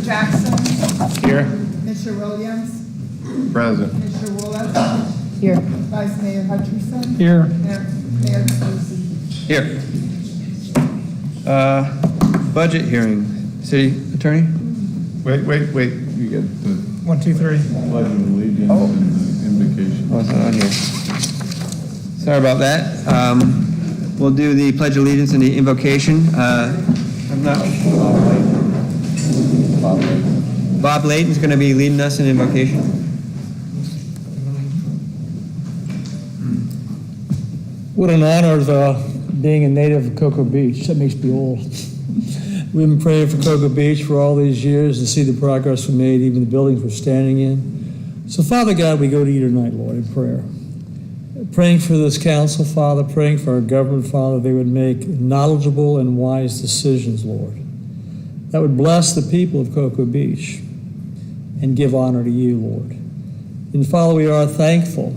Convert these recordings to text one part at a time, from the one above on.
Jackson. Here. Mr. Williams. Present. Mr. Willis. Here. Vice Mayor Hutchinson. Here. Mayor Pelosi. Here. Budget hearing. City Attorney? Wait. You get the 1, 2, 3. pledge of allegiance and the invocation. Oh, it's not on here. Sorry about that. We'll do the Pledge of Allegiance and the invocation. I'm not. Bob Layton's going to be leading us in invocation. What an honor being a native of Cocoa Beach. That makes me old. We've been praying for Cocoa Beach for all these years to see the progress we made, even the buildings we're standing in. So, Father God, we go to you tonight, Lord, in prayer. Praying for this council, Father, praying for our government, Father, they would make knowledgeable and wise decisions, Lord, that would bless the people of Cocoa Beach and give honor to you, Lord. And, Father, we are thankful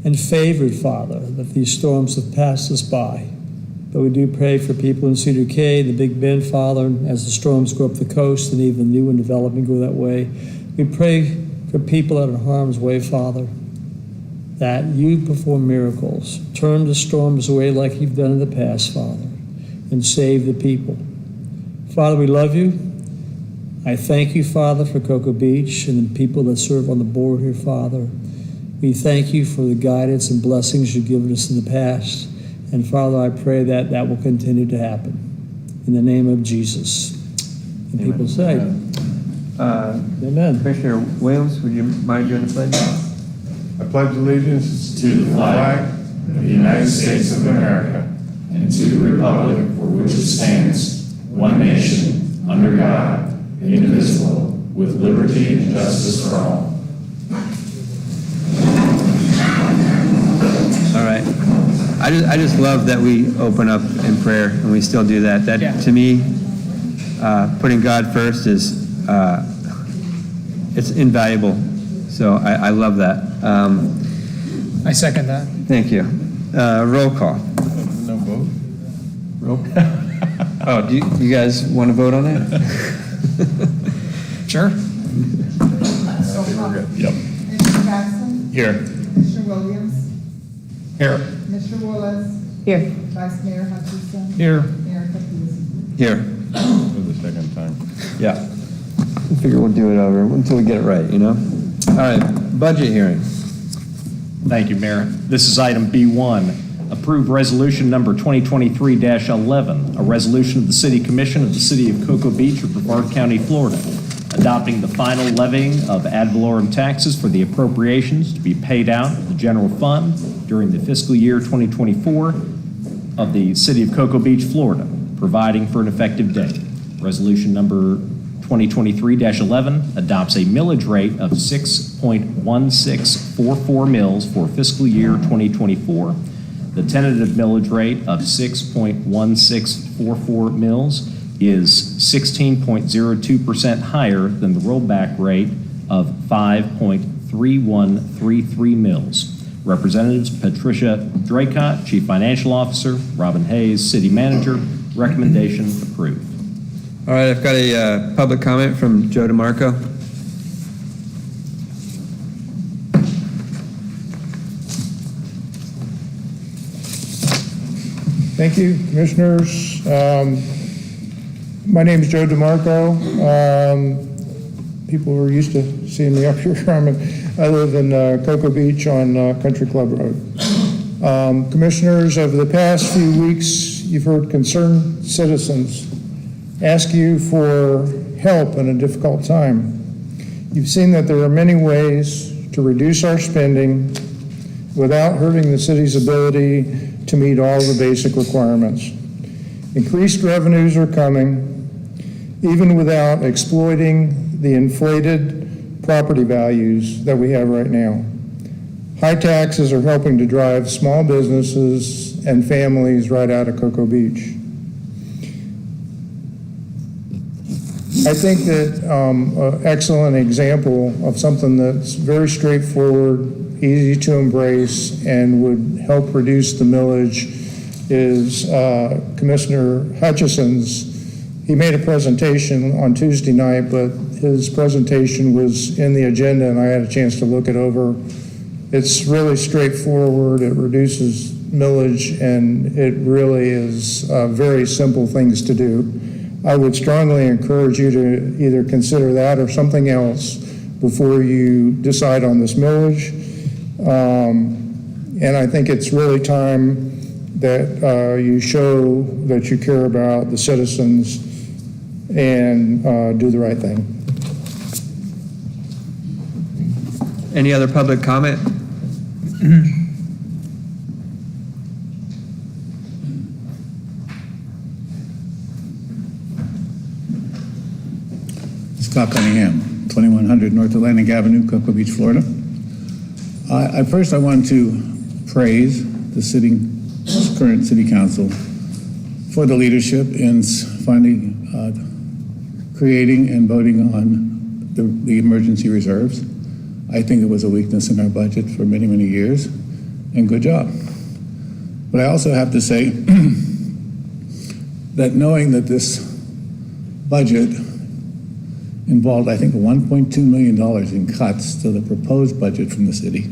and favored, Father, that these storms have passed us by. But we do pray for people in Cedar Cay, the Big Bend, Father, as the storms go up the coast and even new and development go that way. We pray for people that are in harm's way, Father, that you perform miracles, turn the storms away like you've done in the past, Father, and save the people. Father, we love you. I thank you, Father, for Cocoa Beach and the people that serve on the board here, Father. We thank you for the guidance and blessings you've given us in the past. And Father, I pray that that will continue to happen. In the name of Jesus. And Amen. people say, Amen. Commissioner Williams, would you mind doing the pledge? I pledge allegiance to the flag of the United States of America and to the republic for which it stands, one nation, under God, indivisible, with liberty and justice for all. All right. I just love that we open up in prayer, and we still do that. That, to me, putting God first is, it's invaluable. So I love that. I second that. Thank you. Roll call. No vote? Roll. Oh, do you guys want to vote on that? Sure. Yep. Mr. Jackson. Here. Mr. Williams. Here. Mr. Willis. Here. Vice Mayor Hutchinson. Here. Mayor Pelosi. Here. For the second time. Yeah. I figure we'll do it over until we get it right, you know? All right. Budget hearing. Thank you, Mayor. This is item B1. Approve resolution number 2023-11, a resolution of the City Commission of the City of Cocoa Beach of Brevard County, Florida, adopting the final levying of ad valorem taxes for the appropriations to be paid out of the general fund during the fiscal year 2024 of the City of Cocoa Beach, Florida, providing for an effective date. Resolution number 2023-11 adopts a millage rate of 6.1644 mils for fiscal year 2024. The tentative millage rate of 6.1644 mils is 16.02% higher than the rollback rate of 5.3133 mils. Representatives Patricia Draycott, Chief Financial Officer, Robin Hayes, City Manager. Recommendation approved. All right, I've got a public comment from Joe DeMarco. Thank you, Commissioners. My name is Joe DeMarco. People are used to seeing me up here. I live in Cocoa Beach on Country Club Road. Commissioners, over the past few weeks, you've heard concerned citizens ask you for help in a difficult time. You've seen that there are many ways to reduce our spending without hurting the city's ability to meet all the basic requirements. Increased revenues are coming, even without exploiting the inflated property values that we have right now. High taxes are helping to drive small businesses and families right out of Cocoa Beach. I think that an excellent example of something that's very straightforward, easy to embrace, and would help reduce the millage is Commissioner Hutchison's He made a presentation on Tuesday night, but his presentation was in the agenda, and I had a chance to look it over. It's really straightforward. It reduces millage, and it really is very simple things to do. I would strongly encourage you to either consider that or something else before you decide on this millage. And I think it's really time that you show that you care about the citizens and do the right thing. Any other public comment? Scott Cunningham, 2100 North Atlantic Avenue, Cocoa Beach, Florida. First, I want to praise the current city council for the leadership in finally creating and voting on the emergency reserves. I think it was a weakness in our budget for many, many years, and good job. But I also have to say that knowing that this budget involved, I think, $1.2 million in cuts to the proposed budget from the city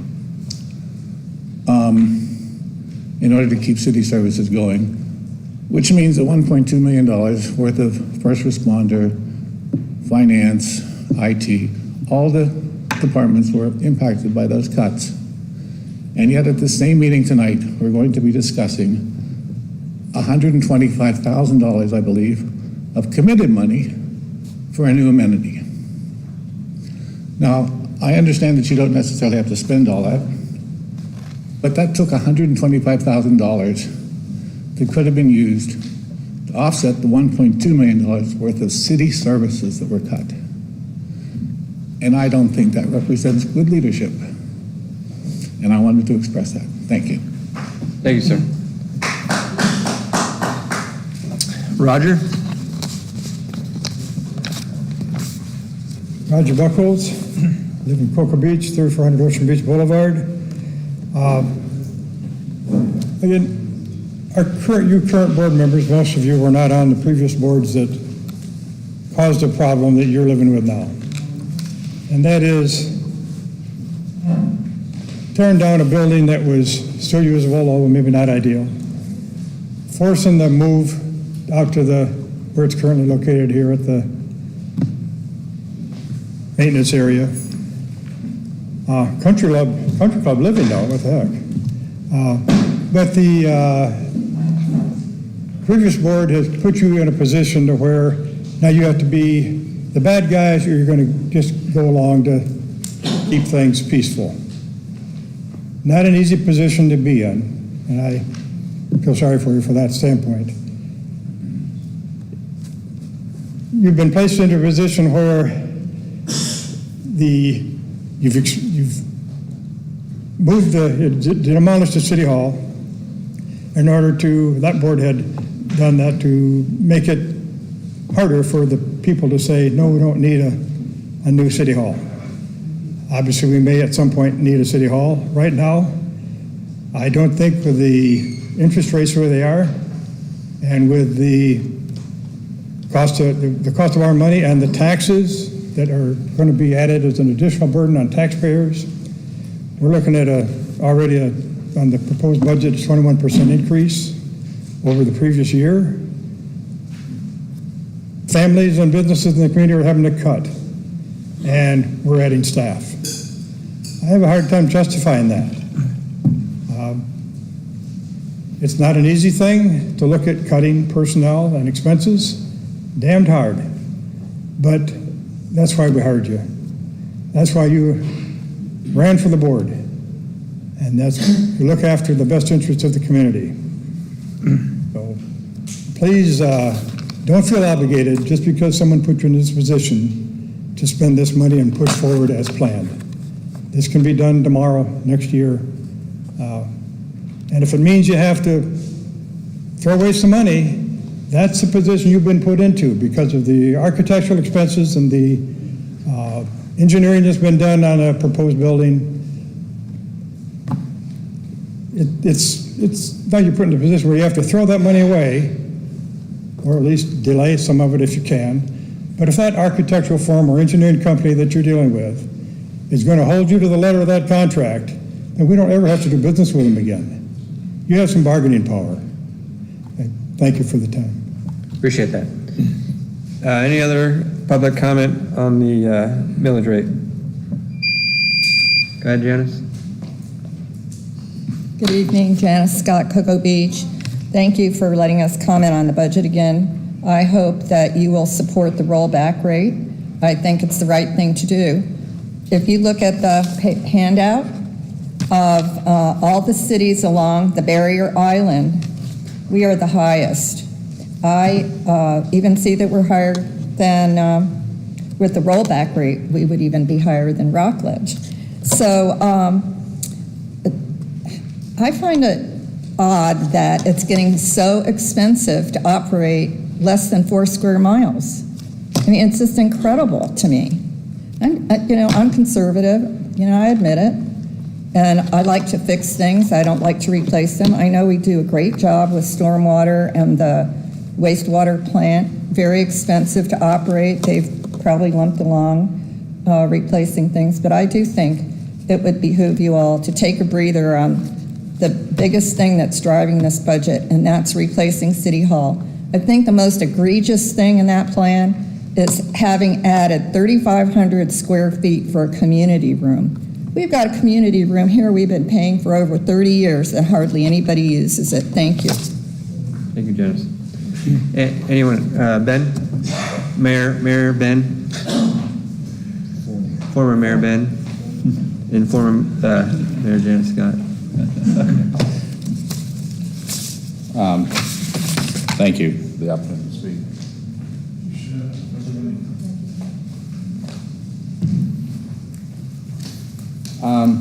in order to keep city services going, which means that $1.2 million worth of first responder, finance, IT, all the departments were impacted by those cuts. And yet at the same meeting tonight, we're going to be discussing $125,000, I believe, of committed money for a new amenity. Now, I understand that you don't necessarily have to spend all that, but that took $125,000 that could have been used to offset the $1.2 million worth of city services that were cut. And I don't think that represents good leadership. And I wanted to express that. Thank you. Thank you, sir. Roger? Roger Buckles, live in Cocoa Beach, 3400 Ocean Beach Boulevard. Again, you current board members, most of you were not on the previous boards that caused a problem that you're living with now. And that is tearing down a building that was still usable, although maybe not ideal. Forcing the move out to where it's currently located here at the maintenance area. Country club living though, what the heck? But the previous board has put you in a position to where now you have to be the bad guys, or you're going to just go along to keep things peaceful. Not an easy position to be in, and I feel sorry for you for that standpoint. You've been placed into a position where you've moved demolished the city hall in order to, that board had done that to make it harder for the people to say, no, we don't need a new city hall. Obviously, we may at some point need a city hall. Right now, I don't think with the interest rates where they are and with the cost of our money and the taxes that are going to be added as an additional burden on taxpayers, we're looking at already on the proposed budget, a 21% increase over the previous year. Families and businesses in the community are having to cut, and we're adding staff. I have a hard time justifying that. It's not an easy thing to look at cutting personnel and expenses, damned hard, but that's why we hired you. That's why you ran for the board, and you look after the best interests of the community. So please don't feel obligated just because someone put you in this position to spend this money and push forward as planned. This can be done tomorrow, next year. And if it means you have to throw away some money, that's the position you've been put into because of the architectural expenses and the engineering that's been done on a proposed building. It's now you're put in a position where you have to throw that money away or at least delay some of it if you can. But if that architectural firm or engineering company that you're dealing with is going to hold you to the letter of that contract, then we don't ever have to do business with them again. You have some bargaining power. Thank you for the time. Appreciate that. Any other public comment on the millage rate? Go ahead, Janice. Good evening, Janice Scott, Cocoa Beach. Thank you for letting us comment on the budget again. I hope that you will support the rollback rate. I think it's the right thing to do. If you look at the handout of all the cities along the Barrier Island, we are the highest. I even see that we're higher than, with the rollback rate, we would even be higher than Rockledge. So I find it odd that it's getting so expensive to operate less than 4 square miles. I mean, it's just incredible to me. I'm conservative, I admit it, and I like to fix things. I don't like to replace them. I know we do a great job with stormwater and the wastewater plant, very expensive to operate. They've probably lumped along replacing things, but I do think it would behoove you all to take a breather on the biggest thing that's driving this budget, and that's replacing City Hall. I think the most egregious thing in that plan is having added 3,500 square feet for a community room. We've got a community room here we've been paying for over 30 years that hardly anybody uses it. Thank you. Thank you, Janice. Anyone? Ben? Mayor Ben? Former Mayor Ben? And former Mayor Janice Scott. Thank you for the opportunity to speak.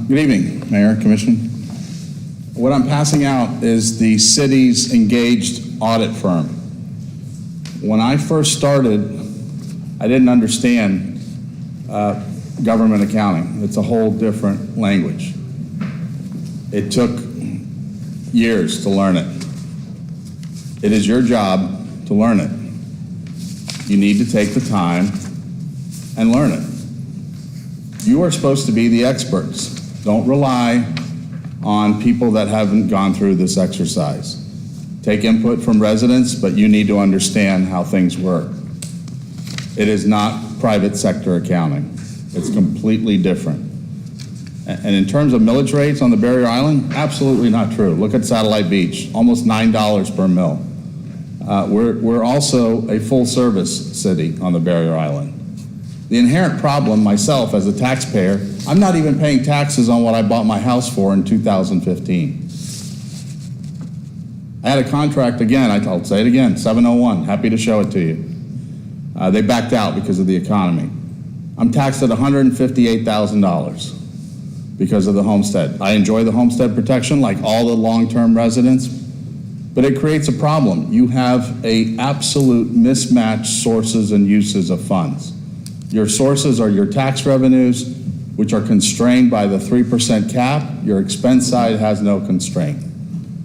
Good evening, Mayor, Commission. What I'm passing out is the city's engaged audit firm. When I first started, I didn't understand government accounting. It's a whole different language. It took years to learn it. It is your job to learn it. You need to take the time and learn it. You are supposed to be the experts. Don't rely on people that haven't gone through this exercise. Take input from residents, but you need to understand how things work. It is not private sector accounting. It's completely different. And in terms of millage rates on the Barrier Island, absolutely not true. Look at Satellite Beach, almost $9 per mill. We're also a full-service city on the Barrier Island. The inherent problem, myself as a taxpayer, I'm not even paying taxes on what I bought my house for in 2015. I had a contract again, I'll say it again, 701, happy to show it to you. They backed out because of the economy. I'm taxed at $158,000 because of the homestead. I enjoy the homestead protection like all the long-term residents, but it creates a problem. You have an absolute mismatched sources and uses of funds. Your sources are your tax revenues, which are constrained by the 3% cap. Your expense side has no constraint.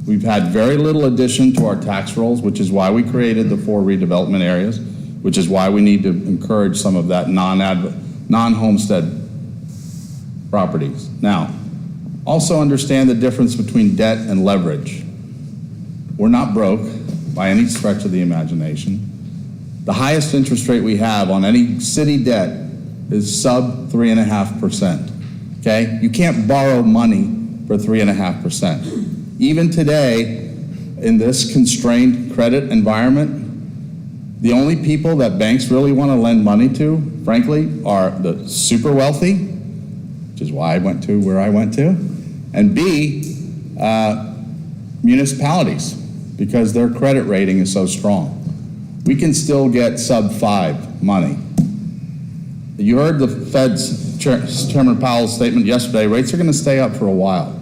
We've had very little addition to our tax rolls, which is why we created the 4 redevelopment areas, which is why we need to encourage some of that non-homestead properties. Now, also understand the difference between debt and leverage. We're not broke by any stretch of the imagination. The highest interest rate we have on any city debt is sub 3.5%, okay? You can't borrow money for 3.5%. Even today, in this constrained credit environment, the only people that banks really want to lend money to, frankly, are the super wealthy, which is why I went to where I went to, and B, municipalities, because their credit rating is so strong. We can still get sub 5 money. You heard the Fed's Chairman Powell's statement yesterday. Rates are going to stay up for a while.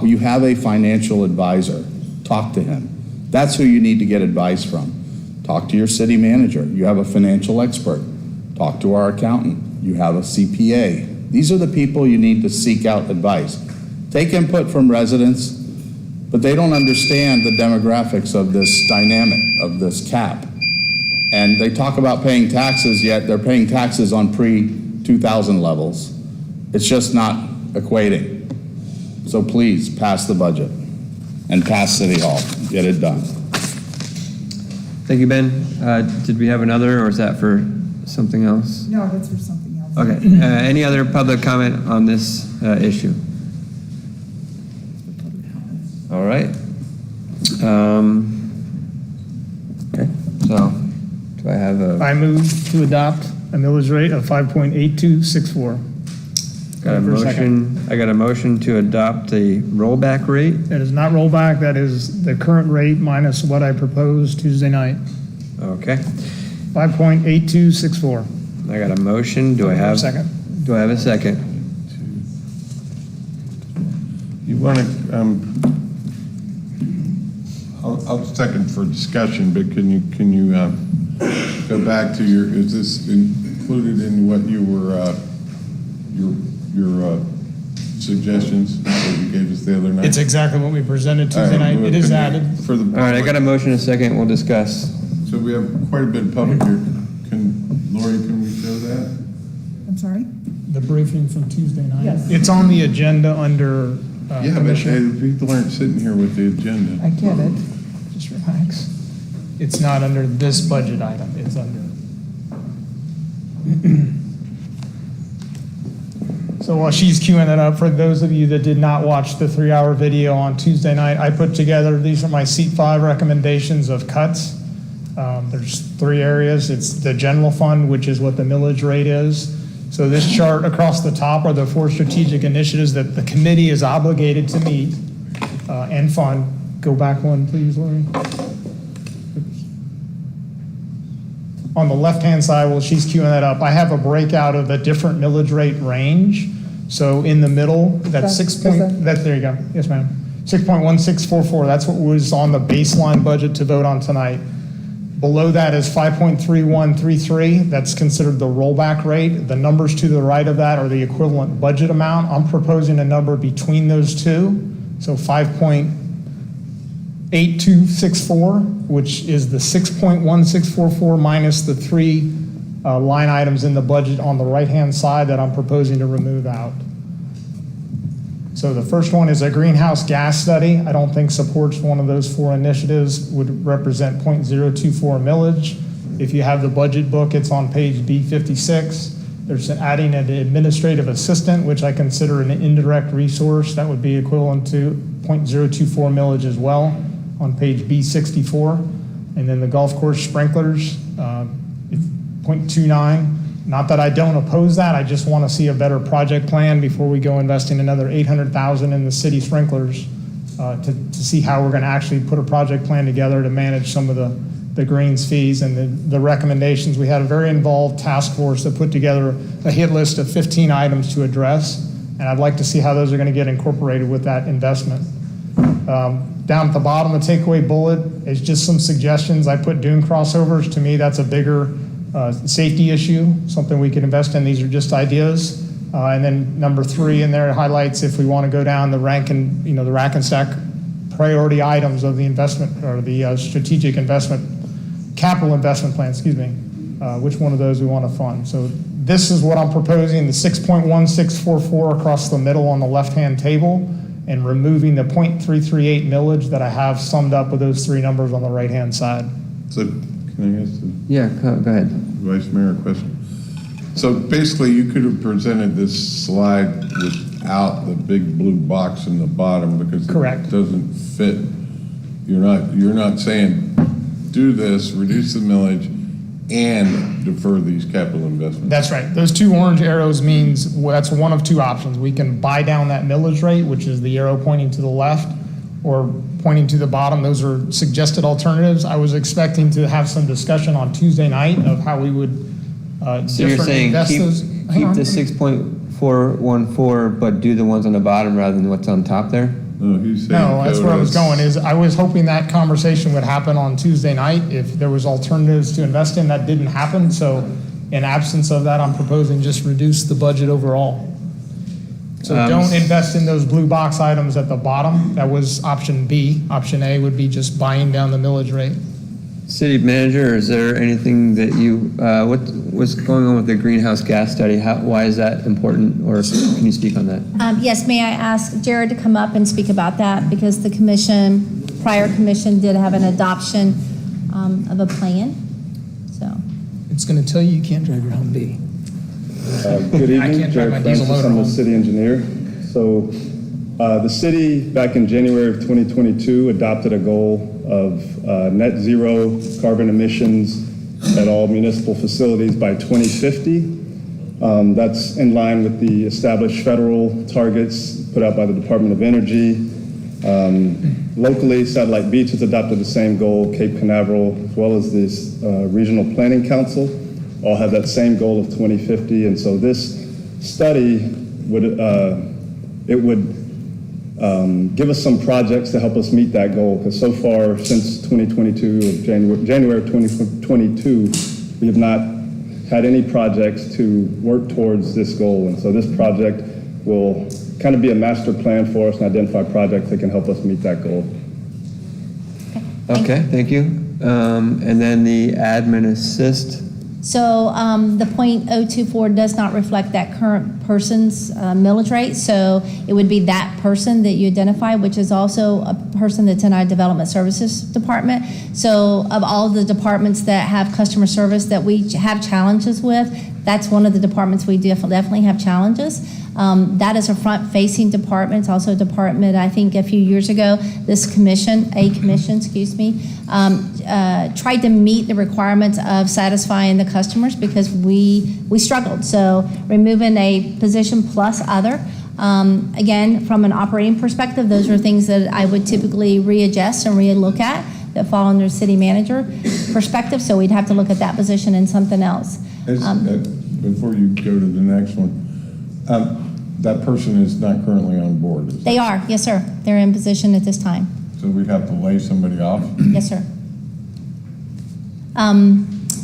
You have a financial advisor. Talk to him. That's who you need to get advice from. Talk to your city manager. You have a financial expert. Talk to our accountant. You have a CPA. These are the people you need to seek out advice. Take input from residents, but they don't understand the demographics of this dynamic, of this cap. And they talk about paying taxes, yet they're paying taxes on pre-2000 levels. It's just not equating. So please, pass the budget and pass City Hall. Get it done. Thank you, Ben. Did we have another, or is that for something else? No, that's for something else. Okay. Any other public comment on this issue? All right. Okay. So, do I have a? I move to adopt a millage rate of 5.8264. Got a motion. I got a motion to adopt a rollback rate. That is not rollback, that is the current rate minus what I proposed Tuesday night. Okay. 5.8264. I got a motion. Do I have? Second. Do I have a second? You want to, I'll second for discussion, but can you go back to your, is this included in what you were, your suggestions that you gave us the other night? It's exactly what we presented Tuesday night. It is added. For the All right, I got a motion and a second. We'll discuss. So we have quite a bit of public here. Lori, can we show that? I'm sorry? The briefing from Tuesday night. Yes. It's on the agenda under Yeah, but Commissioner. people aren't sitting here with the agenda. I get it. Just relax. It's not under this budget item. It's under. So while she's queuing it up, for those of you that did not watch the 3-hour video on Tuesday night, I put together, these are my seat 5 recommendations of cuts. There's 3 areas. It's the general fund, which is what the millage rate is. So this chart across the top are the 4 strategic initiatives that the committee is obligated to meet and fund. Go back one, please, Lori. On the left-hand side, while she's queuing that up, I have a breakout of the different millage rate range. So in the middle, that's there you go. Yes, ma'am. 6.1644, that's what was on the baseline budget to vote on tonight. Below that is 5.3133, that's considered the rollback rate. The numbers to the right of that are the equivalent budget amount. I'm proposing a number between those two, so 5.8264, which is the 6.1644 minus the 3 line items in the budget on the right-hand side that I'm proposing to remove out. So the first one is a greenhouse gas study. I don't think supports one of those 4 initiatives, would represent 0.024 millage. If you have the budget book, it's on page B56. There's adding an administrative assistant, which I consider an indirect resource. That would be equivalent to 0.024 millage as well on page B64. And then the golf course sprinklers, 0.29. Not that I don't oppose that, I just want to see a better project plan before we go investing another $800,000 in the city sprinklers to see how we're going to actually put a project plan together to manage some of the greens fees and the recommendations. We had a very involved task force that put together a hit list of 15 items to address, and I'd like to see how those are going to get incorporated with that investment. Down at the bottom, the takeaway bullet is just some suggestions. I put dune crossovers. To me, that's a bigger safety issue, something we could invest in. These are just ideas. And then number 3 in there highlights if we want to go down the rack and stack priority items of the investment or the strategic investment, capital investment plan, which one of those we want to fund. So this is what I'm proposing, the 6.1644 across the middle on the left-hand table, and removing the 0.338 millage that I have summed up with those 3 numbers on the right-hand side. So can I ask the Yeah, go ahead. Vice Mayor a question? So basically, you could have presented this slide without the big blue box in the bottom because Correct. It doesn't fit. You're not saying do this, reduce the millage, and defer these capital investments. That's right. Those 2 orange arrows means that's one of 2 options. We can buy down that millage rate, which is the arrow pointing to the left, or pointing to the bottom. Those are suggested alternatives. I was expecting to have some discussion on Tuesday night of how we would So you're saying keep the 6.414, but do the ones on the bottom rather than what's on top there? No, he's saying. No, that's where I was going, is I was hoping that conversation would happen on Tuesday night if there was alternatives to invest in. That didn't happen, so in absence of that, I'm proposing just reduce the budget overall. So don't invest in those blue box items at the bottom. That was option B. Option A would be just buying down the millage rate. City manager, is there anything that you, what's going on with the greenhouse gas study? Why is that important, or can you speak on that? Yes, may I ask Jared to come up and speak about that, because the prior commission did have an adoption of a plan, so. It's going to tell you can't drive your Humvee. Good I evening, can't drive my Jared diesel Francis, I'm the motorhome. city engineer. So the city, back in January of 2022, adopted a goal of net zero carbon emissions at all municipal facilities by 2050. That's in line with the established federal targets put out by the Department of Energy. Locally, Satellite Beach has adopted the same goal, Cape Canaveral, as well as this Regional Planning Council, all have that same goal of 2050. And so this study would, give us some projects to help us meet that goal, because so far since 2022, January of 2022, we have not had any projects to work towards this goal. And so this project will kind of be a master plan for us and identify projects that can help us meet that goal. Okay, thank you. And then the admin assist. So the .024 does not reflect that current person's millage rate, so it would be that person that you identify, which is also a person that's in our Development Services Department. So of all the departments that have customer service that we have challenges with, that's one of the departments we definitely have challenges. That is a front-facing department. It's also a department, I think a few years ago, this commission, tried to meet the requirements of satisfying the customers, because we struggled. So removing a position plus other, again, from an operating perspective, those are things that I would typically readjust and re-look at that fall under city manager perspective. So we'd have to look at that position and something else. Before you go to the next one, that person is not currently on board, is They are, yes, sir. They're in position at this time. so we'd have to lay somebody off? Yes, sir.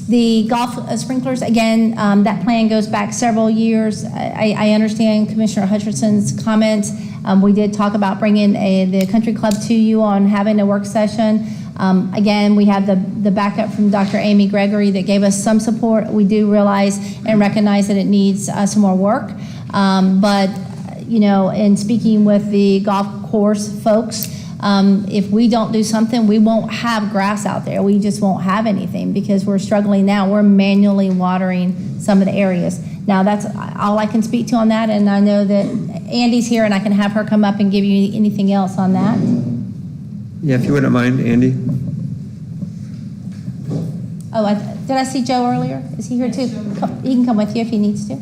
The golf sprinklers, again, that plan goes back several years. I understand Commissioner Hutchinson's comments. We did talk about bringing the country club to you on having a work session. Again, we have the backup from Dr. Amy Gregory that gave us some support. We do realize and recognize that it needs some more work. But, in speaking with the golf course folks, if we don't do something, we won't have grass out there. We just won't have anything, because we're struggling now. We're manually watering some of the areas. Now, that's all I can speak to on that, and I know that Andy's here, and I can have her come up and give you anything else on that. Yeah, if you wouldn't mind, Andy. Oh, did I see Joe earlier? Is he here too? He can come with you if he needs to.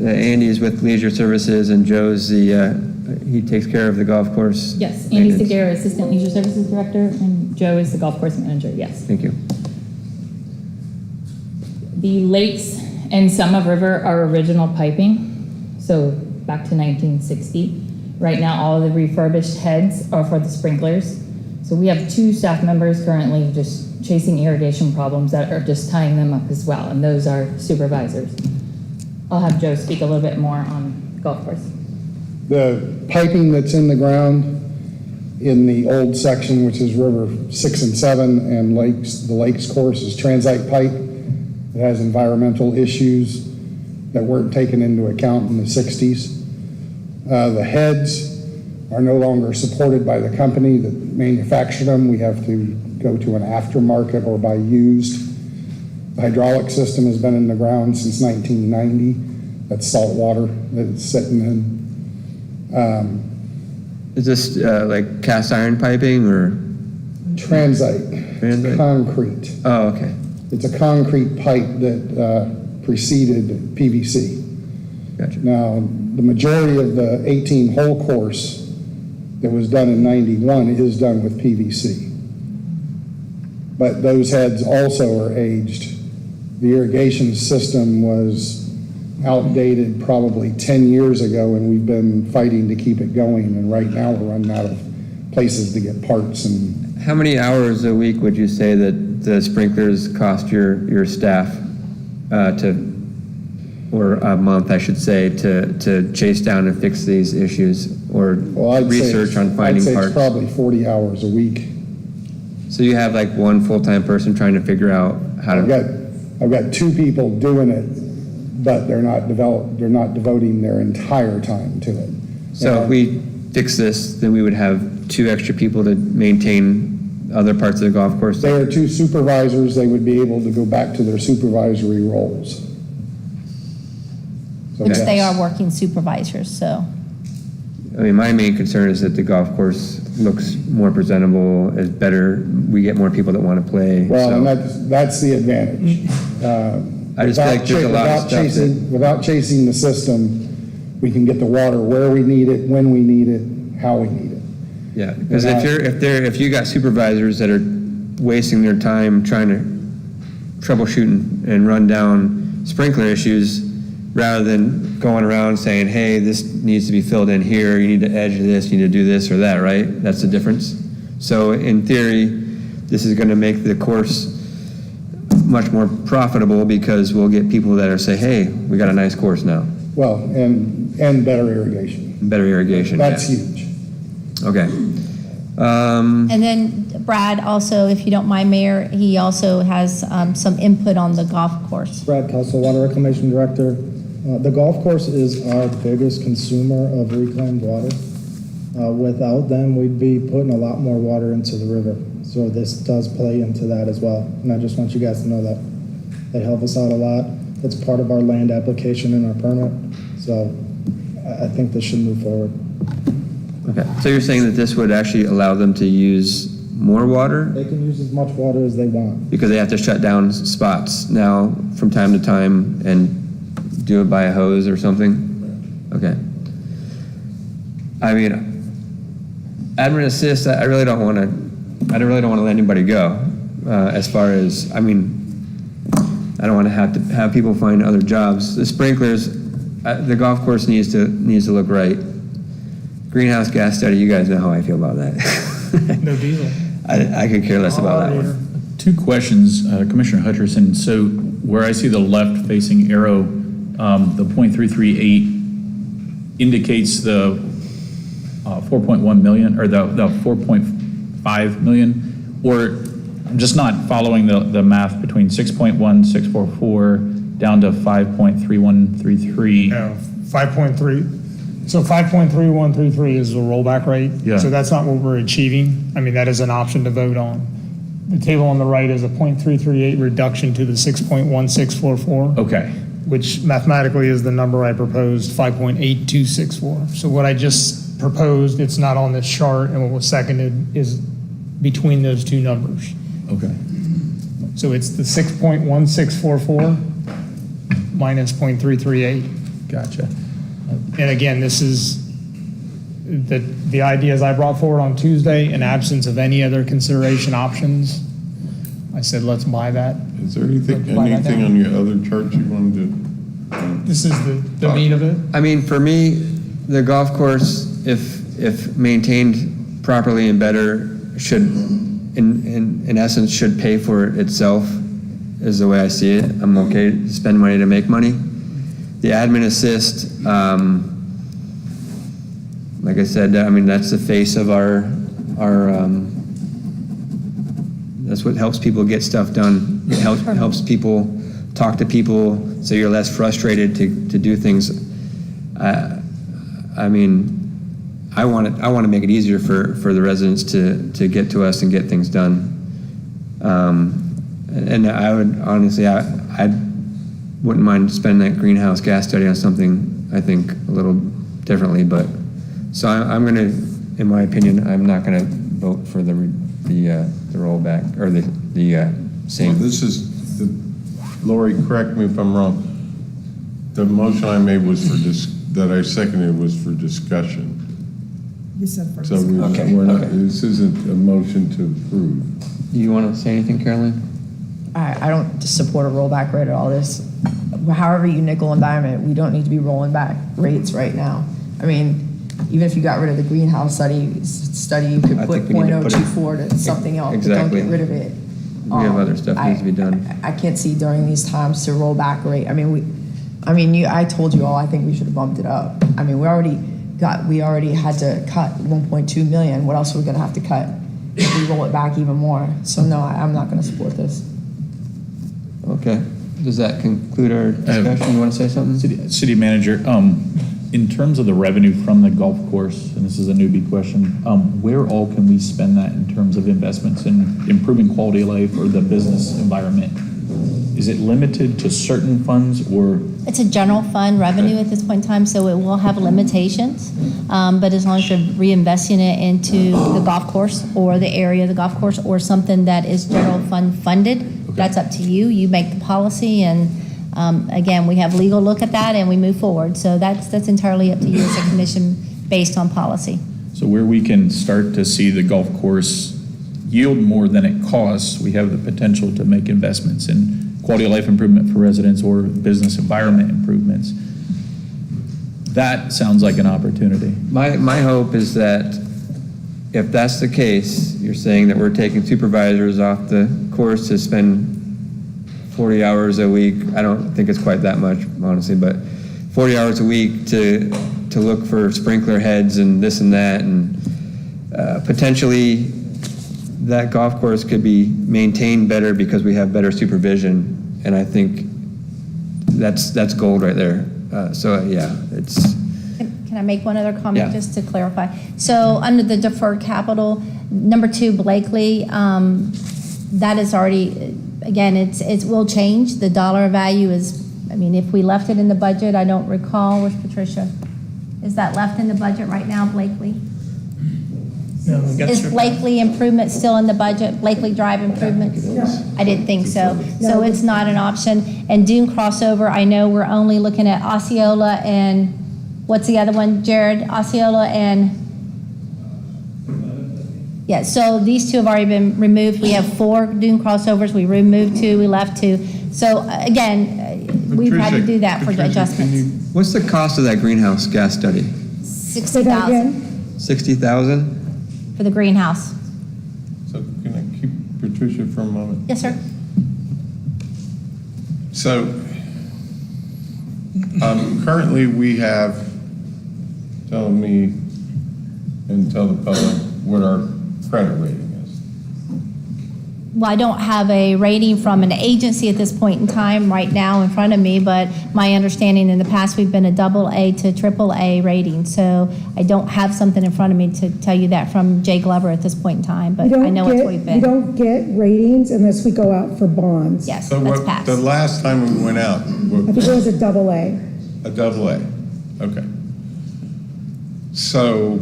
Andy is with Leisure Services, and Joe's he takes care of the golf course. Yes, Andy maintenance. Seguera, Assistant Leisure Services Director, and Joe is the golf course manager, yes. Thank you. The lakes and Summit River are original piping, so back to 1960. Right now, all of the refurbished heads are for the sprinklers. So we have 2 staff members currently just chasing irrigation problems that are just tying them up as well, and those are supervisors. I'll have Joe speak a little bit more on golf course. The piping that's in the ground in the old section, which is River 6 and 7 and the lakes course, is transite pipe. It has environmental issues that weren't taken into account in the 60s. The heads are no longer supported by the company that manufactured them. We have to go to an aftermarket or buy used. The hydraulic system has been in the ground since 1990. That's salt water that it's sitting in. Is this like cast iron piping or? Transite. Transite? Concrete. Oh, okay. It's a concrete pipe that preceded PVC. Gotcha. Now, the majority of the 18-hole course that was done in 91 is done with PVC. But those heads also are aged. The irrigation system was outdated probably 10 years ago, and we've been fighting to keep it going, and right now we're running out of places to get parts. And How many hours a week would you say that the sprinklers cost your staff to or a month, I should say, to chase down and fix these issues, or Well, I'd say research on I'd finding say parts? it's probably 40 hours a week. So you have like one full-time person trying to figure out how I've to, got 2 people doing it, but they're not devoting their entire time to it. so if we fix this, then we would have 2 extra people to maintain other parts of the golf course? They are 2 supervisors, they would be able to go back to their supervisory roles. So, Which they yes. are working supervisors, so. I mean, my main concern is that the golf course looks more presentable, is better, we get more people that want to play. Well, so- and that's the advantage. I just feel like there's a lot of stuff that, Without chasing the system, we can get the water where we need it, when we need it, how we need it. yeah, because if you got supervisors that are wasting their time trying to troubleshoot and run down sprinkler issues, rather than going around saying, hey, this needs to be filled in here, you need to edge this, you need to do this or that, right? That's the difference. So in theory, this is going to make the course much more profitable because we'll get people that are say, hey, we got a nice course now. Well, and better irrigation. Better irrigation. That's yeah. huge. Okay. And then Brad also, if you don't mind, Mayor, he also has some input on the golf course. Brad Kessel, Water Reclamation Director. The golf course is our biggest consumer of reclaimed water. Without them, we'd be putting a lot more water into the river. So this does play into that as well. And I just want you guys to know that. They help us out a lot. It's part of our land application and our permit. So I think this should move forward. Okay. So you're saying that this would actually allow them to use more water? They can use as much water as they want. Because they have to shut down spots now from time to time and do it by a hose or something? Okay. I mean, admin assist, I really don't want to let anybody go. As far as, I mean, I don't want to have people find other jobs. The sprinklers, the golf course needs to look right. Greenhouse gas study, you guys know how I feel about that. No diesel. I could care less about that one. 2 questions, Commissioner Hutcherson. So where I see the left-facing arrow, the .338 indicates the 4.1 million, or the 4.5 million, or I'm just not following the math between 6.1644 down to 5.3133. No, 5.3. So 5.3133 is the rollback rate. Yeah. So that's not what we're achieving. I mean, that is an option to vote on. The table on the right is a .338 reduction to the 6.1644. Okay. Which mathematically is the number I proposed, 5.8264. So what I just proposed, it's not on this chart, and what was seconded is between those 2 numbers. Okay. So it's the 6.1644 minus .338. Gotcha. And again, this is the ideas I brought forward on Tuesday, in absence of any other consideration options. I said, let's buy that. Is there anything down. on your other chart you wanted to? This is the meat of it. I mean, for me, the golf course, if maintained properly and better, should, in essence, should pay for itself, is the way I see it. I'm okay to spend money to make money. The admin assist, like I said, I mean, that's the face of our that's what helps people get stuff done. It helps people talk to people, so you're less frustrated to do things. I mean, I want to make it easier for the residents to get to us and get things done. And I would honestly, I wouldn't mind spending that greenhouse gas study on something, I think, a little differently. But so I'm going to, in my opinion, I'm not going to vote for the rollback or the same. Well, this is Lori, correct me if I'm wrong. The motion I made was that I seconded was for discussion. You said for So discussion. we're not. This isn't a motion to approve. Do you want to say anything, Caroline? I don't support a rollback rate at all. However you nickel and dime it, we don't need to be rolling back rates right now. I mean, even if you got rid of the greenhouse study, you could put .024 to something else, exactly. but don't get rid of it. We have other stuff needs to be done. I can't see during these times to roll back a rate. I mean, I mean, I told you all, I think we should have bumped it up. I mean, we already had to cut 1.2 million. What else are we gonna have to cut if we roll it back even more? So no, I'm not gonna support this. Okay. Does that conclude our discussion? You want to say something? City manager, in terms of the revenue from the golf course, and this is a newbie question, where all can we spend that in terms of investments in improving quality of life or the business environment? Is it limited to certain funds or? It's a general fund revenue at this point in time, so it will have limitations. But as long as you're reinvesting it into the golf course or the area of the golf course or something that is general fund funded, that's up to you. You make the policy, and again, we have legal look at that and we move forward. So that's entirely up to you as a commission based on policy. So where we can start to see the golf course yield more than it costs, we have the potential to make investments in quality of life improvement for residents or business environment improvements. That sounds like an opportunity. My hope is that if that's the case, you're saying that we're taking supervisors off the course to spend 40 hours a week. I don't think it's quite that much, honestly, but 40 hours a week to look for sprinkler heads and this and that, and potentially that golf course could be maintained better because we have better supervision, and I think that's gold right there. It's. Can I make one other comment Yeah. just to clarify? So under the deferred capital, number 2, Blakely, that is already, again, it will change. The dollar value is, I mean, if we left it in the budget, I don't recall, where's Patricia? Is that left in the budget right now, Blakely? Is Blakely improvement still in the budget? Blakely Drive improvements? I didn't think so. So it's not an option. And Dune crossover, I know we're only looking at Osceola and, what's the other one, Jared? Osceola and, yeah, so these 2 have already been removed. We have 4 Dune crossovers. We removed 2, we left 2. So again, we've had to do that for adjustments. What's the cost of that greenhouse gas study? $60,000 $60,000? for the greenhouse. So can I keep Patricia for a moment? Yes, sir. So currently we have, tell me and tell the public what our credit rating is. Well, I don't have a rating from an agency at this point in time right now in front of me, but my understanding in the past, we've been a AA to AAA rating. So I don't have something in front of me to tell you that from Jay Glover at this point in time, but I know it's what we've been. You don't get ratings unless we go out for bonds. Yes, So that's what, passed. the last time we went out, I think it was a AA. a double A, okay. So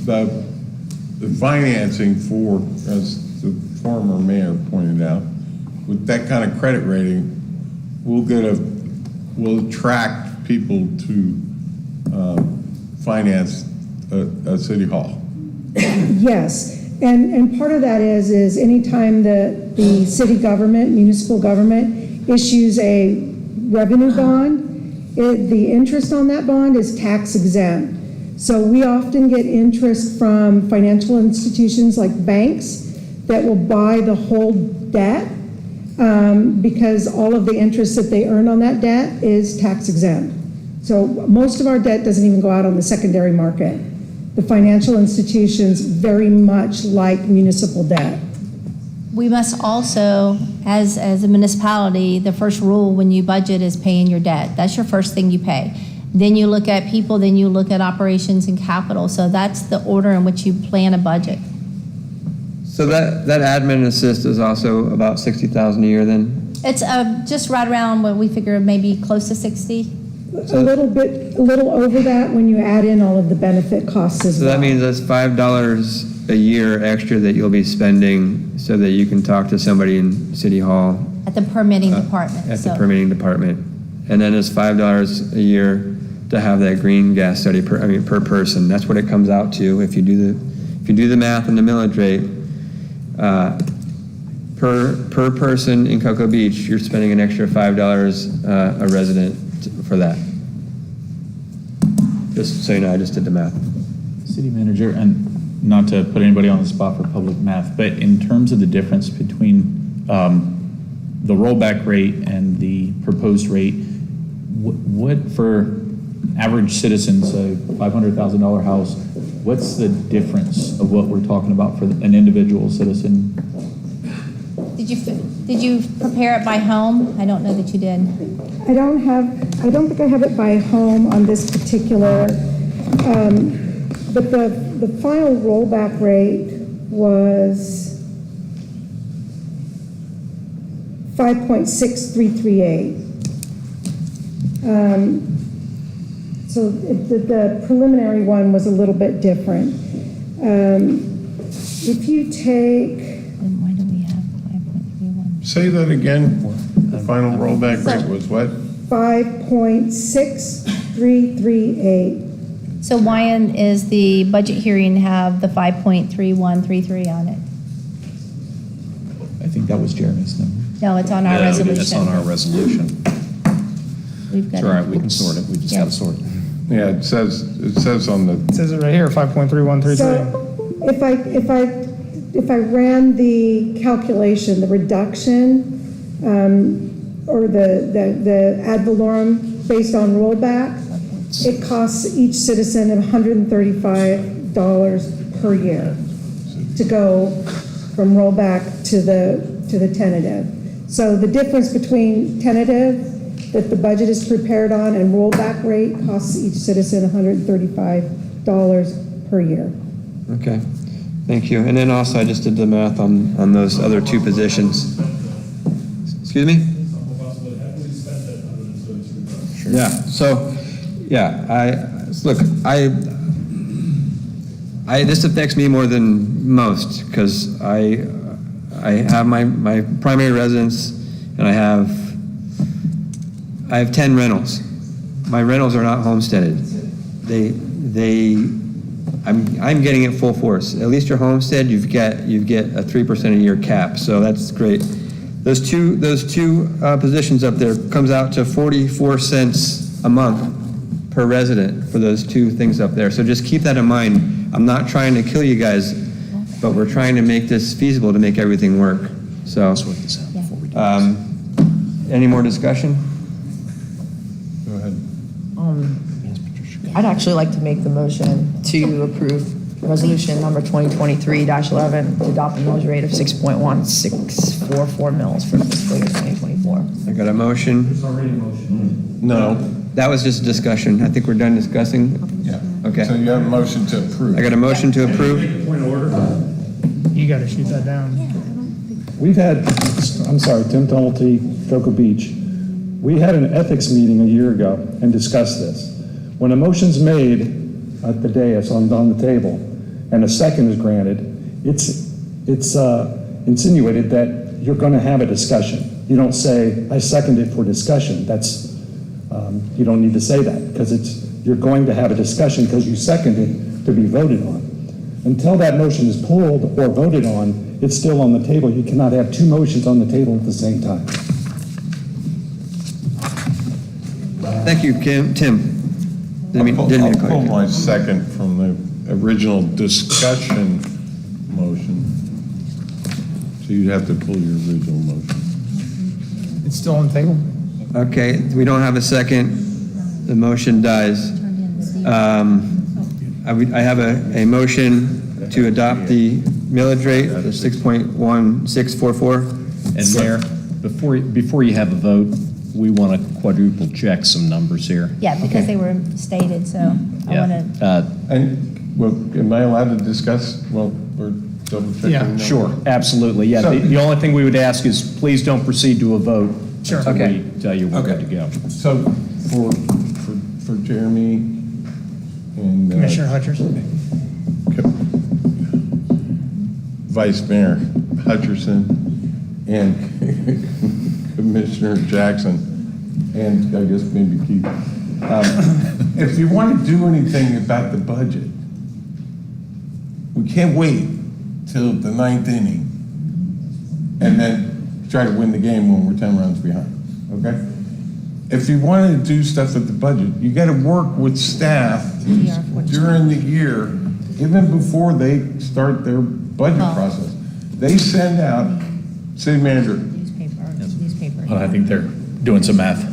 the financing for, as the former mayor pointed out, with that kind of credit rating, we'll attract people to finance a city hall. Yes, and part of that is anytime the city government, municipal government issues a revenue bond, the interest on that bond is tax exempt. So we often get interest from financial institutions like banks that will buy the whole debt because all of the interest that they earn on that debt is tax exempt. So most of our debt doesn't even go out on the secondary market. The financial institutions very much like municipal debt. We must also, as a municipality, the first rule when you budget is paying your debt. That's your first thing you pay. Then you look at people, then you look at operations and capital. So that's the order in which you plan a budget. So that admin assist is also about $60,000 a year then? It's just right around what we figure maybe close to 60. A little over that when you add in all of the benefit costs as So well. that means that's $5 a year extra that you'll be spending so that you can talk to somebody in City Hall. At the permitting department. At the permitting department. And then it's $5 a year to have that green gas study per person. That's what it comes out to if you do the math and the millage rate. Per person in Cocoa Beach, you're spending an extra $5 a resident for that. Just so you know, I just did the math. City manager, and not to put anybody on the spot for public math, but in terms of the difference between the rollback rate and the proposed rate, what for average citizens, a $500,000 house, what's the difference of what we're talking about for an individual citizen? Did you prepare it by home? I don't know that you did. I don't think I have it by home on this particular, but the final rollback rate was 5.6338. So the preliminary one was a little bit different. If you take... Then why do we have 5.31? Say that again. The final rollback rate was what? 5.6338. So why is the budget hearing have the 5.3133 on it? I think that was Jeremy's number. No, it's on our Yeah, resolution. That's on our resolution. We've got It's all right, we can sort it, we just gotta sort it. Yeah, it says on the, It says it right here, 5.3133. So if I ran the calculation, the reduction, or the ad valorem based on rollback, it costs each citizen $135 per year to go from rollback to the tentative. So the difference between tentative that the budget is prepared on and rollback rate costs each citizen $135 per year. Okay, thank you. And then also, I just did the math on those other two positions. Excuse me? Yeah, so, this affects me more than most, because I have my primary residence, and I have 10 rentals. My rentals are not homesteaded. I'm getting it full force. At least your homestead, you get a 3% a year cap, so that's great. Those two positions up there comes out to 44 cents a month per resident for those two things up there. So just keep that in mind. I'm not trying to kill you guys, but we're trying to make this feasible to make everything work. So, any more discussion? go ahead. I'd actually like to make the motion to approve resolution number 2023-11 to adopt a millage rate of 6.1644 mils for fiscal year 2024. I got a motion. There's already a motion. No. That was just a discussion. I think we're done discussing. Yeah. Okay. So you have a motion to approve. I got a motion to approve. Point of order. You got to shoot that down. We've had, I'm sorry, Tim Tumulty, Cocoa Beach. We had an ethics meeting a year ago and discussed this. When a motion's made at the dais on the table and a second is granted, it's insinuated that you're going to have a discussion. You don't say, I second it for discussion. That's, you don't need to say that, because you're going to have a discussion because you second it to be voted on. Until that motion is pulled or voted on, it's still on the table. You cannot have two motions on the table at the same time. Thank you, Tim. I'll pull my second from the original discussion motion. So you'd have to pull your original motion. It's still on the table. Okay, we don't have a second. The motion dies. I have a motion to adopt the millage rate of 6.1644. And Mayor, before you have a vote, we want to quadruple check some numbers here. Yeah, because they were stated, so I want to. And, well, am I allowed to discuss, we're double checking? Yeah, now? Sure, absolutely, yeah. So- The only thing we would ask is, please don't proceed to a vote. Sure. Until Okay. we tell you we're good to go. So for Jeremy and. Commissioner Hutcherson. Vice Mayor Hutcherson and Commissioner Jackson, and I guess maybe Keith. If you want to do anything about the budget, we can't wait till the ninth inning and then try to win the game when we're 10 runs behind, okay? If you want to do stuff with the budget, you got to work with staff during the year, even before they start their budget process. They send out, city manager, But I think they're doing some math.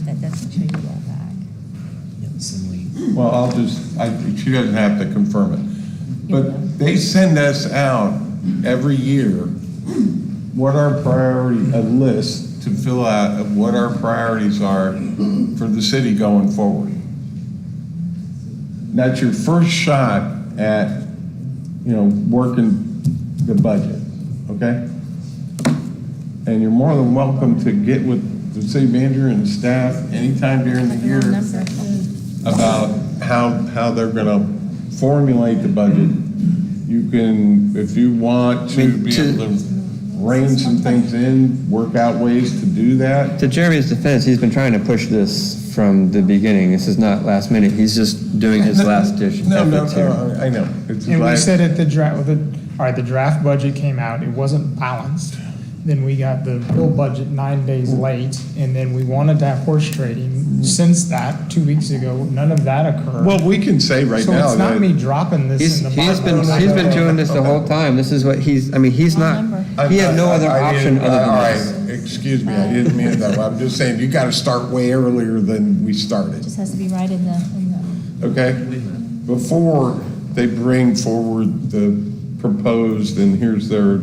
That doesn't show you all back. Well, she doesn't have to confirm it. But they send us out every year what our a list to fill out of what our priorities are for the city going forward. That's your first shot at, working the budget, okay? And you're more than welcome to get with the city manager and staff anytime during the year about how they're gonna formulate the budget. You can, if you want to be able to rein some things in, work out ways to do that. To Jeremy's defense, he's been trying to push this from the beginning. This is not last minute. He's just doing his last dish efforts here. I know. And we said at the draft budget came out, it wasn't balanced. Then we got the real budget 9 days late, and then we wanted to have horse trading. Since that, 2 weeks ago, none of that occurred. Well, we can say right now. So it's not me dropping this in the He's been doing this the whole time. This is what he had no other option other than this. All right, excuse me, I didn't mean it that way. I'm just saying, you gotta start way earlier than we started, Just has to be right in the. okay? Before they bring forward the proposed, and here's their,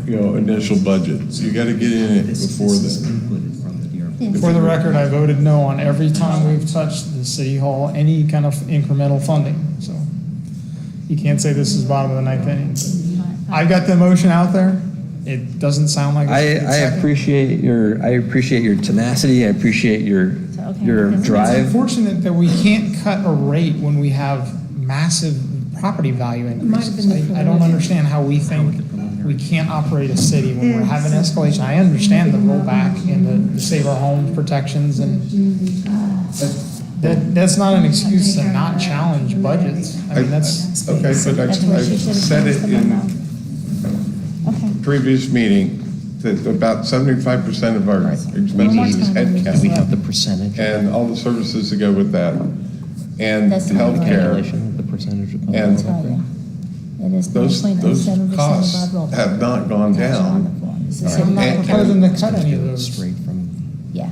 initial budget. So you gotta get in it before then. For the record, I voted no on every time we've touched the city hall, any kind of incremental funding, so you can't say this is bottom of the ninth inning. I've got the motion out there. It doesn't sound like. I appreciate your tenacity. I appreciate your drive. It's unfortunate that we can't cut a rate when we have massive property value increases. I don't understand how we think we can't operate a city when we're having escalation. I understand the rollback and the save our homes protections, and that's not an excuse to not challenge budgets. I mean, that's. Okay, but I said it in previous meeting that about 75% of our expenses is head count. We have the percentage. And all the services that go with that, and That's not healthcare. The percentage of. And It is those 9.07% costs above rollback. have not gone down. I'm not proposing to cut any of those. Straight from. Yeah.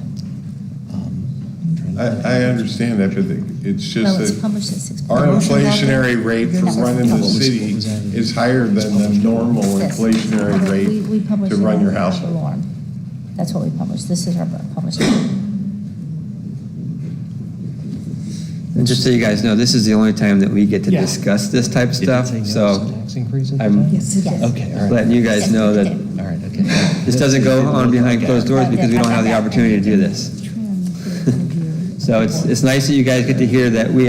I understand that, but it's No, just it's that published at 6. our inflationary rate for running the city is higher than the normal inflationary We rate publish to it run on your the household. alarm. That's what we publish. This is our published. And just so you guys know, this is the only time that we get to discuss this type of stuff. So I'm letting you guys know that this doesn't go on behind closed doors because we don't have the opportunity to do this. So it's nice that you guys get to hear that we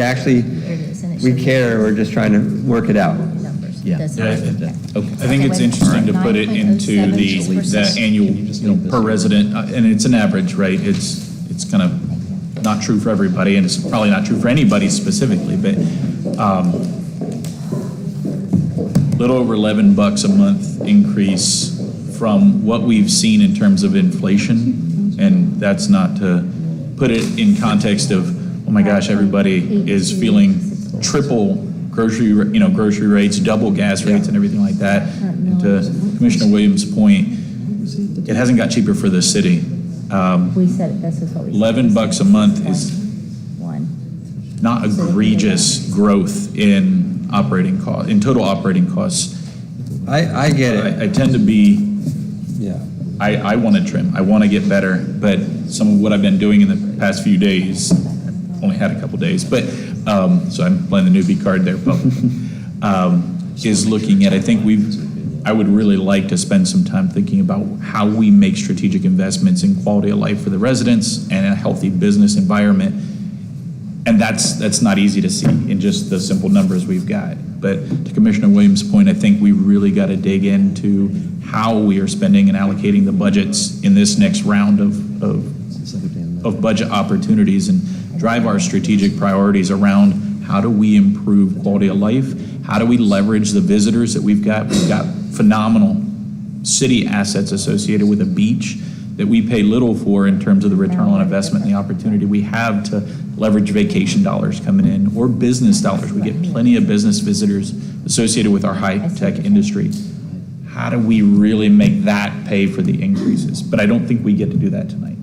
care. We're just trying to work it out. Yeah. I think it's interesting to put it into the annual, per resident, and it's an average, right? It's kind of not true for everybody, and it's probably not true for anybody specifically, but little over $11 a month increase from what we've seen in terms of inflation, and that's not to put it in context of, oh my gosh, everybody is feeling triple grocery rates, double gas rates, and everything like that. And to Commissioner Williams' point, it hasn't got cheaper for the city. We said it, this is what we said. $11 a month is not egregious growth in total operating costs. I get it. I tend to be, I want to trim. I want to get better, but some of what I've been doing in the past few days, only had a couple days, but so I'm playing the newbie card there publicly, is looking at, I would really like to spend some time thinking about how we make strategic investments in quality of life for the residents and a healthy business environment. And that's not easy to see in just the simple numbers we've got. But to Commissioner Williams' point, I think we really got to dig into how we are spending and allocating the budgets in this next round of budget opportunities and drive our strategic priorities around how do we improve quality of life? How do we leverage the visitors that we've got? We've got phenomenal city assets associated with a beach that we pay little for in terms of the return on investment and the opportunity we have to leverage vacation dollars coming in or business dollars. We get plenty of business visitors associated with our high-tech industry. how do we really make that pay for the increases? But I don't think we get to do that tonight.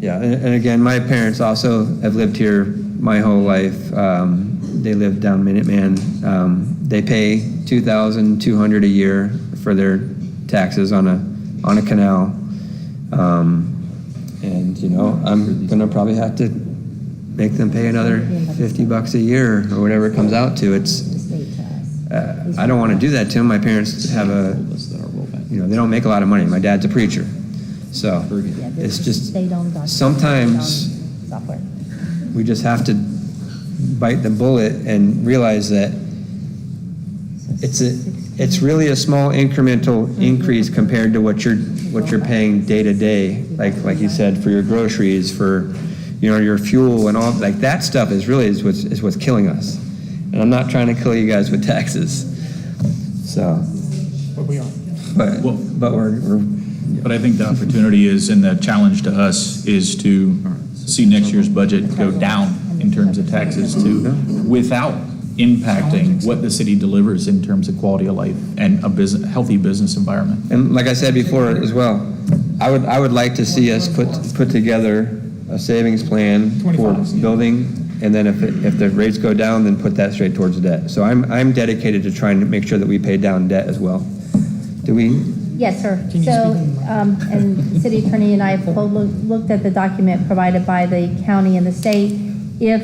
Yeah, and again, my parents also have lived here my whole life. They live down Minuteman. They pay $2,200 a year for their taxes on a canal. And, you know, I'm gonna probably have to make them pay another $50 a year or whatever it comes out to. I don't want to do that to them. My parents have they don't make a lot of money. My dad's a preacher. So it's just, sometimes we just have to bite the bullet and realize that it's really a small incremental increase compared to what you're paying day to day, like you said, for your groceries, for your fuel and all, like that stuff is what's killing us. And I'm not trying to kill you guys with taxes. So, But we are. but we're But I think the opportunity is, and the challenge to us is to see next year's budget go down in terms of taxes too, without impacting what the city delivers in terms of quality of life and a healthy business environment. And like I said before as well, I would like to see us put together a savings plan for building, and then if the rates go down, then put that straight towards debt. So I'm dedicated to trying to make sure that we pay down debt as well. Do we? Yes, sir. So, and the city attorney and I have looked at the document provided by the county and the state. If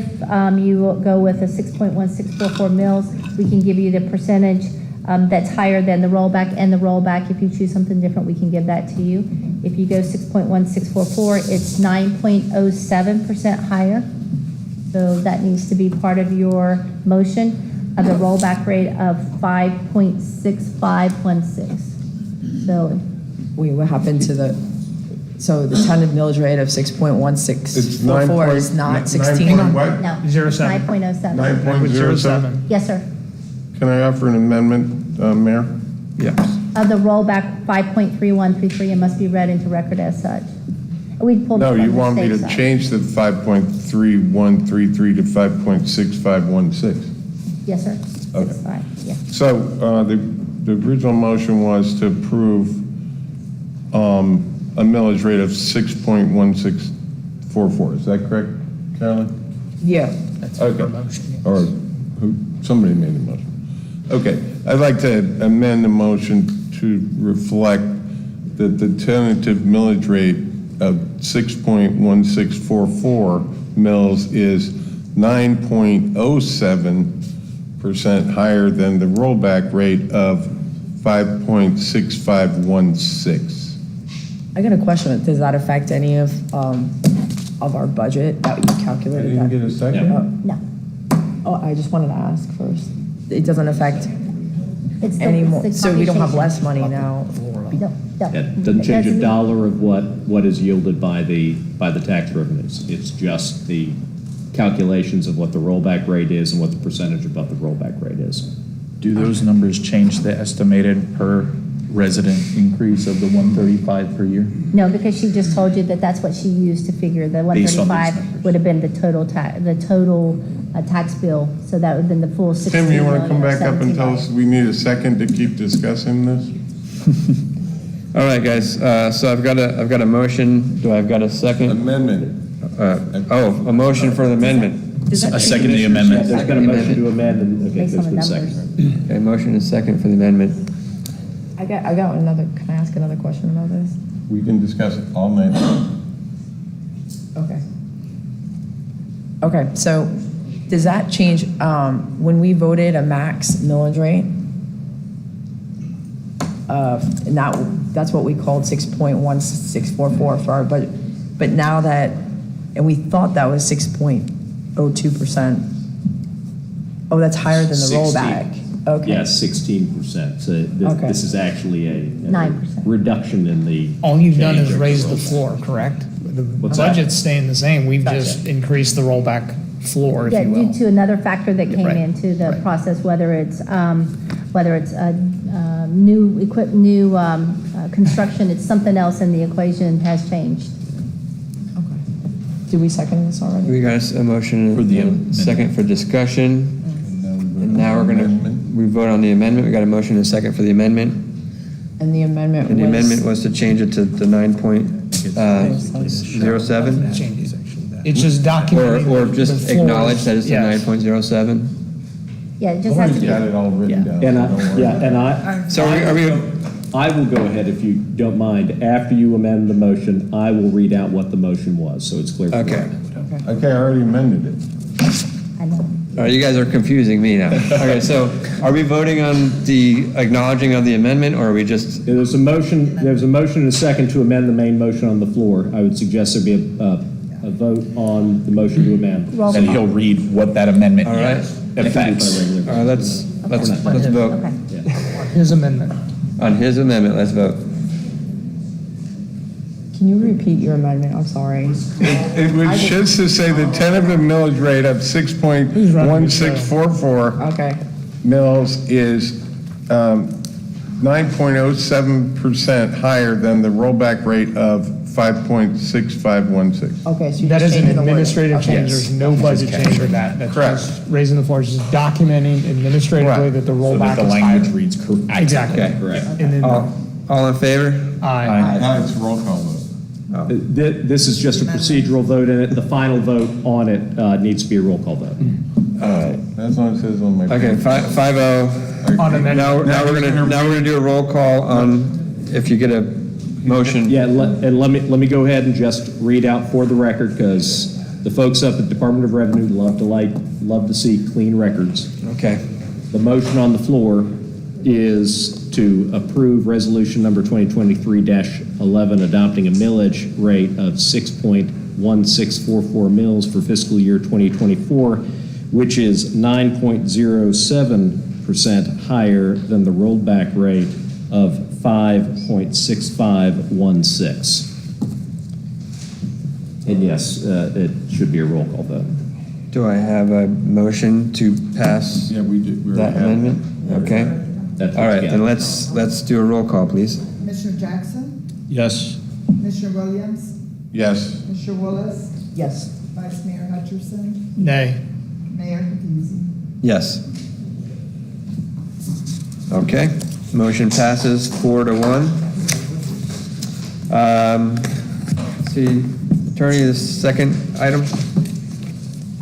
you will go with a 6.1644 mils, we can give you the percentage that's higher than the rollback, and the rollback, if you choose something different, we can give that to you. If you go 6.1644, it's 9.07% higher. So that needs to be part of your motion, of the rollback rate of 5.6516. So, Wait, what happened to the tentative millage rate of 6.1644 is not 16? no, 07. 9.07. 9.07? Yes, sir. Can I offer an amendment, Mayor? Yeah. Of the rollback 5.3133, it must be read into record as such. We pulled it No, from you the want me state to side. change the 5.3133 to 5.6516? Yes, sir. Okay. That's fine, yeah. So the original motion was to approve a millage rate of 6.1644. Is that correct, Carolyn? Yeah. Okay. Or somebody made the motion. Okay. I'd like to amend the motion to reflect that the tentative millage rate of 6.1644 mils is 9.07% higher than the rollback rate of 5.6516. I got a question. Does that affect any of our budget that you calculated? I didn't get a second? No. Oh, I just wanted to ask first. It doesn't affect It's the- any it's more, the so we don't have less computation. money now? No. It doesn't change a dollar of what is yielded by the tax revenues. It's just the calculations of what the rollback rate is and what the percentage above the rollback rate is. Do those numbers change the estimated per resident increase of the 135 per year? No, because she just told you that that's what she used to figure. The Based on these 135 numbers. would have been the total tax bill. So that would have been the full 16 Tim, you want to come million or back up and 17 tell us we need a second to keep discussing this? All right, guys. So I've got a motion. Do I've got a second? Amendment. A motion for the amendment. I second the amendment. There's been a motion to amend, and okay, Based on there's the been a numbers. second. Okay, motion and second for the amendment. I got another, can I ask another question about this? We can discuss it all night. Okay. Okay, so does that change, when we voted a max millage rate? And that's what we called 6.1644 for our budget. But now that, and we thought that was 6.02%. Oh, that's higher than the 16. rollback. Okay. Yes, 16%. So Okay. this is actually a 9%. reduction in the. All you've done change is of raise the rollback. floor, correct? The What's that? budget's staying the same. We've just increased the rollback floor, if Yeah, you will. due to another factor that came Right. into the Right. process, whether it's new construction, it's something else in the equation has changed. Okay. Did we second this already? We got a motion For the and a amendment. second for discussion. And now we're gonna we vote on the amendment. We got a motion and a second for the amendment. And the amendment And the amendment was to change it to the 9.07? It's just documenting. Or the just floors. acknowledge that it's the Yes. 9.07? Yeah, it just has to be. Got it all written down. And Don't worry. So are we, I will go ahead, if you don't mind, after you amend the motion, I will read out what the motion was, so it's clear. for the Okay. record. Okay, I already amended it. I know. all right, you guys are confusing me now. Okay, so are we voting on the acknowledging of the amendment, or are we just, There's a motion and a second to amend the main motion on the floor. I would suggest there be a vote on the motion to amend. And he'll read what that amendment all right? affects. All right, let's vote. Okay. His amendment. On his amendment, let's vote. Can you repeat your amendment? I'm sorry. It was just to say the tentative millage rate of 6.1644 Okay. mills is 9.07% higher than the rollback rate of 5.6516. Okay, so you're That just is an changing the word. administrative Okay. change. There's no budget change for that. That's Correct. just raising the floors, just documenting administratively Right. that the So rollback that the is language higher. reads correctly. Exactly. Okay. Correct. And then, All in favor? aye. Now it's a roll call vote. This is just a procedural vote in it. The final vote on it needs to be a roll call vote. That's what it says on my. Okay, 5-0. On amendment. Now we're gonna do a roll call on, if you get a motion. Yeah, and let me go ahead and just read out for the record, because the folks up at Department of Revenue love to see clean records. Okay. The motion on the floor is to approve resolution number 2023-11, adopting a millage rate of 6.1644 mils for fiscal year 2024, which is 9.07% higher than the rolled back rate of 5.6516. And yes, it should be a roll call vote. Do I have a motion to pass Yeah, we did. we that already had amendment? Okay. That's All right, what you then got. let's do a roll call, please. Commissioner Jackson, Yes. Commissioner Williams, Yes. Commissioner Willis, Yes. Vice Mayor Hutcherson, Nay. Mayor Kapizi. Yes. Okay, motion passes 4-1. See, Attorney, the second item?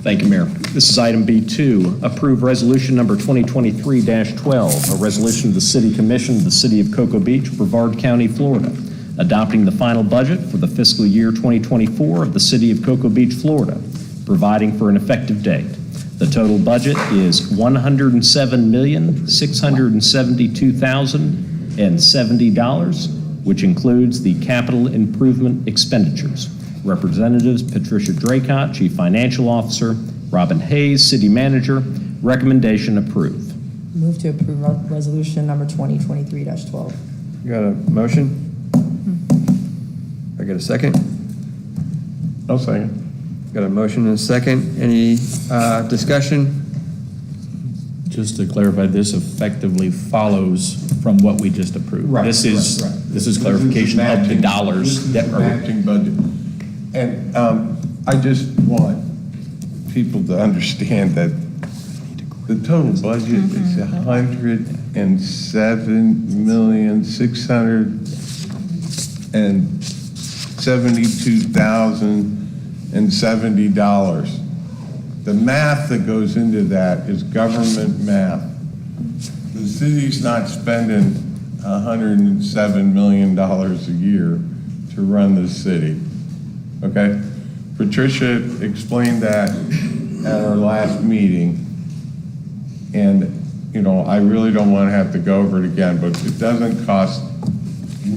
Thank you, Mayor. This is item B2, approve resolution number 2023-12, a resolution of the City Commission of the City of Cocoa Beach, Brevard County, Florida, adopting the final budget for the fiscal year 2024 of the City of Cocoa Beach, Florida, providing for an effective date. The total budget is $107,672,070, which includes the capital improvement expenditures. Representatives Patricia Draycott, Chief Financial Officer, Robin Hayes, City Manager. Recommendation approved. Move to approve resolution number 2023-12. You got a motion? I got a second? I'll second. Got a motion and a second. Any discussion? Just to clarify, this effectively follows from what we just approved. This is clarification of the dollars that are. Matching budget. And I just want people to understand that the total budget is $107,672,070. The math that goes into that is government math. The city's not spending $107 million a year to run the city. Okay? Patricia explained that at our last meeting. And, you know, I really don't want to have to go over it again, but it doesn't cost,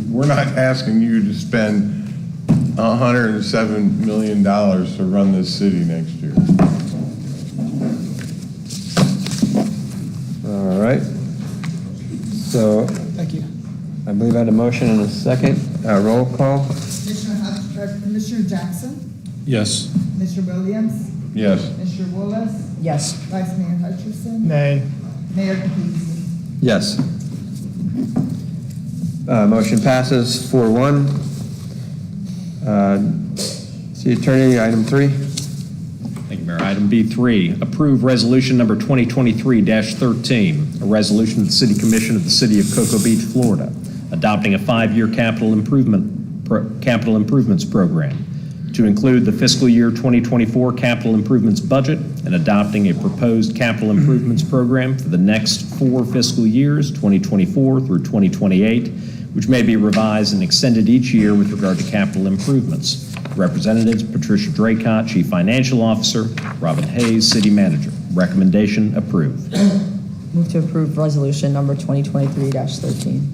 we're not asking you to spend $107 million to run this city next year. All right. So. Thank you. I believe I had a motion and a second. Roll call? Commissioner Jackson, Yes. Commissioner Williams, Yes. Commissioner Willis, Yes. Vice Mayor Hutcherson, Nay. Mayor Kapizi. Yes. Motion passes 4-1. City Attorney, item 3. Thank you, Mayor. Item B3, approve resolution number 2023-13, a resolution of the City Commission of the City of Cocoa Beach, Florida, adopting a 5-year capital improvements program to include the fiscal year 2024 capital improvements budget and adopting a proposed capital improvements program for the next 4 fiscal years, 2024 through 2028, which may be revised and extended each year with regard to capital improvements. Representatives Patricia Draycott, Chief Financial Officer, Robin Hayes, City Manager. Recommendation approved. Move to approve resolution number 2023-13.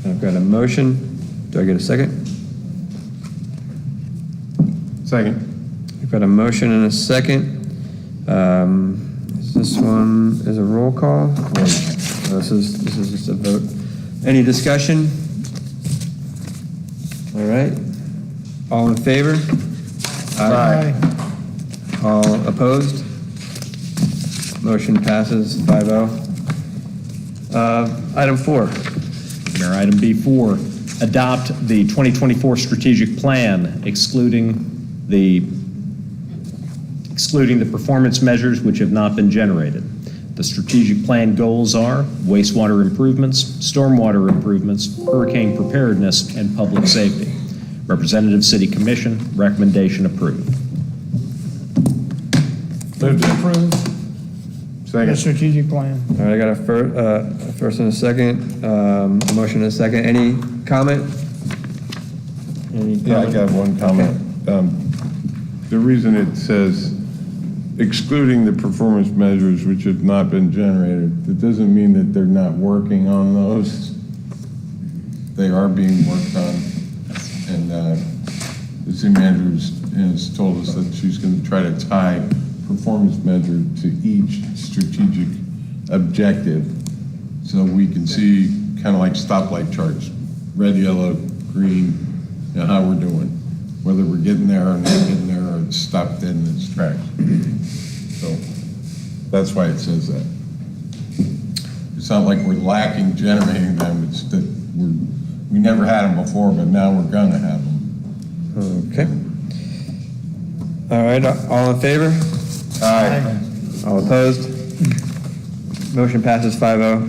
I've got a motion. Do I get a second? Second. I've got a motion and a second. This one is a roll call. This is just a vote. Any discussion? All right. All in favor? Aye. All opposed? Motion passes 5-0. Item 4. Mayor, item B4, adopt the 2024 strategic plan excluding the performance measures which have not been generated. The strategic plan goals are wastewater improvements, stormwater improvements, hurricane preparedness, and public safety. Representative City Commission, recommendation approved. Move to approve the Second. strategic plan. All right, I got a first and a second, a motion and a second. Any comment? Yeah, I got one comment. The reason it says excluding the performance measures which have not been generated, it doesn't mean that they're not working on those. They are being worked on. And the city manager has told us that she's going to try to tie performance measure to each strategic objective so we can see kind of like stoplight charts, red, yellow, green, you know, how we're doing, whether we're getting there or not getting there or it's stopped in its tracks. So that's why it says that. It's not like we're lacking generating them, it's that we never had them before, but now we're gonna have them. Okay. All right, all in favor? Aye. All opposed? Motion passes 5-0.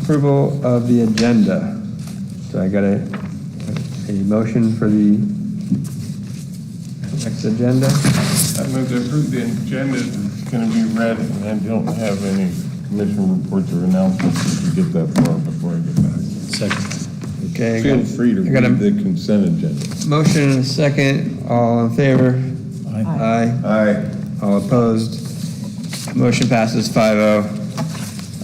Approval of the agenda. So I got a motion for the next agenda. I move to approve the agenda. It's going to be read, and I don't have any commission reports or announcements if you get that far before I get back. Second. Okay. Feel free to read the consent agenda. Motion and a second. All in favor? Aye. Aye. All opposed? Motion passes 5-0.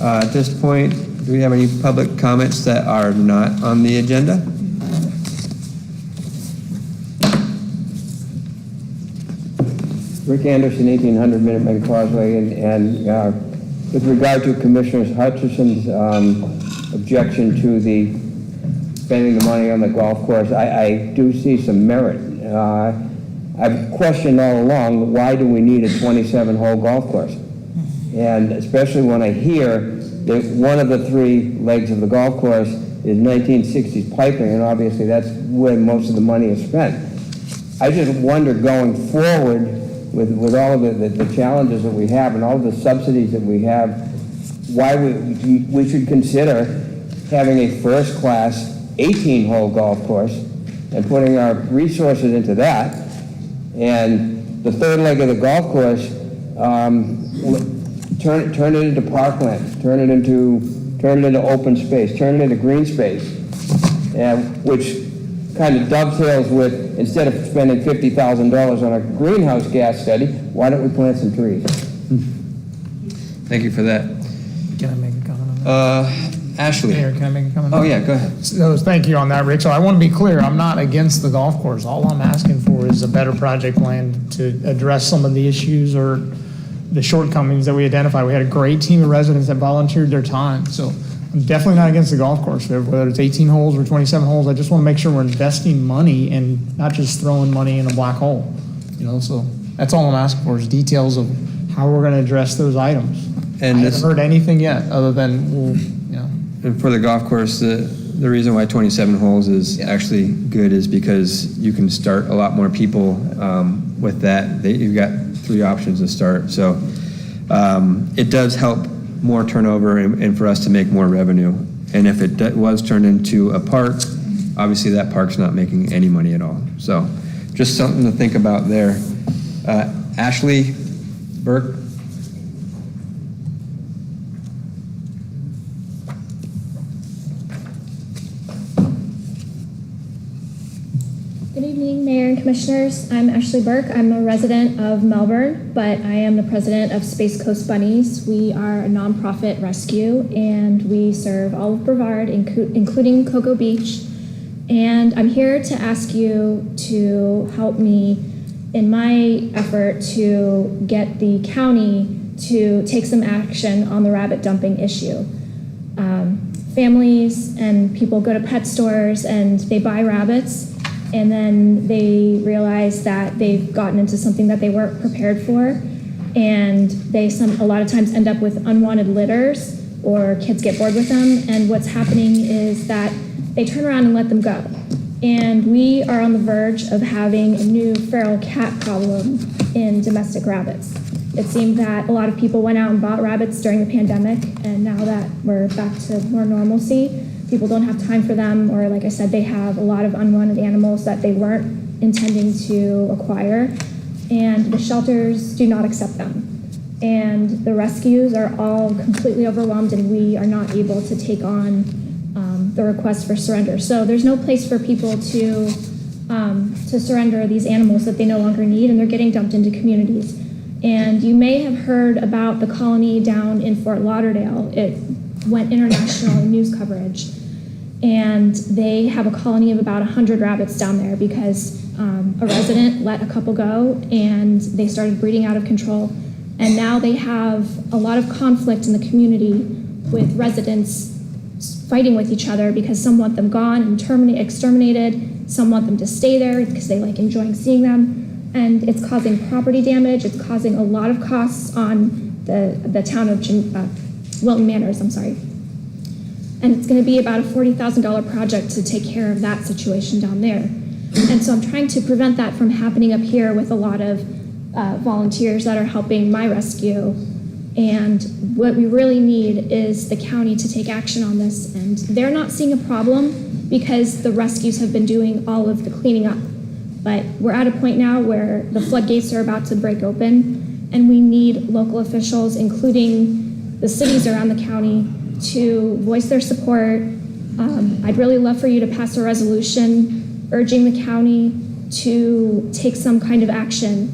At this point, do we have any public comments that are not on the agenda? Rick Anderson, 1800 Minute Maid Causeway, and with regard to Commissioner Hutchison's objection to the spending the money on the golf course, I do see some merit. I've questioned all along, why do we need a 27-hole golf course? And especially when I hear that one of the 3 legs of the golf course is 1960s piping, and obviously that's where most of the money is spent. I just wonder going forward with all of the challenges that we have and all of the subsidies that we have, why we should consider having a first-class 18-hole golf course and putting our resources into that. And the 3rd leg of the golf course, turn it into parkland, turn it into open space, turn it into green space, which kind of dovetails with, instead of spending $50,000 on a greenhouse gas study, why don't we plant some trees? Thank you for that. Can I make a comment on that? Ashley. Mayor, can I make a comment? Oh, yeah, go ahead. So, thank you on that, Rick. So I want to be clear, I'm not against the golf course. All I'm asking for is a better project plan to address some of the issues or the shortcomings that we identified. We had a great team of residents that volunteered their time. So I'm definitely not against the golf course, whether it's 18 holes or 27 holes. I just want to make sure we're investing money and not just throwing money in a black hole. So that's all I'm asking for is details of how we're going to address those items. And I haven't heard anything yet other than, And for the golf course, the the reason why 27 holes is actually good is because you can start a lot more people with that. You've got 3 options to start. So it does help more turnover and for us to make more revenue. And if it was turned into a park, obviously that park's not making any money at all. So just something to think about there. Ashley Burke. Good evening, Mayor and Commissioners. I'm Ashley Burke. I'm a resident of Melbourne, but I am the president of Space Coast Bunnies. We are a nonprofit rescue, and we serve all of Brevard, including Cocoa Beach. And I'm here to ask you to help me in my effort to get the county to take some action on the rabbit dumping issue. Families and people go to pet stores and they buy rabbits, and then they realize that they've gotten into something that they weren't prepared for, and they a lot of times end up with unwanted litters, or kids get bored with them, and what's happening is that they turn around and let them go. And we are on the verge of having a new feral cat problem in domestic rabbits. It seemed that a lot of people went out and bought rabbits during the pandemic, and now that we're back to more normalcy, people don't have time for them, or like I said, they have a lot of unwanted animals that they weren't intending to acquire, and the shelters do not accept them. And the rescues are all completely overwhelmed, and we are not able to take on the request for surrender. So there's no place for people to surrender these animals that they no longer need, and they're getting dumped into communities. And you may have heard about the colony down in Fort Lauderdale. It went international in news coverage. And they have a colony of about 100 rabbits down there because a resident let a couple go and they started breeding out of control. And now they have a lot of conflict in the community with residents fighting with each other because some want them gone and exterminated, some want them to stay there because they like enjoying seeing them. And it's causing property damage, it's causing a lot of costs on the town of Wilton Manors, I'm sorry. And it's going to be about a $40,000 project to take care of that situation down there. And so I'm trying to prevent that from happening up here with a lot of volunteers that are helping my rescue. And what we really need is the county to take action on this. And they're not seeing a problem because the rescues have been doing all of the cleaning up. But we're at a point now where the floodgates are about to break open, and we need local officials, including the cities around the county, to voice their support. I'd really love for you to pass a resolution urging the county to take some kind of action,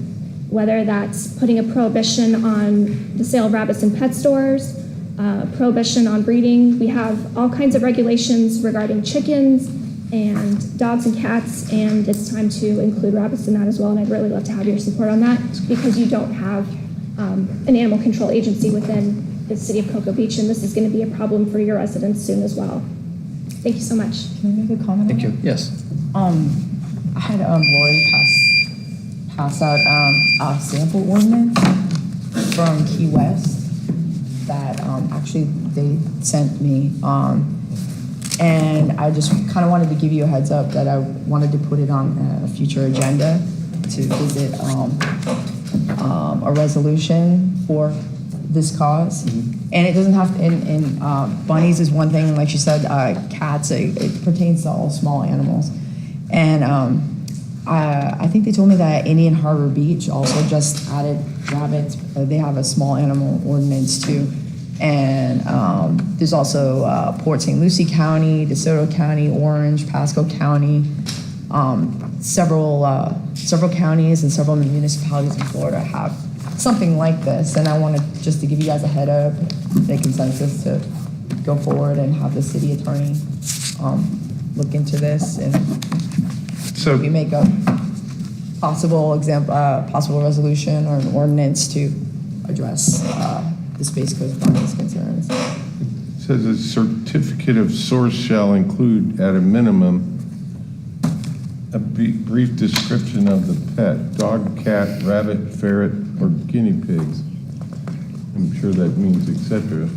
whether that's putting a prohibition on the sale of rabbits in pet stores, prohibition on breeding. We have all kinds of regulations regarding chickens and dogs and cats, and it's time to include rabbits in that as well, and I'd really love to have your support on that because you don't have an animal control agency within the city of Cocoa Beach, and this is going to be a problem for your residents soon as well. Thank you so much. Can I make a comment? Thank you. Yes. I had Lori pass out a sample ordinance from Key West that actually they sent me. And I just kind of wanted to give you a heads up that I wanted to put it on a future agenda to visit a resolution for this cause. And it doesn't have to, and bunnies is one thing, and like she said, cats, it pertains to all small animals. And I think they told me that Indian Harbor Beach also just added rabbits. They have a small animal ordinance too. And there's also Port St. Lucie County, DeSoto County, Orange, Pasco County, several counties and several municipalities in Florida have something like this. And I wanted just to give you guys a head up, the consensus to go forward and have the city attorney look into this and so we make a possible resolution or an ordinance to address the Space Coast Bunnies concerns. It says a certificate of source shall include at a minimum a brief description of the pet, dog, cat, rabbit, ferret, or guinea pigs. I'm sure that means etc.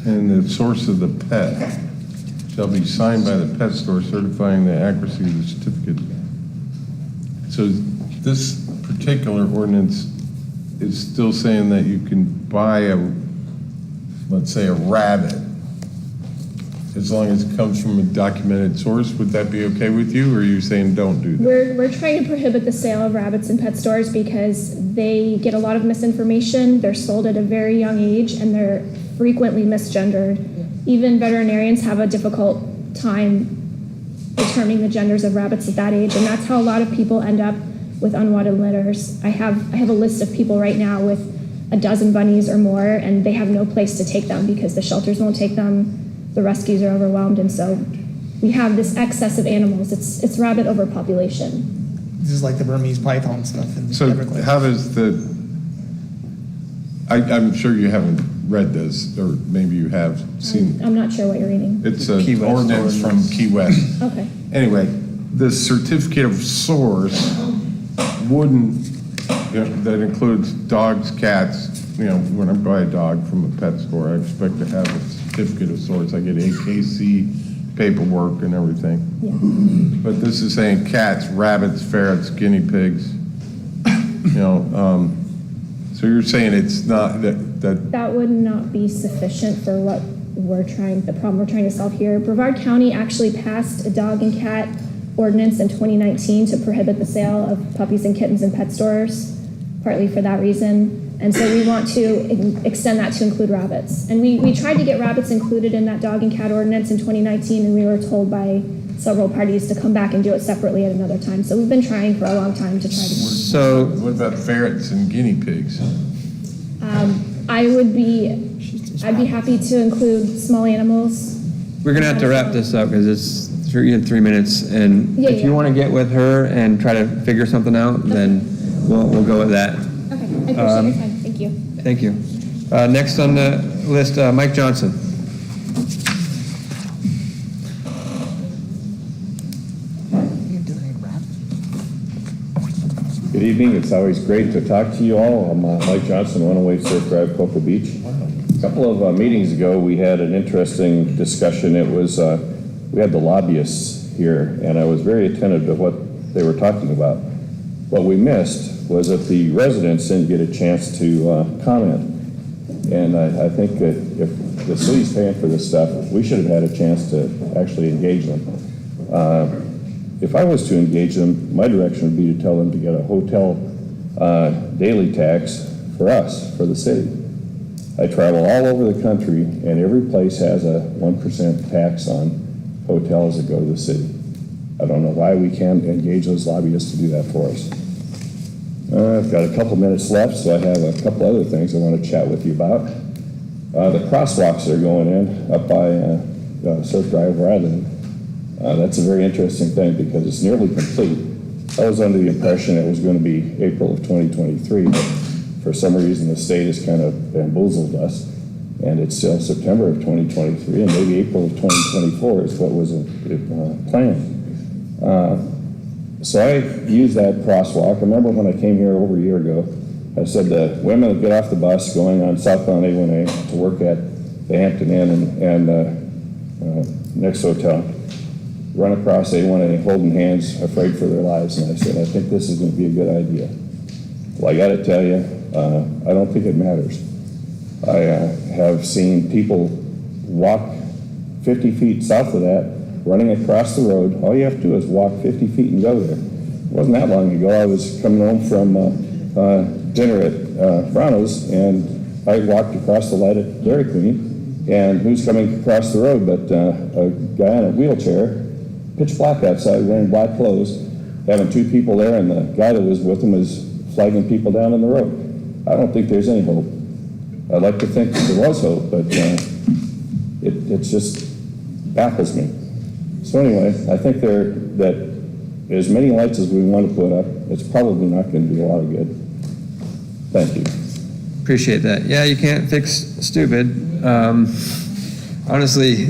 And the source of the pet. shall be signed by the pet store certifying the accuracy of the certificate. So this particular ordinance is still saying that you can buy a, let's say, a rabbit, as long as it comes from a documented source. Would that be okay with you, or are you saying don't do that? We're trying to prohibit the sale of rabbits in pet stores because they get a lot of misinformation. They're sold at a very young age and they're frequently misgendered. Even veterinarians have a difficult time determining the genders of rabbits at that age, and that's how a lot of people end up with unwanted litters. I have a list of people right now with a dozen bunnies or more, and they have no place to take them because the shelters won't take them. The rescues are overwhelmed, and so we have this excess of animals. It's rabbit overpopulation. This is like the Burmese python stuff in So Everglades. how does I'm sure you haven't read this, or maybe you have seen. I'm not sure what you're reading. It's an ordinance from Key West. Okay. Anyway, the certificate of source wouldn't, that includes dogs, cats. When I buy a dog from a pet store, I expect to have a certificate of source. I get AKC paperwork and everything. Yeah. But this is saying cats, rabbits, ferrets, guinea pigs. So you're saying it's not That would not be sufficient for what the problem we're trying to solve here. Brevard County actually passed a dog and cat ordinance in 2019 to prohibit the sale of puppies and kittens in pet stores, partly for that reason. And so we want to extend that to include rabbits. And we tried to get rabbits included in that dog and cat ordinance in 2019, and we were told by several parties to come back and do it separately at another time. So we've been trying for a long time to try to. So what about ferrets and guinea pigs? I'd be happy to include small animals. we're gonna have to wrap this up because it's you had 3 minutes, and Yeah, if you yeah. want to get with her and try to figure something out, then we'll go with that. Okay, I appreciate your time. Thank you. Thank you. Next on the list, Mike Johnson. Good evening. It's always great to talk to you all. I'm Mike Johnson, 108 Surf Drive, Cocoa Beach. A couple of meetings ago, we had an interesting discussion. It was, we had the lobbyists here, and I was very attentive to what they were talking about. What we missed was that the residents didn't get a chance to comment. And I think that if the city's paying for this stuff, we should have had a chance to actually engage them. If I was to engage them, my direction would be to tell them to get a hotel daily tax for us, for the city. I travel all over the country, and every place has a 1% tax on hotels that go to the city. I don't know why we can't engage those lobbyists to do that for us. I've got a couple minutes left, so I have a couple other things I want to chat with you about. The crosswalks that are going in up by Surf Drive where I live. That's a very interesting thing because it's nearly complete. I was under the impression it was going to be April of 2023, but for some reason the state has kind of bamboozled us, and it's still September of 2023, and maybe April of 2024 is what was planned. So I used that crosswalk. I remember when I came here over a year ago, I said the women that get off the bus going on southbound A1A to work at the Hampton Inn and next hotel, run across A1A holding hands, afraid for their lives. And I said, I think this is going to be a good idea. Well, I got to tell you, I don't think it matters. I have seen people walk 50 feet south of that, running across the road. All you have to do is walk 50 feet and go there. It wasn't that long ago. I was coming home from dinner at Frano's, and I walked across the light at Dairy Queen, and who's coming across the road but a guy in a wheelchair, pitch black outside, wearing black clothes, having two people there, and the guy that was with him was flagging people down on the road. I don't think there's any hope. I'd like to think that there was hope, but it just baffles me. So anyway, I think that as many lights as we want to put up, it's probably not going to do a lot of good. Thank you. Appreciate that. Yeah, you can't fix stupid. Honestly,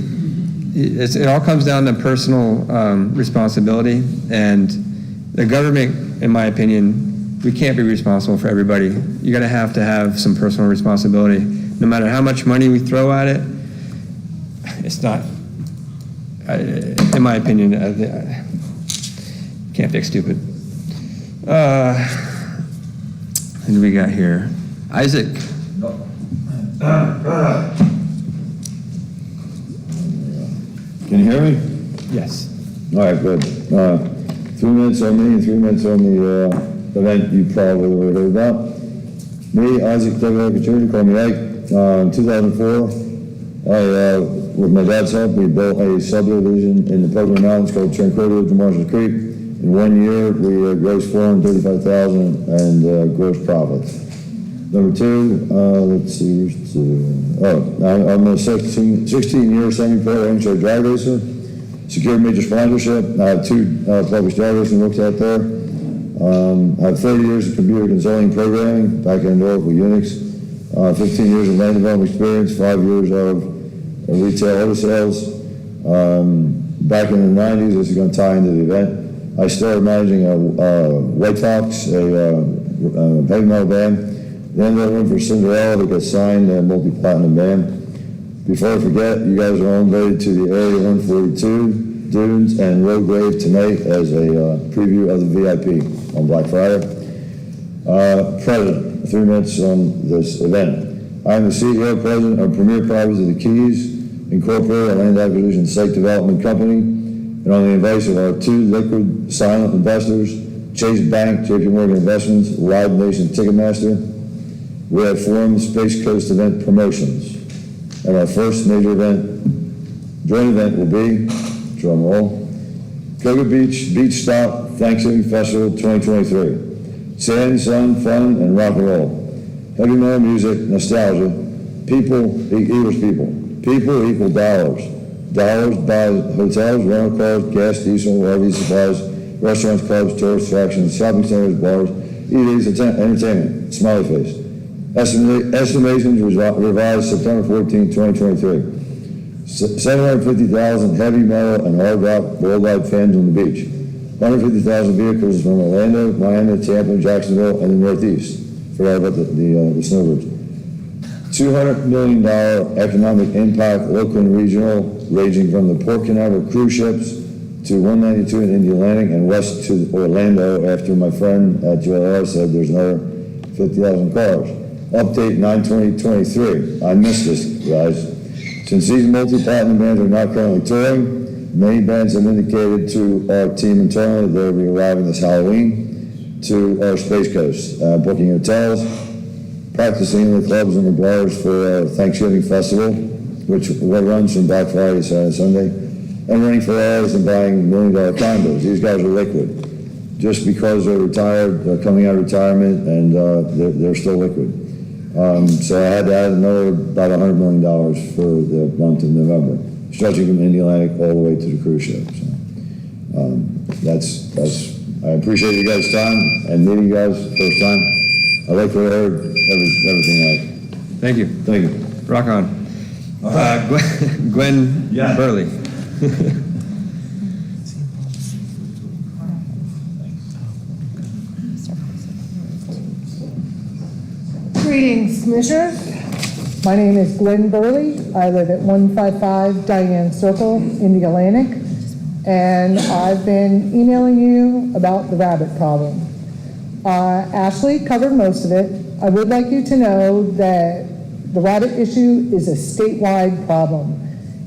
it all comes down to personal responsibility, and the government, in my opinion, we can't be responsible for everybody. You're going to have some personal responsibility. No matter how much money we throw at it, it's not in my opinion, can't fix stupid. Who do we got here? Isaac. Can you hear me? Yes. All right, good. 3 minutes on me and 3 minutes on the event you probably would have heard about. Me, Isaac Decker, call me Ike. In 2004, with my dad's help, we built a subdivision in the Pocono Mountains called Tranquility to Marshall Creek. In 1 year, we grossed $435,000 and gross profits. Number two, let's see, I'm a 16-year semi-pro amateur drag racer, secured major sponsorship. I have 2 published drag racing books out there. I have 30 years of computer consulting programming, back-end Oracle Unix, 15 years of land development experience, 5 years of retail auto sales. Back in the 90s, this is going to tie into the event, I started managing White Fox, a heavy metal band. Then I went for Cinderella that got signed, a multi-platinum band. Before I forget, you guys are all invited to the Area 142 Dunes and Road Grave tonight as a preview of the VIP on Black Friday. President, 3 minutes on this event. I am the CEO, President of Premier Properties of the Keys, Incorporated, a land acquisition site development company, and on the advice of our 2 liquid silent investors, Chase Bank, JP Morgan Investments, Live Nation Ticketmaster, we have formed Space Coast Event Promotions. And our first major joint event will be, drum roll, Cocoa Beach Beach Stop Thanksgiving Festival 2023. Sand, sun, fun, and rock and roll. Heavy metal music, nostalgia. People equals people. People equal dollars. Dollars buy hotels, rental cars, gas, diesel, RV supplies, restaurants, clubs, tourist attractions, shopping centers, bars, eateries, entertainment. Smiley face. Estimations revised September 14, 2023. 750,000 heavy metal and hard rock worldwide fans on the beach. 150,000 vehicles from Orlando, Miami, Tampa, Jacksonville, and the Northeast. Forgot about the snowbirds. $200 million economic impact, local and regional, ranging from the Port Canaveral cruise ships to 192 in Indian Landing and west to Orlando after my friend at JLR said there's another 50,000 cars. Update 9/20/23. I missed this, guys. Since these multi-platinum bands are not currently touring, many bands have indicated to our team internally they'll be arriving this Halloween to our Space Coast, booking hotels, practicing in the clubs and the bars for our Thanksgiving Festival, which runs from Black Friday to Saturday, Sunday, and renting Ferraris and buying $1 million condos. These guys are liquid. Just because they're retired, they're coming out of retirement, and they're still liquid. So I had to add about $100 million for the month of November, stretching from the Indian Atlantic all the way to the cruise ship. So, I appreciate you guys' time and meeting you guys first time. I like what I heard, everything else. Thank you. Thank you. Rock on. Gwen Burley. Greetings, Commissioners. My name is Gwen Burley. I live at 155 Diane Circle in the Atlantic, and I've been emailing you about the rabbit problem. Ashley covered most of it. I would like you to know that the rabbit issue is a statewide problem.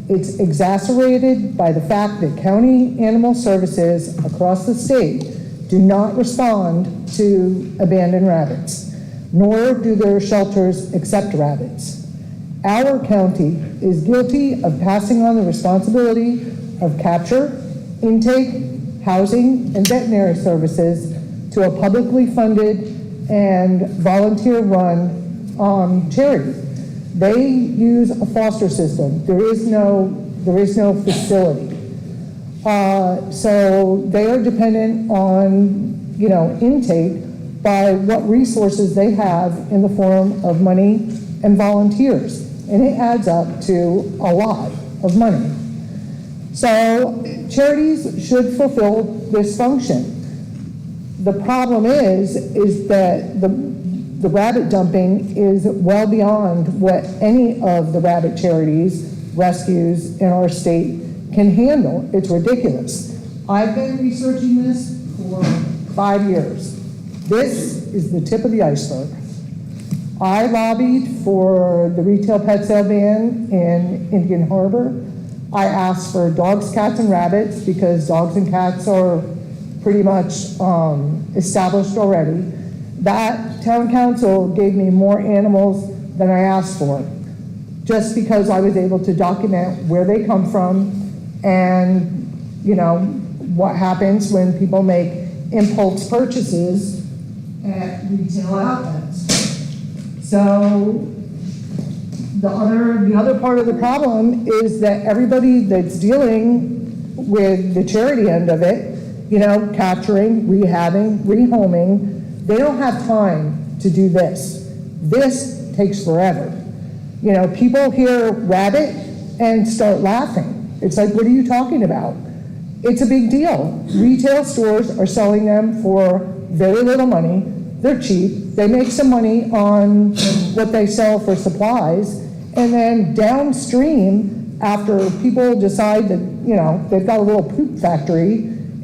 It's exacerbated by the fact that county animal services across the state do not respond to abandoned rabbits, nor do their shelters accept rabbits. Our county is guilty of passing on the responsibility of capture, intake, housing, and veterinary services to a publicly funded and volunteer-run charity. They use a foster system. There is no facility. So they are dependent on, intake by what resources they have in the form of money and volunteers. And it adds up to a lot of money. So charities should fulfill this function. The problem is that the rabbit dumping is well beyond what any of the rabbit charities, rescues in our state can handle. It's ridiculous. I've been researching this for 5 years. This is the tip of the iceberg. I lobbied for the retail pet sale ban in Indian Harbor. I asked for dogs, cats, and rabbits because dogs and cats are pretty much established already. That town council gave me more animals than I asked for, just because I was able to document where they come from and, you know, what happens when people make impulse purchases at retail outlets. So the other part of the problem is that everybody that's dealing with the charity end of it, you know, capturing, rehabbing, rehoming, they don't have time to do this. This takes forever. You know, people hear rabbit and start laughing. It's like, what are you talking about? It's a big deal. Retail stores are selling them for very little money. They're cheap. They make some money on what they sell for supplies. And then downstream, after people decide that, you know, they've got a little poop factory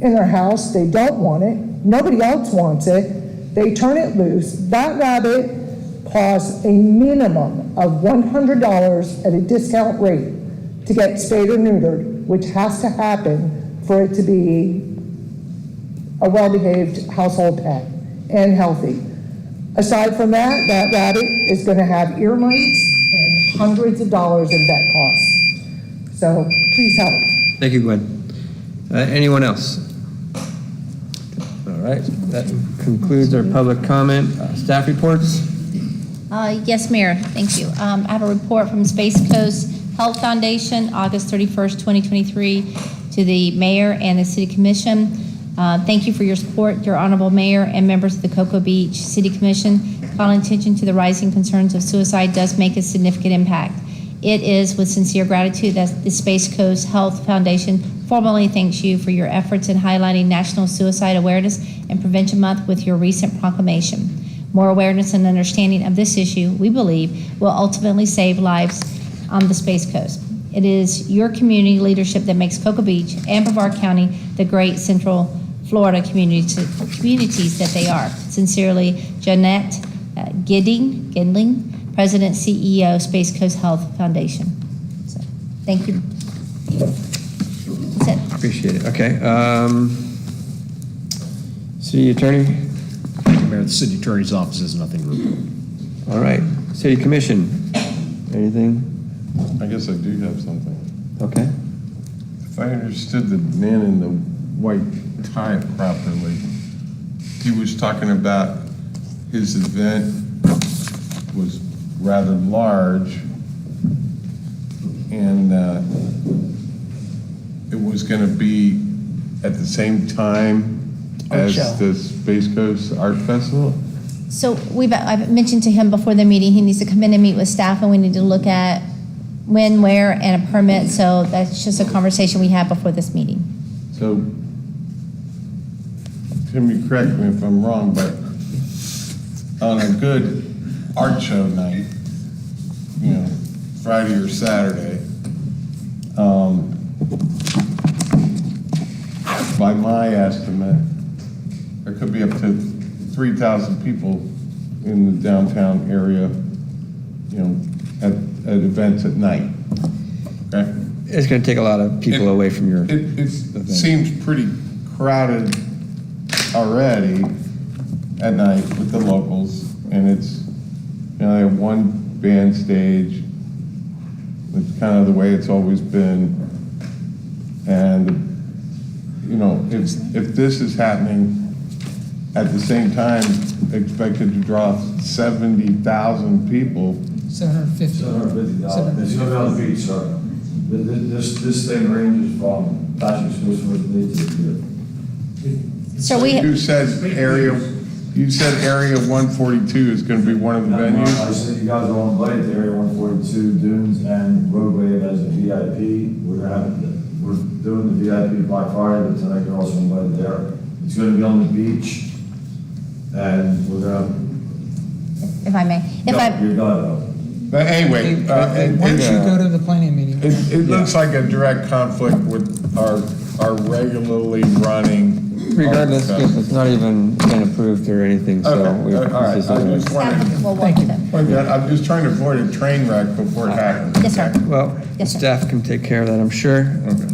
in their house, they don't want it, nobody else wants it, they turn it loose. That rabbit costs a minimum of $100 at a discount rate to get spayed or neutered, which has to happen for it to be a well-behaved household pet and healthy. Aside from that, that rabbit is going to have ear mites and hundreds of dollars in vet costs. So please help. Thank you, Gwen. Anyone else? All right, that concludes our public comment. Staff reports? Yes, Mayor, thank you. I have a report from Space Coast Health Foundation, August 31st, 2023, to the Mayor and the City Commission. Thank you for your support, your Honorable Mayor and members of the Cocoa Beach City Commission. Calling attention to the rising concerns of suicide does make a significant impact. It is with sincere gratitude that the Space Coast Health Foundation formally thanks you for your efforts in highlighting National Suicide Awareness and Prevention Month with your recent proclamation. More awareness and understanding of this issue, we believe, will ultimately save lives on the Space Coast. It is your community leadership that makes Cocoa Beach and Brevard County the great Central Florida communities that they are. Sincerely, Jeanette Gidling, President, CEO, Space Coast Health Foundation. So, thank you. That's it. Appreciate it. Okay. City Attorney? Thank you, Mayor. The City Attorney's Office has nothing to report. All right. City Commission? Anything? I guess I do have something. Okay. If I understood the man in the white tie properly, he was talking about his event was rather large, and it was going to be at the same time as the Space Coast Art Festival. So I've mentioned to him before the meeting, he needs to come in and meet with staff, and we need to look at when, where, and a permit. So that's just a conversation we had before this meeting. So, Tim, you correct me if I'm wrong, but on a good art show night, you know, Friday or Saturday, by my estimate, there could be up to 3,000 people in the downtown area, you know, at events at night. Okay? It's going to take a lot of people away from your It seems pretty crowded already at night with the locals, and it's, you know, they have one band stage. It's kind of the way it's always been. And, you know, if this is happening at the same time, expected to draw 70,000 people. 750. It's going to be on the beach, sir. This thing ranges from Patrick Smith to So we. You said area 142 is going to be one of the venues? I said you guys are on invite to area 142, Dunes and Roadway as a VIP. We're doing the VIP Black Friday, but tonight you're also invited there. It's going to be on the beach, and we're going If I may. But anyway. Why don't you go to the planning meeting? it looks like a direct conflict with our regularly running. Regardless, it's not even been approved or anything, so. Okay, we- all right, this is- I just wanted, We'll work with them. I'm just trying to avoid a train wreck before it happens. Yes, sir. Well, Yes, sir. staff can take care of that, I'm sure.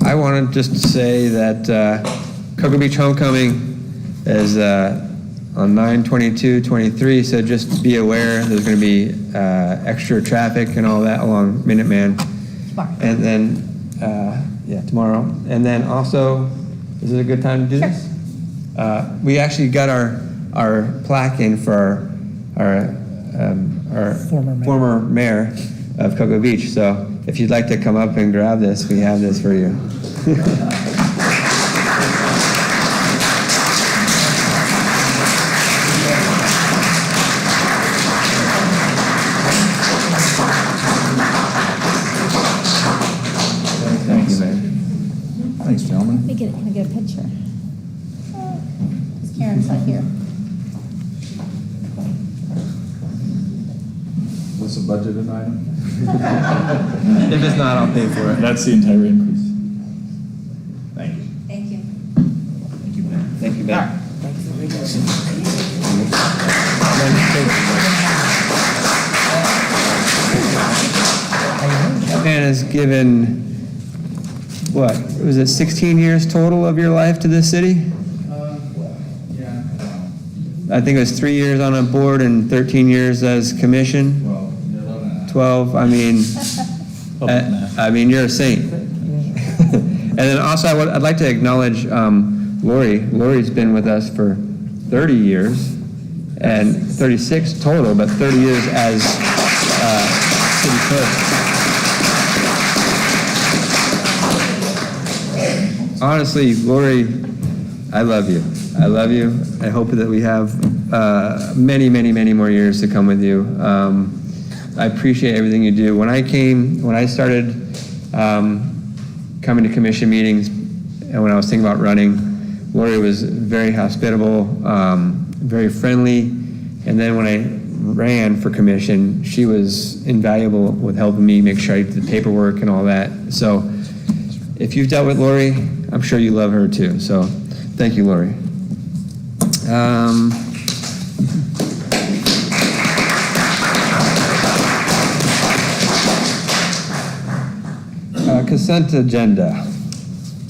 I wanted just to say that Cocoa Beach Homecoming is on 9/22/23, so just be aware there's going to be extra traffic and all that along Minuteman. Tomorrow. And then, tomorrow. And then also, is it a good time to do Sure. this? We actually got our plaque in for our former mayor of Cocoa Beach. So if you'd like to come up and grab this, we have this for you. Thank you, Mayor. Thanks, gentlemen. Let me get a picture. Karen's not here. Is this a budgeted item? If it's not, I'll pay for it. That's the entire increase. Thank you. Thank you. Thank you, Ben. And has given, what, was it 16 years total of your life to this city? I think it was 3 years on a board and 13 years as commission. 12, I mean, you're a saint. And then also, I'd like to acknowledge Lori. Lori's been with us for 30 years, and 36 total, but 30 years as city clerk. Honestly, Lori, I love you. I love you. I hope that we have many, many, many more years to come with you. I appreciate everything you do. When I started coming to commission meetings, and when I was thinking about running, Lori was very hospitable, very friendly. And then when I ran for commission, she was invaluable with helping me make sure I did the paperwork and all that. So if you've dealt with Lori, I'm sure you love her too. So thank you, Lori. Consent agenda.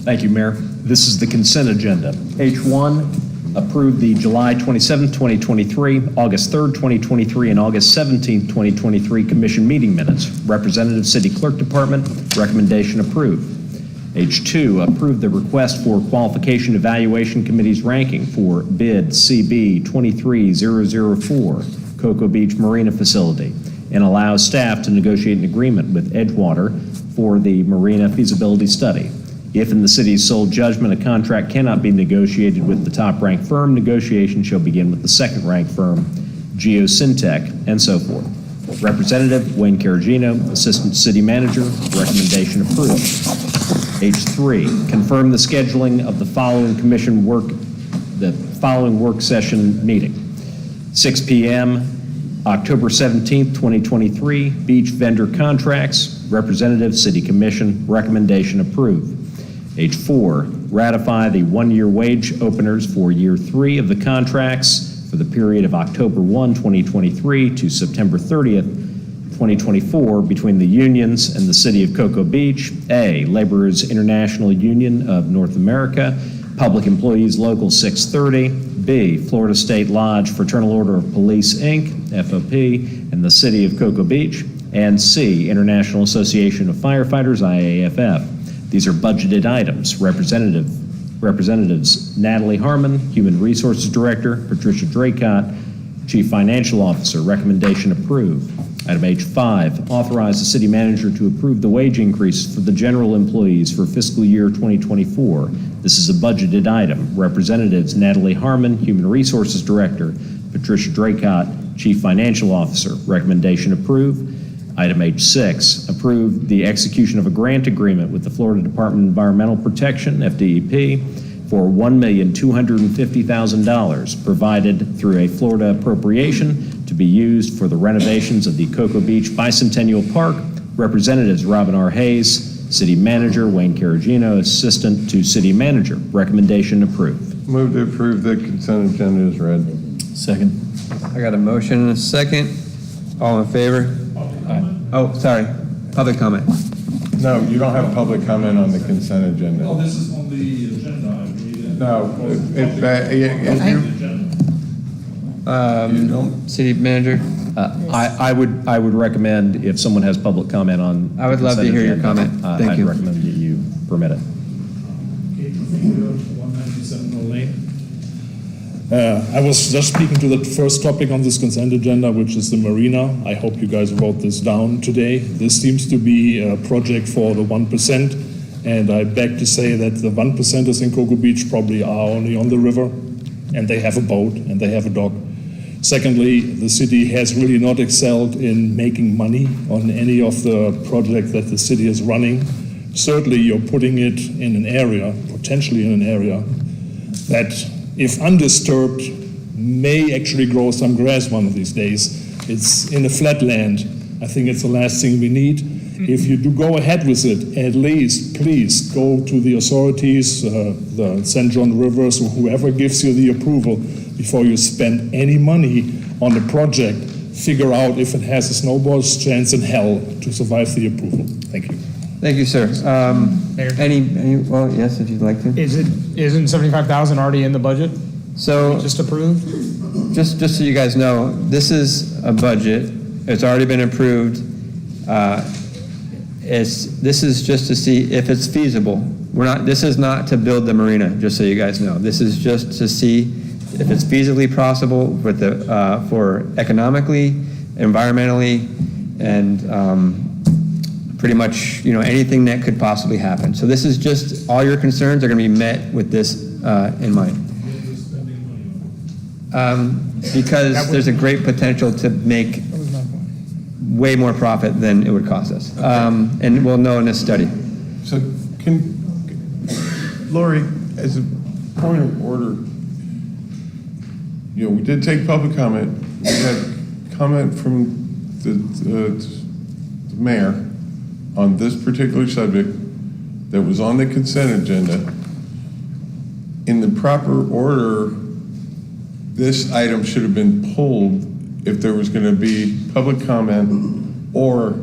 Thank you, Mayor. This is the consent agenda. H1, approve the July 27, 2023, August 3rd, 2023, and August 17th, 2023 commission meeting minutes. Representative City Clerk Department, recommendation approved. H2, approve the request for Qualification Evaluation Committee's ranking for bid CB 23004, Cocoa Beach Marina Facility, and allow staff to negotiate an agreement with Edgewater for the marina feasibility study. If in the city's sole judgment a contract cannot be negotiated with the top-ranked firm, negotiation shall begin with the second-ranked firm, Geosyntec, and so forth. Representative Wayne Caragino, Assistant City Manager, recommendation approved. H3, confirm the scheduling of the following work session meeting. 6 p.m., October 17th, 2023, beach vendor contracts, Representative City Commission, recommendation approved. H4, ratify the one-year wage openers for year 3 of the contracts for the period of October 1, 2023 to September 30th, 2024 between the unions and the City of Cocoa Beach. A, Laborers International Union of North America, Public Employees Local 630. B, Florida State Lodge Fraternal Order of Police, Inc., FOP, and the City of Cocoa Beach. And C, International Association of Firefighters, IAFF. These are budgeted items. Representatives Natalie Harmon, Human Resources Director, Patricia Draycott, Chief Financial Officer, recommendation approved. Item H5, authorize the city manager to approve the wage increases for the general employees for fiscal year 2024. This is a budgeted item. Representatives Natalie Harmon, Human Resources Director, Patricia Draycott, Chief Financial Officer, recommendation approved. Item H6, approve the execution of a grant agreement with the Florida Department of Environmental Protection, FDEP, for $1,250,000 provided through a Florida appropriation to be used for the renovations of the Cocoa Beach Bicentennial Park. Representatives Robin R. Hayes, City Manager Wayne Caragino, Assistant to City Manager. Recommendation approved. Move to approve the consent agenda as read. Second. I got a motion and a second. All in favor? Oh, sorry. Public comment. No, you don't have public comment on the consent agenda. Oh, this is on the agenda. No, if City Manager? I would recommend if someone has public comment on. I would love to consent hear your agenda, comment. Thank you. I'd recommend that you permit it. 197 Lane. I was just speaking to the first topic on this consent agenda, which is the marina. I hope you guys wrote this down today. This seems to be a project for the 1%, and I beg to say that the 1%ers in Cocoa Beach probably are only on the river, and they have a boat, and they have a dock. Secondly, the city has really not excelled in making money on any of the projects that the city is running. Certainly, you're putting it in an area, potentially in an area, that if undisturbed, may actually grow some grass one of these days. It's in a flat land. I think it's the last thing we need. If you do go ahead with it, at least please go to the authorities, the St. John Rivers, or whoever gives you the approval before you spend any money on the project. Figure out if it has a snowball's chance in hell to survive the approval. Thank you. Thank you, sir. Well, yes, if you'd like to. Isn't 75,000 already in the budget? So Just approved? Just so you guys know, this is a budget. It's already been approved. This is just to see if it's feasible. This is not to build the marina, just so you guys know. This is just to see if it's feasibly possible for economically, environmentally, and pretty much, anything that could possibly happen. So this is just, all your concerns are going to be met with this in mind. Because there's a great potential to make way more profit than it would cost us. And we'll know in this study. So Lori, as a point of order, we did take public comment. We had comment from the mayor on this particular subject that was on the consent agenda. In the proper order, this item should have been pulled if there was going to be public comment or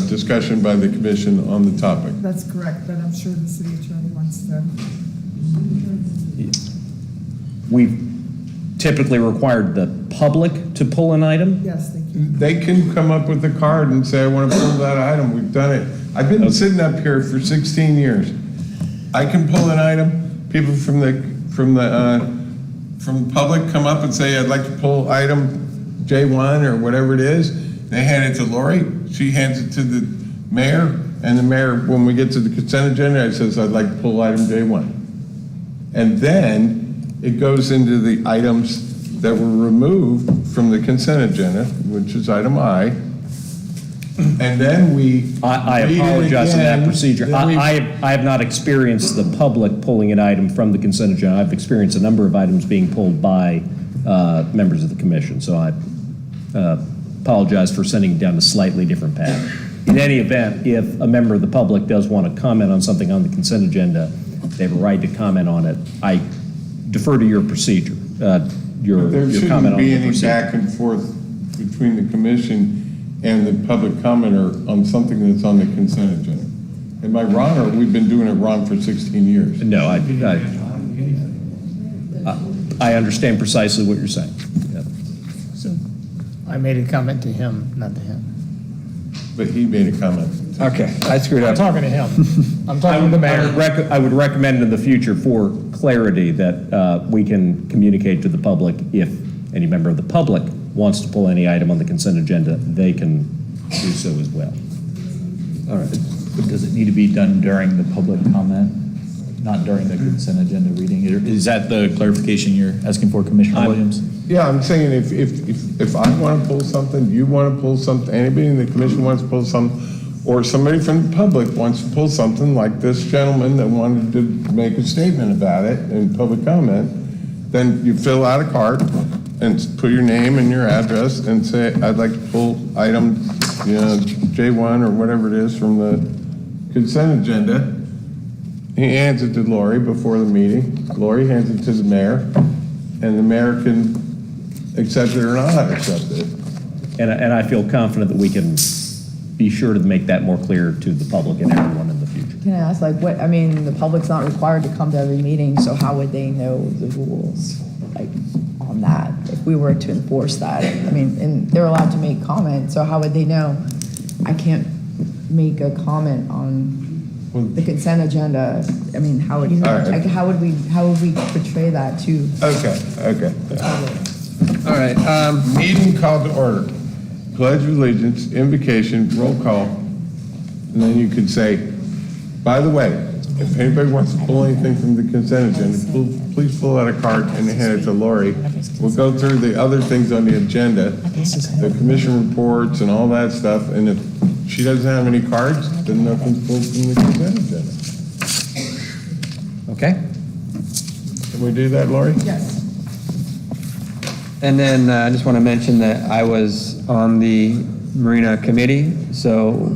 discussion by the commission on the topic. That's correct, but I'm sure the city attorney wants to. We've typically required the public to pull an item. Yes, they can. They can come up with a card and say, I want to pull that item. We've done it. I've been sitting up here for 16 years. I can pull an item. People from the public come up and say, I'd like to pull item J1 or whatever it is. They hand it to Lori. She hands it to the mayor. And the mayor, when we get to the consent agenda, says, I'd like to pull item J1. And then it goes into the items that were removed from the consent agenda, which is item I. And then I apologize for that procedure. I have not experienced the public pulling an item from the consent agenda. I've experienced a number of items being pulled by members of the commission. So I apologize for sending it down a slightly different path. In any event, if a member of the public does want to comment on something on the consent agenda, they have a right to comment on it. I defer to your procedure, your comment on the procedure. There shouldn't be any back and forth between the commission and the public commenter on something that's on the consent agenda. Am I wrong, or we've been doing it wrong for 16 years? No, I understand precisely what you're saying. Yeah. So I made a comment to him, not to him. But he made a comment. Okay, I screwed up. I'm talking to him. I'm talking to the mayor. I would recommend in the future, for clarity, that we can communicate to the public if any member of the public wants to pull any item on the consent agenda, they can do so as well. All right. But does it need to be done during the public comment, not during the consent agenda reading? Is that the clarification you're asking for, Commissioner Williams? Yeah, I'm saying if I want to pull something, you want to pull something, anybody in the commission wants to pull something, or somebody from the public wants to pull something, like this gentleman that wanted to make a statement about it in public comment, then you fill out a card and put your name and your address and say, I'd like to pull item J1 or whatever it is from the consent agenda. He hands it to Lori before the meeting. Lori hands it to the mayor, and the mayor can accept it or not accept it. And I feel confident that we can be sure to make that more clear to the public and everyone in the future. Can I ask, like, what, I mean, the public's not required to come to every meeting, so how would they know the rules, like, on that, if we were to enforce that? I mean, and they're allowed to make comments, so how would they know? I can't make a comment on the consent agenda. I mean, how would, like, how would we portray that to? Okay. All right, meeting called to order. Pledge of allegiance, invocation, roll call, and then you could say, by the way, if anybody wants to pull anything from the consent agenda, please pull out a card and hand it to Lori. We'll go through the other things on the agenda, the commission reports and all that stuff, and if she doesn't have any cards, then nothing's pulled from the consent agenda. Okay? Can we do that, Lori? Yes. And then I just want to mention that I was on the Marina Committee, so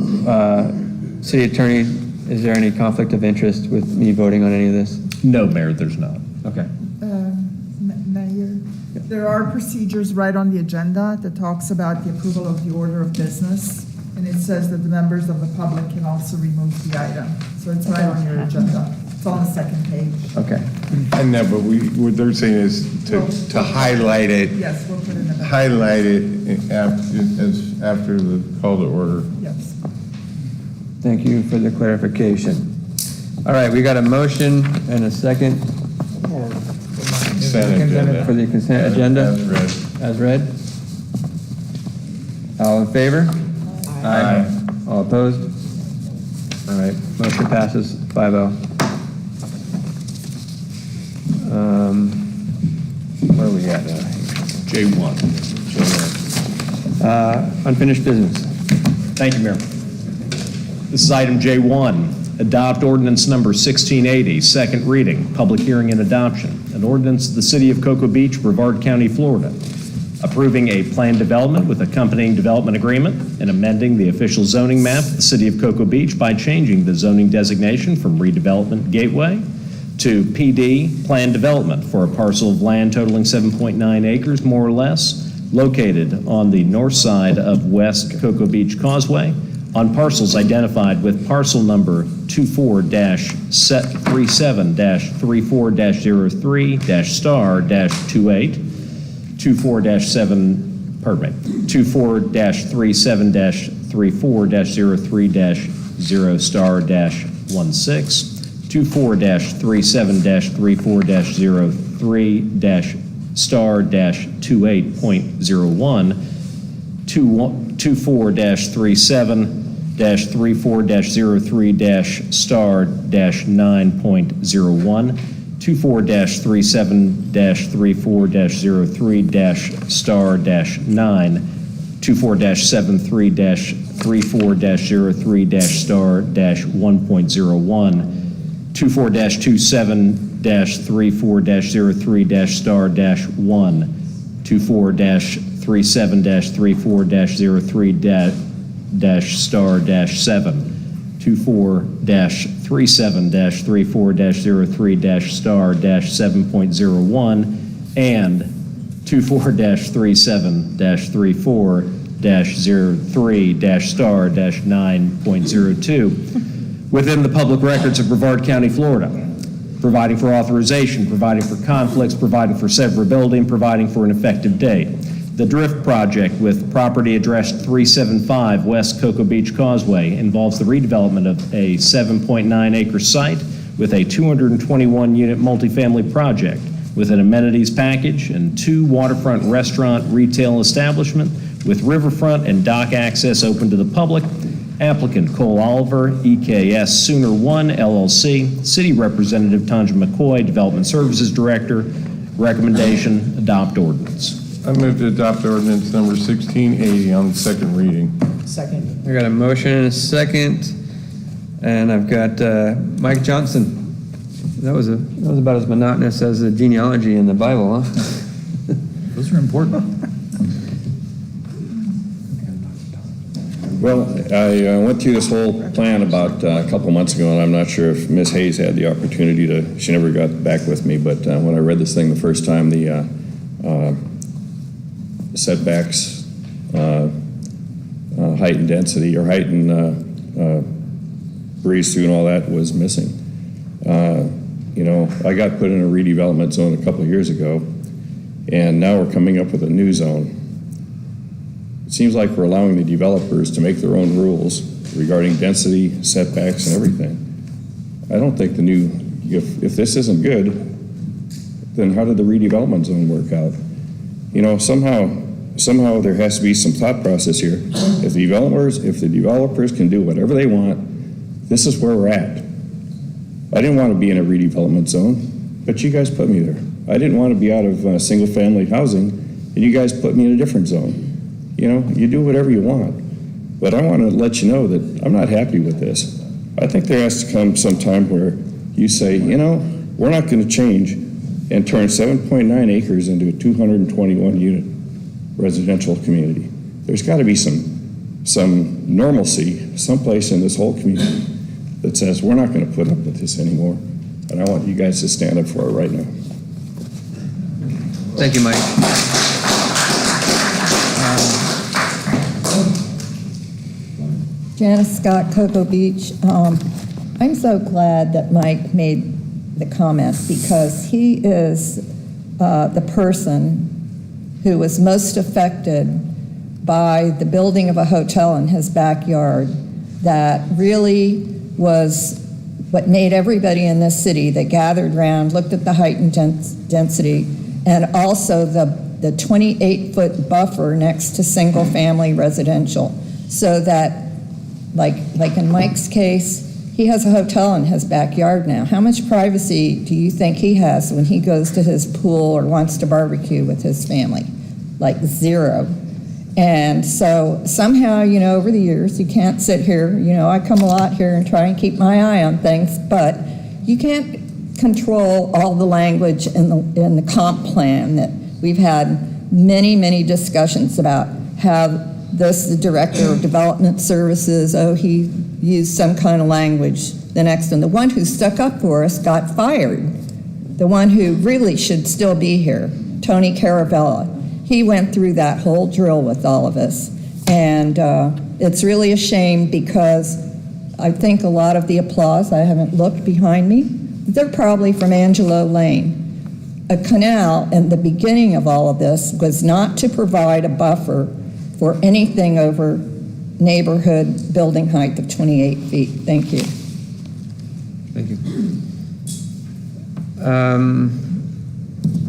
City Attorney, is there any conflict of interest with me voting on any of this? No, Mayor, there's not. Okay. Mayor, there are procedures right on the agenda that talks about the approval of the order of business, and it says that the members of the public can also remove the item. So it's right on your agenda. It's on the second page. Okay. I know, but what they're saying is to highlight it. Yes, we'll put it in the. Highlight it after the call to order. Yes. Thank you for the clarification. All right, we got a motion and a second Consent agenda. for the consent agenda. As read. As read. All in favor? Aye. All opposed? All right, motion passes 5-0. Where are we at now? J1. Unfinished business. Thank you, Mayor. This is item J1, adopt ordinance number 1680, second reading, public hearing and adoption. An ordinance of the City of Cocoa Beach, Brevard County, Florida, approving a planned development with accompanying development agreement and amending the official zoning map of the City of Cocoa Beach by changing the zoning designation from redevelopment gateway to PD planned development for a parcel of land totaling 7.9 acres, more or less, located on the north side of West Cocoa Beach Causeway on parcels identified with parcel number 24-37-34-03-star-28, 24-37-34-03-0-star-16, 24-37-34-03-star-28.01, 24-37-34-03-star-9.01, 24-37-34-03-star-9, 24-37-34-03-star-1.01, 24-27-34-03-star-1, 24-37-34-03-star-7, 24-37-34-03-star-7.01, and 24-37-34-03-star-9.02 within the public records of Brevard County, Florida, providing for authorization, providing for conflicts, providing for severability, and providing for an effective date. The Drift Project with property addressed 375 West Cocoa Beach Causeway involves the redevelopment of a 7.9 acre site with a 221-unit multifamily project with an amenities package and 2 waterfront restaurant retail establishment with riverfront and dock access open to the public. Applicant Cole Oliver, EKS Sooner One LLC, City Representative Tanja McCoy, Development Services Director. Recommendation, adopt ordinance. I move to adopt ordinance number 1680 on the second reading. Second. I got a motion and a second, and I've got Mike Johnson. That was about as monotonous as the genealogy in the Bible, huh? Those are important. Well, I went through this whole plan about a couple months ago, and I'm not sure if Ms. Hayes had the opportunity to, she never got back with me, but when I read this thing the first time, the setbacks, height and density, or height and breeze through and all that was missing. You know, I got put in a redevelopment zone a couple of years ago, and now we're coming up with a new zone. It seems like we're allowing the developers to make their own rules regarding density, setbacks, and everything. I don't think the new, if this isn't good, then how did the redevelopment zone work out? You know, somehow there has to be some thought process here. If the developers can do whatever they want, this is where we're at. I didn't want to be in a redevelopment zone, but you guys put me there. I didn't want to be out of single-family housing, and you guys put me in a different zone. You know, you do whatever you want. But I want to let you know that I'm not happy with this. I think there has to come some time where you say, you know, we're not going to change and turn 7.9 acres into a 221-unit residential community. There's got to be some normalcy someplace in this whole community that says we're not going to put up with this anymore. And I want you guys to stand up for it right now. Thank you, Mike. Janice Scott, Cocoa Beach. I'm so glad that Mike made the comment because he is the person who was most affected by the building of a hotel in his backyard that really was what made everybody in this city that gathered around, looked at the height and density, and also the 28-foot buffer next to single-family residential, so that, like in Mike's case, he has a hotel in his backyard now. How much privacy do you think he has when he goes to his pool or wants to barbecue with his family? Like zero. And so somehow, you know, over the years, you can't sit here, you know, I come a lot here and try and keep my eye on things, but you can't control all the language in the comp plan that we've had many discussions about how the director of development services, he used some kind of language. The next one, the one who stuck up for us got fired. The one who really should still be here, Tony Caravella. He went through that whole drill with all of us. And it's really a shame because I think a lot of the applause, I haven't looked behind me, but they're probably from Angelo Lane. A canal in the beginning of all of this was not to provide a buffer for anything over neighborhood building height of 28 feet. Thank you. Thank you.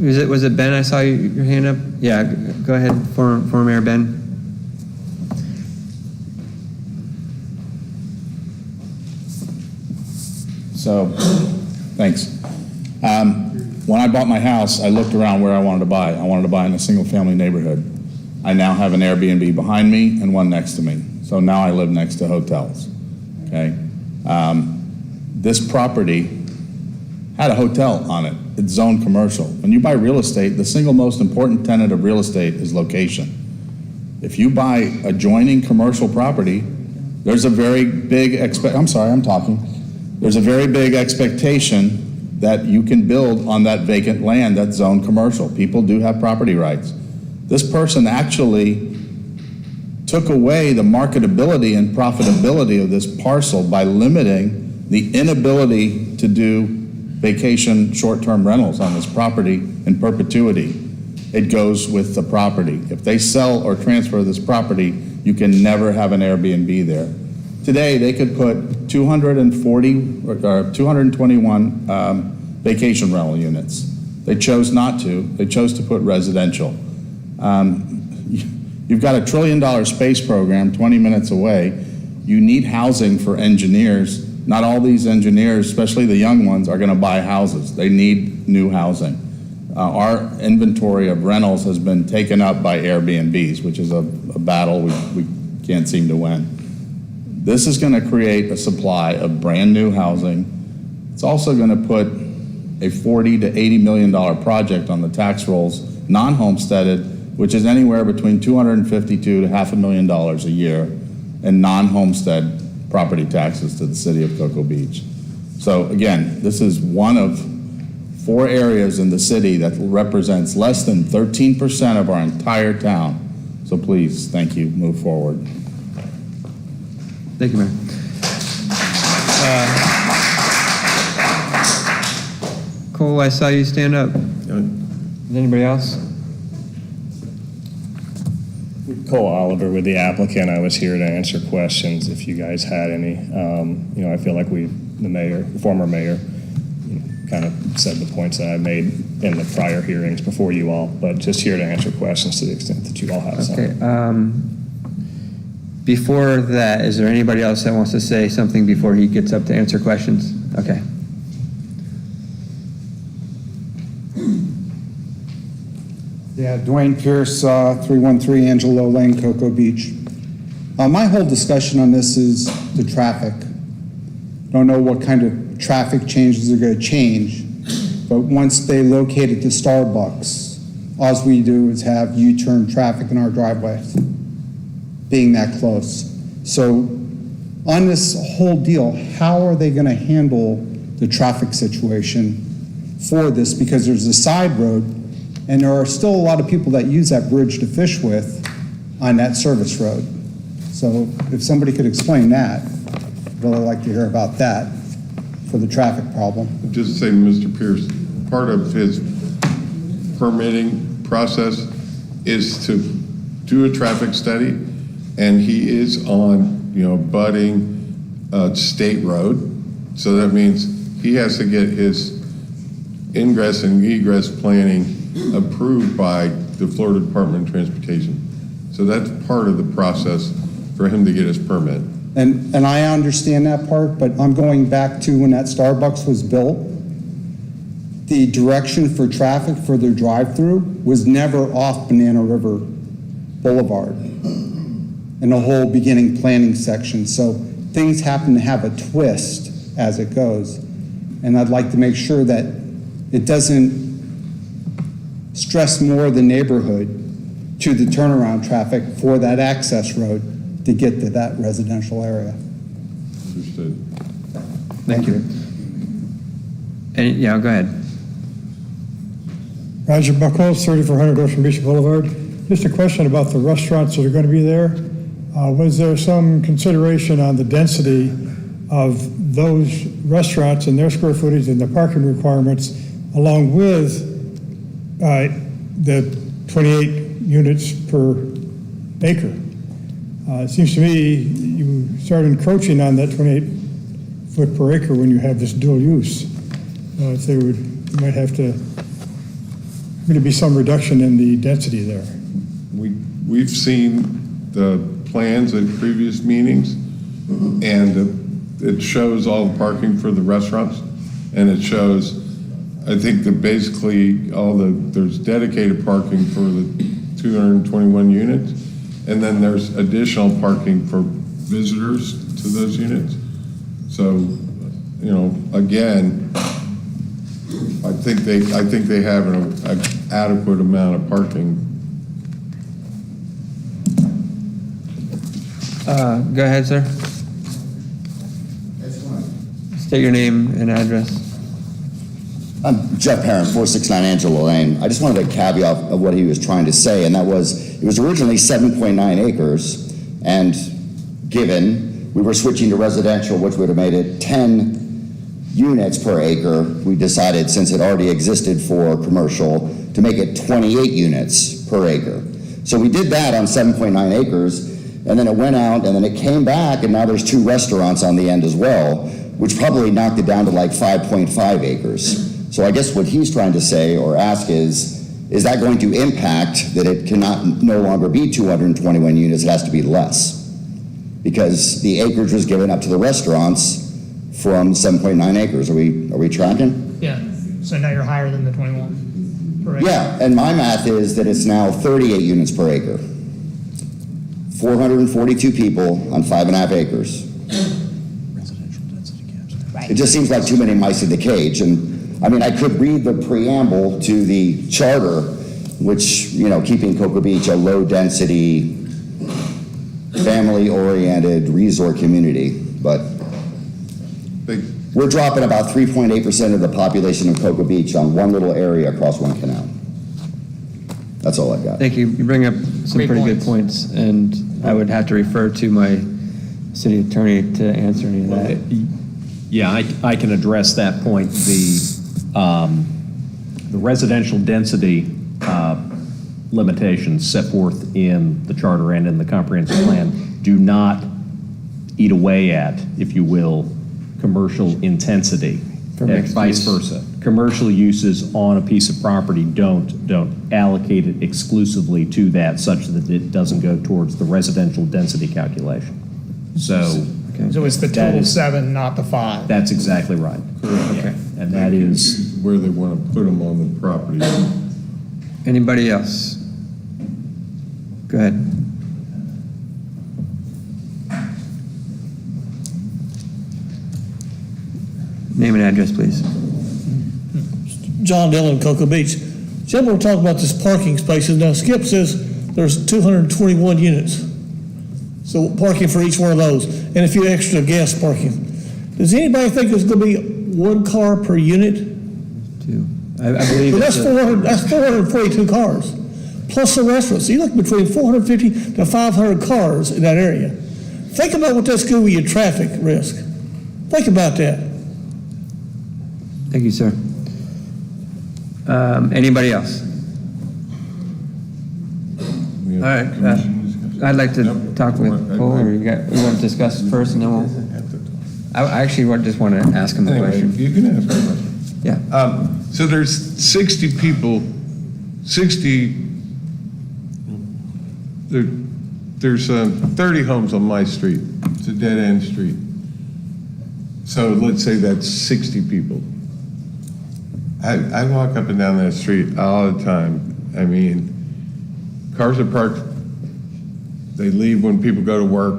Was it Ben? I saw your hand up. Yeah, go ahead, former Mayor Ben. So, thanks. When I bought my house, I looked around where I wanted to buy. I wanted to buy in a single-family neighborhood. I now have an Airbnb behind me and one next to me. So now I live next to hotels, okay? This property had a hotel on it. It's zoned commercial. When you buy real estate, the single most important tenet of real estate is location. If you buy adjoining commercial property, there's a very big There's a very big expectation that you can build on that vacant land that's zoned commercial. People do have property rights. This person actually took away the marketability and profitability of this parcel by limiting the inability to do vacation short-term rentals on this property in perpetuity. It goes with the property. If they sell or transfer this property, you can never have an Airbnb there. Today, they could put 221 vacation rental units. They chose not to. They chose to put residential. You've got $1 trillion space program 20 minutes away. You need housing for engineers. Not all these engineers, especially the young ones, are going to buy houses. They need new housing. Our inventory of rentals has been taken up by Airbnbs, which is a battle we can't seem to win. This is going to create a supply of brand new housing. It's also going to put a $40 to $80 million project on the tax rolls, non-homesteaded, which is anywhere between $252,000 to $500,000 a year. and non-homestead property taxes to the city of Cocoa Beach. So again, this is one of 4 areas in the city that represents less than 13% of our entire town. So please, thank you, move forward. Thank you, Mayor. Cole, I saw you stand up. Is anybody else? Cole Oliver with the applicant. I was here to answer questions if you guys had any. I feel like the former mayor, kind of said the points that I made in the prior hearings before you all, but just here to answer questions to the extent that you all have some. Okay. Before that, is there anybody else that wants to say something before he gets up to answer questions? Okay. Yeah, Dwayne Pierce, 313 Angelo Lane, Cocoa Beach. My whole discussion on this is the traffic. Don't know what kind of traffic changes are going to change, but once they located the Starbucks, all we do is have U-turn traffic in our driveways, being that close. So on this whole deal, how are they going to handle the traffic situation for this? Because there's a side road, and there are still a lot of people that use that bridge to fish with on that service road. So if somebody could explain that, I'd really like to hear about that for the traffic problem. Just say to Mr. Pierce, part of his permitting process is to do a traffic study, and he is on, budding state road. So that means he has to get his ingress and egress planning approved by the Florida Department of Transportation. So that's part of the process for him to get his permit. And I understand that part, but I'm going back to when that Starbucks was built. The direction for traffic for their drive-through was never off Banana River Boulevard in the whole beginning planning section. So things happen to have a twist as it goes. And I'd like to make sure that it doesn't stress more the neighborhood to the turnaround traffic for that access road to get to that residential area. Understood. Thank you. Yeah, go ahead. Roger Buckles, 3400 Ocean Beach Boulevard. Just a question about the restaurants that are going to be there. Was there some consideration on the density of those restaurants and their square footage and the parking requirements, along with the 28 units per acre? It seems to me you start encroaching on that 28 foot per acre when you have this dual use. If they would, you might have to, going to be some reduction in the density there. We've seen the plans at previous meetings, and it shows all the parking for the restaurants, and it shows, I think that basically there's dedicated parking for the 221 units, and then there's additional parking for visitors to those units. So, again, I think they have an adequate amount of parking. Go ahead, sir. State your name and address. I'm Jeff Parent, 469 Angelo Lane. I just wanted a caveat of what he was trying to say, and that was, it was originally 7.9 acres, and given we were switching to residential, which would have made it 10 units per acre, we decided, since it already existed for commercial, to make it 28 units per acre. So we did that on 7.9 acres, and then it went out, and then it came back, and now there's 2 restaurants on the end as well, which probably knocked it down to like 5.5 acres. So I guess what he's trying to say or ask is that going to impact that it cannot no longer be 221 units, it has to be less? Because the acreage was given up to the restaurants from 7.9 acres. Are we tracking? Yeah, so now you're higher than the 21 per acre? Yeah, and my math is that it's now 38 units per acre. 442 people on 5.5 acres. It just seems like too many mice in the cage. And I mean, I could read the preamble to the charter, which, keeping Cocoa Beach a low density family-oriented resort community, but we're dropping about 3.8% of the population of Cocoa Beach on one little area across one canal. That's all I've got. Thank you. You bring up some Great pretty points. good points, and I would have to refer to my city attorney to answer any of that. Yeah, I can address that point. The residential density limitations set forth in the charter and in the comprehensive plan do not eat away at, if you will, commercial intensity, For and mixed vice use. versa. Commercial uses on a piece of property don't allocate it exclusively to that, such that it doesn't go towards the residential density calculation. So, So it's the that total is- 7, not the 5. That's exactly right. Okay. And that is where they want to put them on the property. Anybody else? Go ahead. Name and address, please. John Dillon, Cocoa Beach. Jim, we're talking about this parking spaces. Now, Skip says there's 221 units. So parking for each one of those, and a few extra gas parking. Does anybody think there's going to be one car per unit? Two. I believe Well, that's it's 400. That's 442 cars, plus the restaurants. So you look between 450 to 500 cars in that area. Think about what that's going with your traffic risk. Think about that. Thank you, sir. Anybody else? All right. I'd like to talk with Cole, or we want to discuss first, and then we'll. I actually just want to ask him a Anyway, question. you can ask me a question. Yeah. So there's 60 people, 60, there's 30 homes on my street. It's a dead-end street. So let's say that's 60 people. I walk up and down that street all the time. I mean, cars are parked, they leave when people go to work,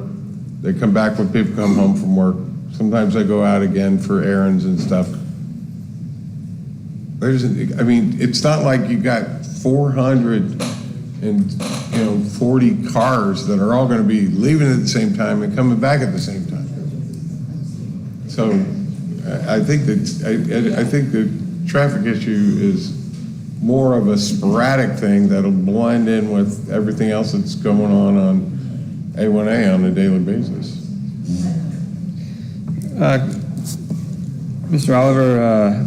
they come back when people come home from work. Sometimes I go out again for errands and stuff. It's not like you got 440 cars that are all going to be leaving at the same time and coming back at the same time. So I think the traffic issue is more of a sporadic thing that'll blend in with everything else that's going on A1A on a daily basis. Mr. Oliver,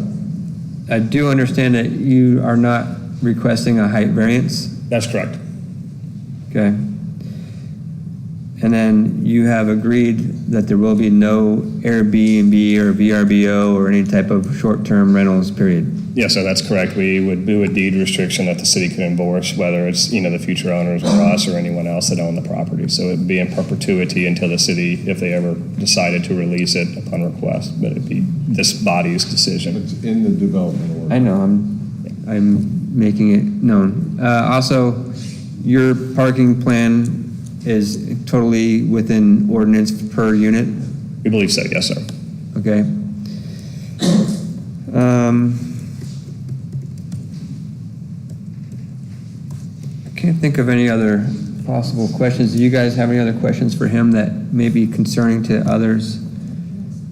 I do understand that you are not requesting a height variance. That's correct. Okay. And then you have agreed that there will be no Airbnb or VRBO or any type of short-term rentals, period. Yes, sir, that's correct. We would do a deed restriction that the city could enforce, whether it's, the future owners or us or anyone else that own the property. So it would be in perpetuity until the city, if they ever decided to release it upon request, but it'd be this body's decision. It's in the development order. I know, I'm making it known. Also, your parking plan is totally within ordinance per unit? We believe so, yes, sir. Okay. I can't think of any other possible questions. Do you guys have any other questions for him that may be concerning to others?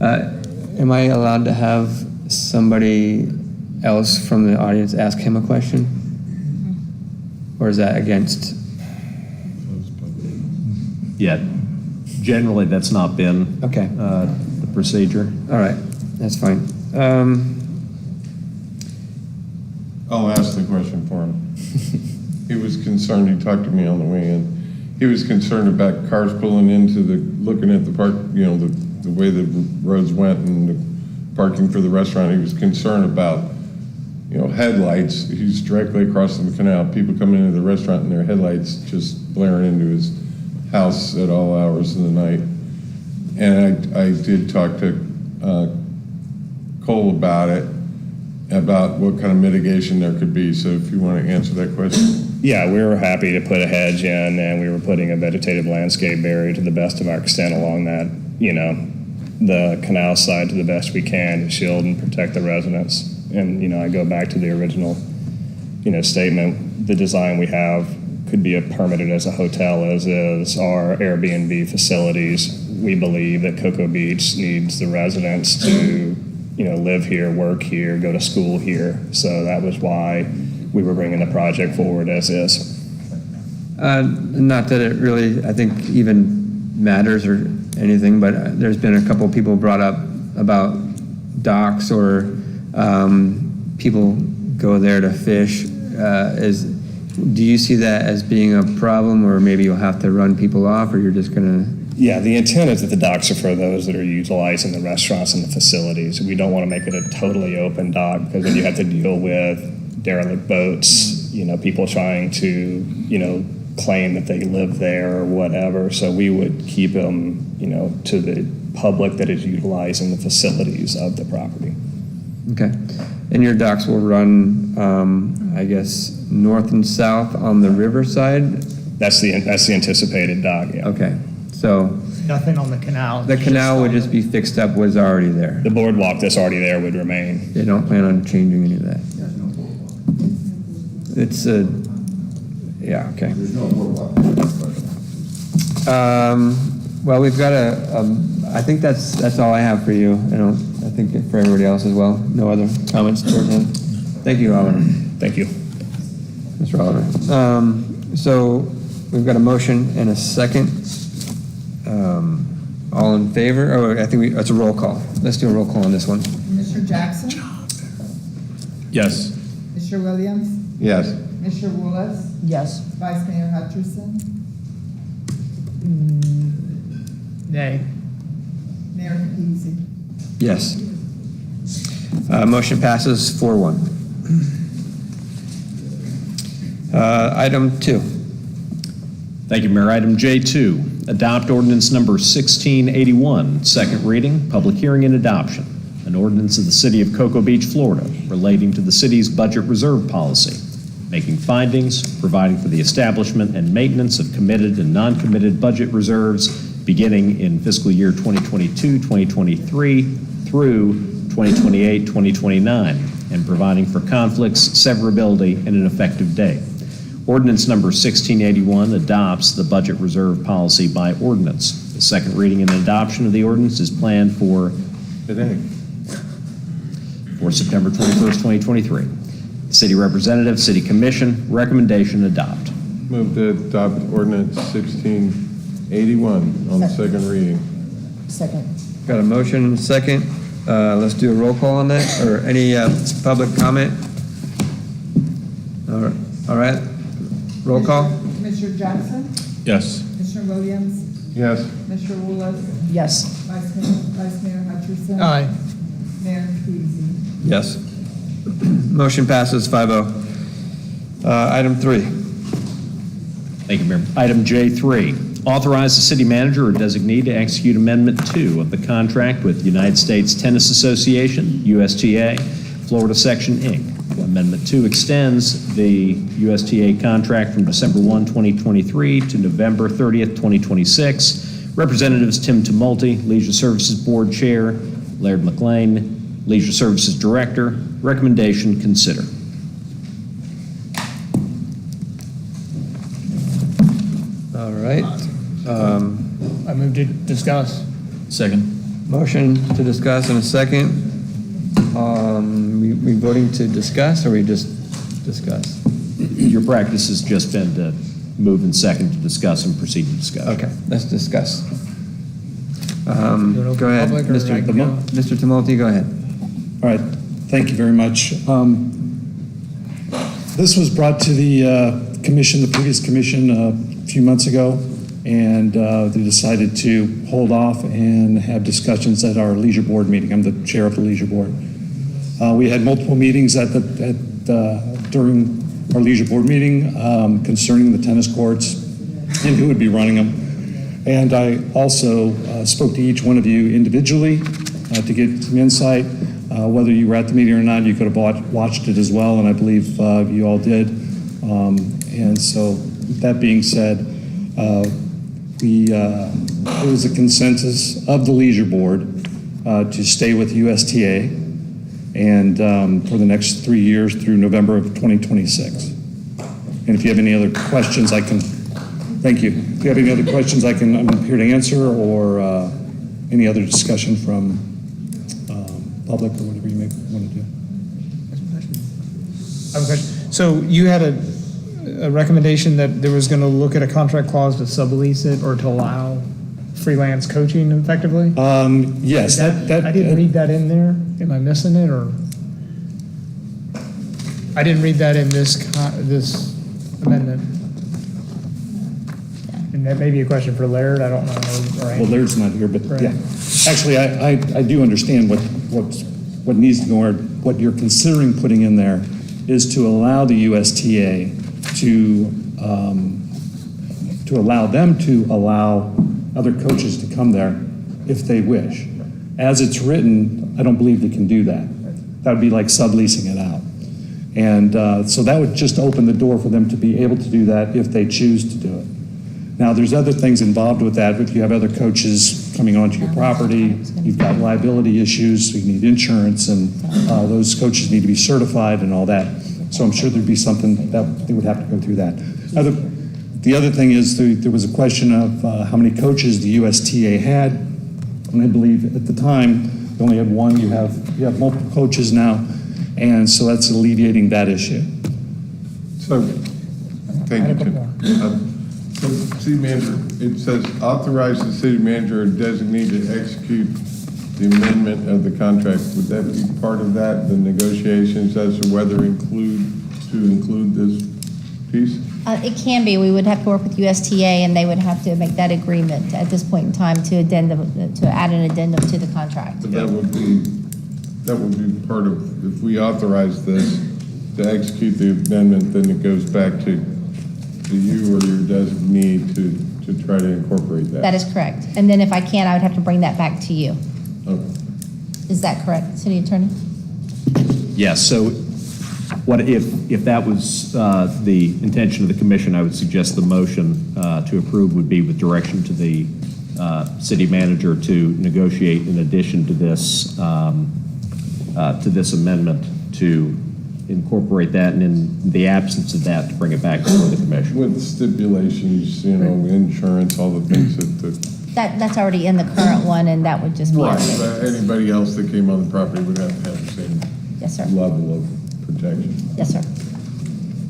Am I allowed to have somebody else from the audience ask him a question? Or is that against? Yeah, generally, that's not been okay. The procedure. All right, that's fine. I'll ask the question for him. He was concerned, he talked to me on the way in. He was concerned about cars pulling into looking at the park, the way the roads went and the parking for the restaurant. He was concerned about, headlights. He's directly across the canal. People coming into the restaurant and their headlights just blaring into his house at all hours of the night. And I did talk to Cole about it, about what kind of mitigation there could be. So if you want to answer that question. Yeah, we were happy to put a hedge in, and we were putting a vegetative landscape barrier to the best of our extent along that, the canal side to the best we can to shield and protect the residents. And, I go back to the original, statement, the design we have could be permitted as a hotel as is, or Airbnb facilities. We believe that Cocoa Beach needs the residents to, live here, work here, go to school here. So that was why we were bringing the project forward as is. Not that it really, I think, even matters or anything, but there's been a couple of people brought up about docks or people go there to fish. Do you see that as being a problem, or maybe you'll have to run people off, or you're just going to? Yeah, the intent is that the docks are for those that are utilizing the restaurants and the facilities. We don't want to make it a totally open dock, because then you have to deal with derelict boats, people trying to, claim that they live there or whatever. So we would keep them, to the public that is utilizing the facilities of the property. Okay. And your docks will run, I guess, north and south on the riverside? That's the anticipated dock, yeah. Okay. So Nothing on the canal. the canal would just be fixed up, was already there. The boardwalk that's already there would remain. They don't plan on changing any of that? It's a, yeah, okay. Well, we've got I think that's all I have for you. I think for everybody else as well. No other comments towards him? Thank you, Oliver. Thank you. Mr. Oliver. So we've got a motion and a second. All in favor? Oh, I think it's a roll call. Let's do a roll call on this one. Mr. Jackson? Yes. Mr. Williams? Yes. Mr. Wallace? Yes. Vice Mayor Hutcherson? Nay. Mayor Capizzi? Yes. Motion passes 4-1. Item 2. Thank you, Mayor. Item J2, adopt ordinance number 1681, second reading, public hearing and adoption. An ordinance of the City of Cocoa Beach, Florida, relating to the city's budget reserve policy, making findings, providing for the establishment and maintenance of committed and non-committed budget reserves beginning in fiscal year 2022-2023 through 2028-2029, and providing for conflicts, severability, and an effective date. Ordinance number 1681 adopts the budget reserve policy by ordinance. The second reading and adoption of the ordinance is planned for September 21st, 2023. City Representative, City Commission, recommendation adopt. Move to adopt ordinance 1681 on the second reading. Second. Got a motion and a second. Let's do a roll call on that, or any public comment? All right. Roll call? Mr. Jackson? Yes. Mr. Williams? Yes. Mr. Wallace? Yes. Vice Mayor Hutcherson? Aye. Mayor Capizzi? Yes. Motion passes 5-0. Item 3. Thank you, Mayor. Item J3, authorize the city manager or designee to execute Amendment 2 of the contract with United States Tennis Association, USTA, Florida Section, Inc. Amendment 2 extends the USTA contract from December 1, 2023 to November 30th, 2026. Representatives Tim Tumulty, Leisure Services Board Chair, Laird McLean, Leisure Services Director. Recommendation, consider. All right. I move to discuss. Second. Motion to discuss in a second. We voting to discuss, or we just discuss? Your practice has just been to move and second to discuss and proceed to discuss. Okay, let's discuss. Go open ahead, public, or I can go? Mr. Tumulty, go ahead. All right, thank you very much. This was brought to the commission, the previous commission, a few months ago, and they decided to hold off and have discussions at our leisure board meeting. I'm the chair of the leisure board. We had multiple meetings during our leisure board meeting concerning the tennis courts and who would be running them. And I also spoke to each one of you individually to get some insight. Whether you were at the meeting or not, you could have watched it as well, and I believe you all did. And so, that being said, it was a consensus of the leisure board to stay with USTA and for the next 3 years through November of 2026. And if you have any other questions, thank you. If you have any other questions, I'm here to answer, or any other discussion from public or whatever you may want to do. I have a question. So you had a recommendation that there was going to look at a contract clause to sublease it or to allow freelance coaching effectively? Yes. I didn't read that in there. Am I missing it, or? I didn't read that in this amendment. And that may be a question for Laird, I don't know. Well, Laird's not here, but Right. yeah. Actually, I do understand what needs to go, or what you're considering putting in there is to allow the USTA to allow them to allow other coaches to come there if they wish. As it's written, I don't believe they can do that. That would be like subleasing it out. And so that would just open the door for them to be able to do that if they choose to do it. Now, there's other things involved with that. If you have other coaches coming onto your property, you've got liability issues, so you need insurance, and those coaches need to be certified and all that. So I'm sure there'd be something that they would have to go through that. The other thing is there was a question of how many coaches the USTA had, and I believe at the time they only had one. You have multiple coaches now, and so that's alleviating that issue. So, thank you, Tim. So, city manager, it says authorize the city manager or designee to execute the amendment of the contract. Would that be part of that, the negotiations as to whether include this piece? It can be. We would have to work with USTA, and they would have to make that agreement at this point in time to add an addendum to the contract. But that would be part of, if we authorize this to execute the amendment, then it goes back to you or your designee to try to incorporate that. That is correct. And then if I can, I would have to bring that back to you. Okay. Is that correct, City Attorney? Yes, so what if that was the intention of the commission, I would suggest the motion to approve would be with direction to the city manager to negotiate in addition to this amendment to incorporate that, and in the absence of that, to bring it back before the commission. With stipulations, insurance, all the things that That's already in the current one, and that would just be. right. Anybody else that came on the property would have to have the same Yes, sir. level of protection. Yes, sir.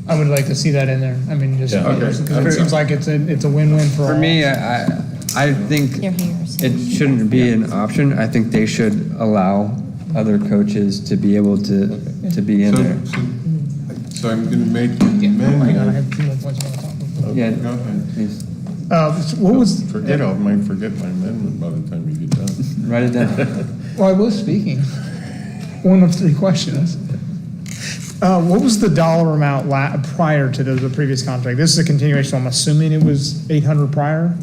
I would like to see that in there. I mean, just Yeah. because Okay. it seems like it's a win-win for all. For me, I think They're here, so- it shouldn't be an option. I think they should allow other coaches to be able to be in there. So I'm going to make an Hang on, I amendment. have two more points I want to talk about. Yeah, Go ahead. please. So what was, I might forget my amendment by the time you get done. Write it down. well, I was speaking. One of three questions. What was the dollar amount prior to the previous contract? This is a continuation, so I'm assuming it was 800 prior?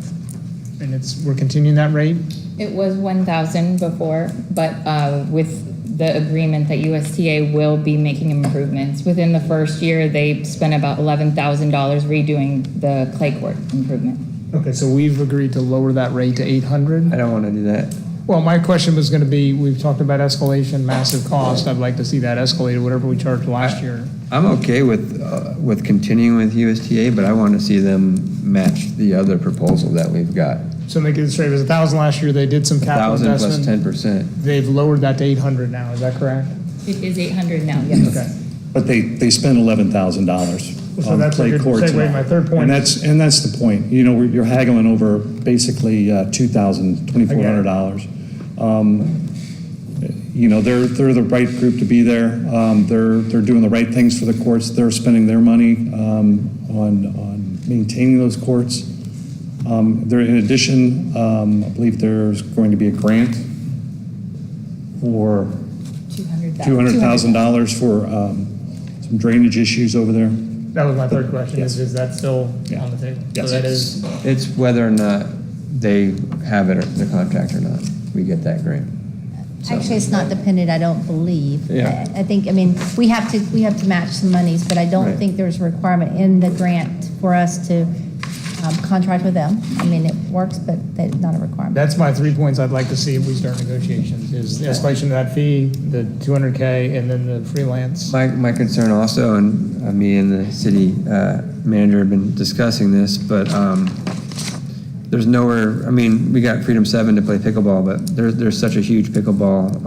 And we're continuing that rate? It was 1,000 before, but with the agreement that USTA will be making improvements. Within the first year, they spent about $11,000 redoing the clay court improvement. Okay, so we've agreed to lower that rate to 800? I don't want to do that. Well, my question was going to be, we've talked about escalation, massive cost. I'd like to see that escalated, whatever we charged last year. I'm okay with continuing with USTA, but I want to see them match the other proposal that we've got. So make it straight, it was 1,000 last year, they did some capital 1,000 investment. plus 10%. They've lowered that to 800 now, is that correct? It is 800 now, yes. Okay. But they spent $11,000 So on that's a clay good courts. segue. My third point And is- that's the point. You're haggling over basically $2,400. They're the right group to be there. They're doing the right things for the courts. They're spending their money on maintaining those courts. In addition, I believe there's going to be a grant for $200,000 for some drainage issues over there. That was my third question, Yes. is that still on the table? Yes. So that is, It's whether or not they have it, the contract or not. We get that grant. Actually, it's not dependent, I don't believe. Yeah. I think, we have to match some monies, but I don't Right. think there's a requirement in the grant for us to contract with them. It works, but not a requirement. that's my 3 points I'd like to see if we start negotiations, is the escalation of that fee, the $200K, and then the freelance. My concern also, and me and the city manager have been discussing this, but there's nowhere, I mean, we got Freedom 7 to play pickleball, but there's such a huge pickleball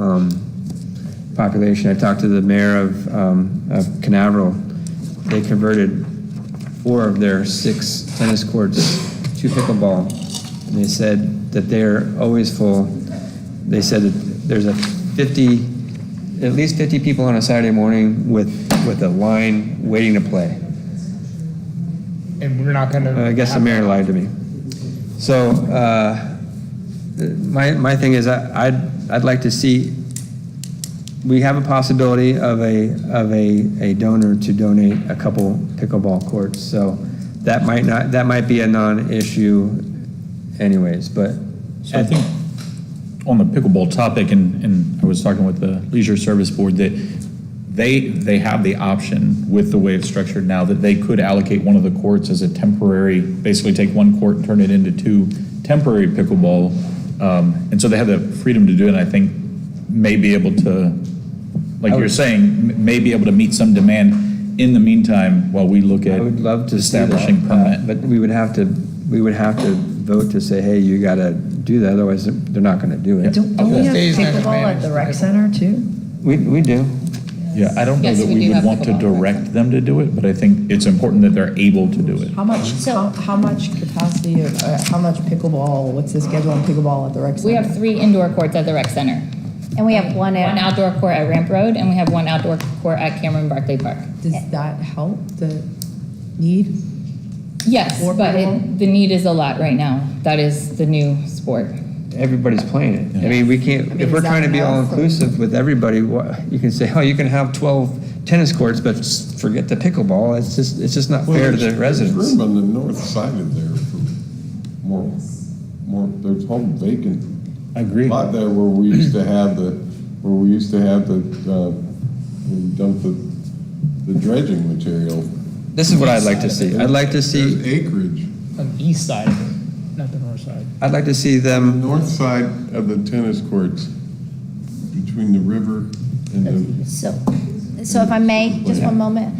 population. I talked to the mayor of Canaveral. They converted 4 of their 6 tennis courts to pickleball. And they said that they're always full. They said that there's at least 50 people on a Saturday morning with a line waiting to play. And we're not going to. I guess the mayor lied to me. So my thing is I'd like to see, we have a possibility of a donor to donate a couple pickleball courts. So that might be a non-issue anyways, but. So I think on the pickleball topic, and I was talking with the Leisure Service Board, that they have the option with the way it's structured now that they could allocate one of the courts as a temporary, basically take one court and turn it into 2 temporary pickleball. And so they have the freedom to do it, and I think may be able to, like you're saying, may be able to meet some demand in the meantime while we look at I would love to establishing see that, permanent. but we would have to vote to say, hey, you got to do that, otherwise they're not going to do it. Don't we have pickleball at the rec center too? We do. Yeah, I don't know Yes, that we we do would have want to pickleball. direct them to do it, but I think it's important that they're able to do it. How much capacity of, how much pickleball, what's the schedule on pickleball at the rec center? We have 3 indoor courts at the rec center. And we have one One outdoor court at Ramp Road, and we have 1 outdoor court at Cameron Barclay Park. Does that help the need? Yes, More but pickleball? the need is a lot right now. That is the new sport. Everybody's playing it. I mean, we can't, if we're is that trying to be all enough, or- inclusive with everybody, you can say, oh, you can have 12 tennis courts, but forget the pickleball. It's just not fair to the residents. There's room on the north side of there for more, there's whole vacant. I agree. Lot there where we used to have where we dump the dredging material. This is what I'd like to see. I'd like to see, There's acreage. On the east side of it, not the north side. I'd like to see The them, north side of the tennis courts, between the river and the. So if I may, just one moment.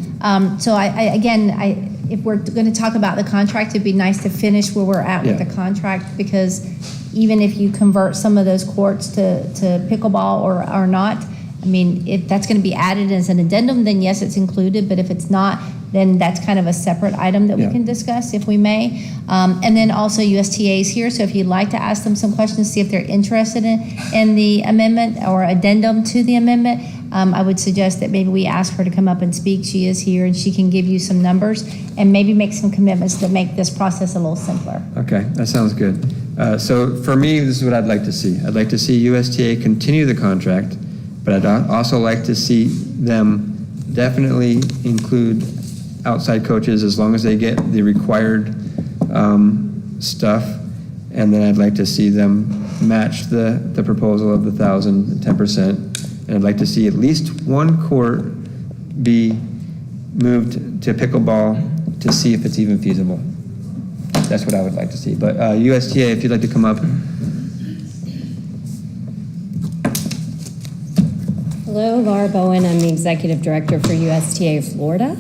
So if we're going to talk about the contract, it'd be nice to finish where we're at with Yeah. the contract, because even if you convert some of those courts to pickleball or not, I mean, if that's going to be added as an addendum, then yes, it's included, but if it's not, then that's kind of a separate item that we Yeah. can discuss if we may. And then also USTA is here, so if you'd like to ask them some questions, see if they're interested in the amendment or addendum to the amendment, I would suggest that maybe we ask her to come up and speak. She is here, and she can give you some numbers and maybe make some commitments to make this process a little simpler. okay, that sounds good. So for me, this is what I'd like to see. I'd like to see USTA continue the contract, but I'd also like to see them definitely include outside coaches as long as they get the required stuff. And then I'd like to see them match the proposal of the 1,000, 10%. And I'd like to see at least 1 court be moved to pickleball to see if it's even feasible. That's what I would like to see. But USTA, if you'd like to come up. Hello, Laura Bowen. I'm the Executive Director for USTA Florida.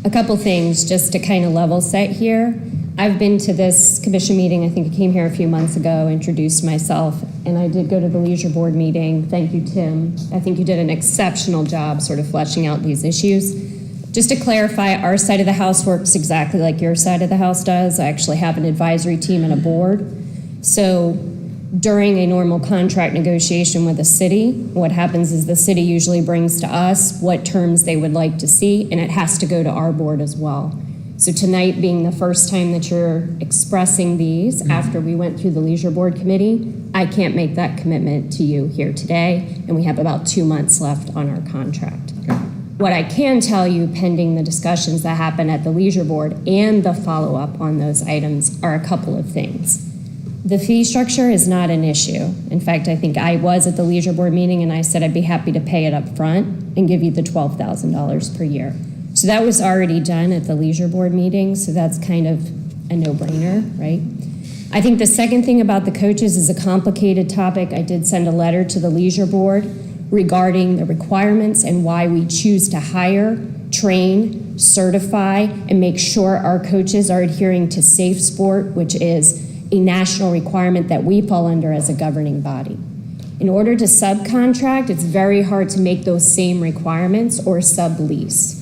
A couple things just to kind of level set here. I've been to this commission meeting, I think I came here a few months ago, introduced myself, and I did go to the Leisure Board meeting. Thank you, Tim. I think you did an exceptional job sort of fleshing out these issues. Just to clarify, our side of the house works exactly like your side of the house does. I actually have an advisory team and a board. So during a normal contract negotiation with a city, what happens is the city usually brings to us what terms they would like to see, and it has to go to our board as well. So tonight being the first time that you're expressing these after we went through the Leisure Board Committee, I can't make that commitment to you here today, and we have about 2 months left on our contract. What I can tell you, pending the discussions that happen at the Leisure Board and the follow-up on those items, are a couple of things. The fee structure is not an issue. In fact, I think I was at the Leisure Board meeting and I said I'd be happy to pay it up front and give you the $12,000 per year. So that was already done at the Leisure Board meeting, so that's kind of a no-brainer, right? I think the second thing about the coaches is a complicated topic. I did send a letter to the Leisure Board regarding the requirements and why we choose to hire train, certify, and make sure our coaches are adhering to Safe Sport, which is a national requirement that we fall under as a governing body. In order to subcontract, it's very hard to make those same requirements or sublease.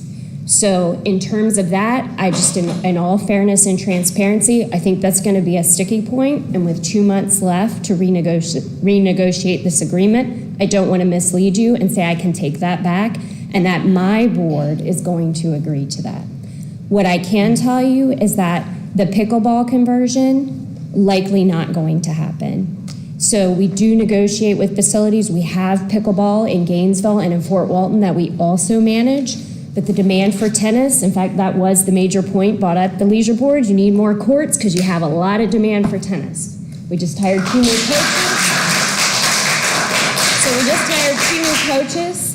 So in terms of that, I just, in all fairness and transparency, I think that's going to be a sticky point. And with 2 months left to renegotiate this agreement, I don't want to mislead you and say I can take that back and that my board is going to agree to that. What I can tell you is that the pickleball conversion, likely not going to happen. So we do negotiate with facilities. We have pickleball in Gainesville and in Fort Walton that we also manage. But the demand for tennis, in fact, that was the major point brought up at the Leisure Board. You need more courts because you have a lot of demand for tennis. We just hired 2 new coaches. So we just hired 2 new coaches.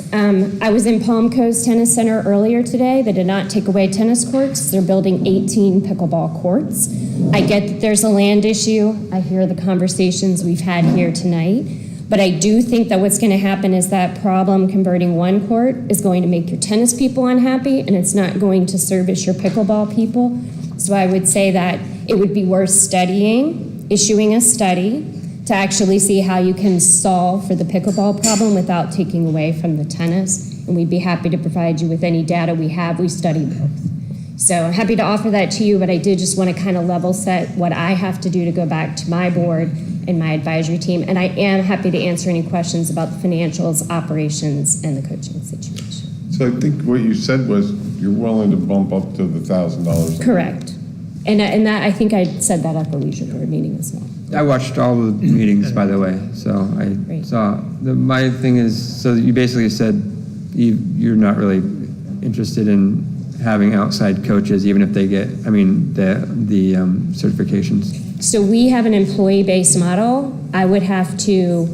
I was in Palm Coast Tennis Center earlier today. They did not take away tennis courts. They're building 18 pickleball courts. I get that there's a land issue. I hear the conversations we've had here tonight. But I do think that what's going to happen is that problem converting one court is going to make your tennis people unhappy, and it's not going to service your pickleball people. So I would say that it would be worth studying, issuing a study to actually see how you can solve for the pickleball problem without taking away from the tennis. And we'd be happy to provide you with any data we have. We study both. So I'm happy to offer that to you, but I did just want to kind of level set what I have to do to go back to my board and my advisory team. And I am happy to answer any questions about the financials, operations, and the coaching situation. So I think what you said was you're willing to bump up to the $1,000. Correct. And that, I think I said that at the Leisure Board meeting as well. I watched all the meetings, by the way, so I saw. My thing is, so you basically said you're not really interested in having outside coaches, even if they get, the certifications. So we have an employee-based model. I would have to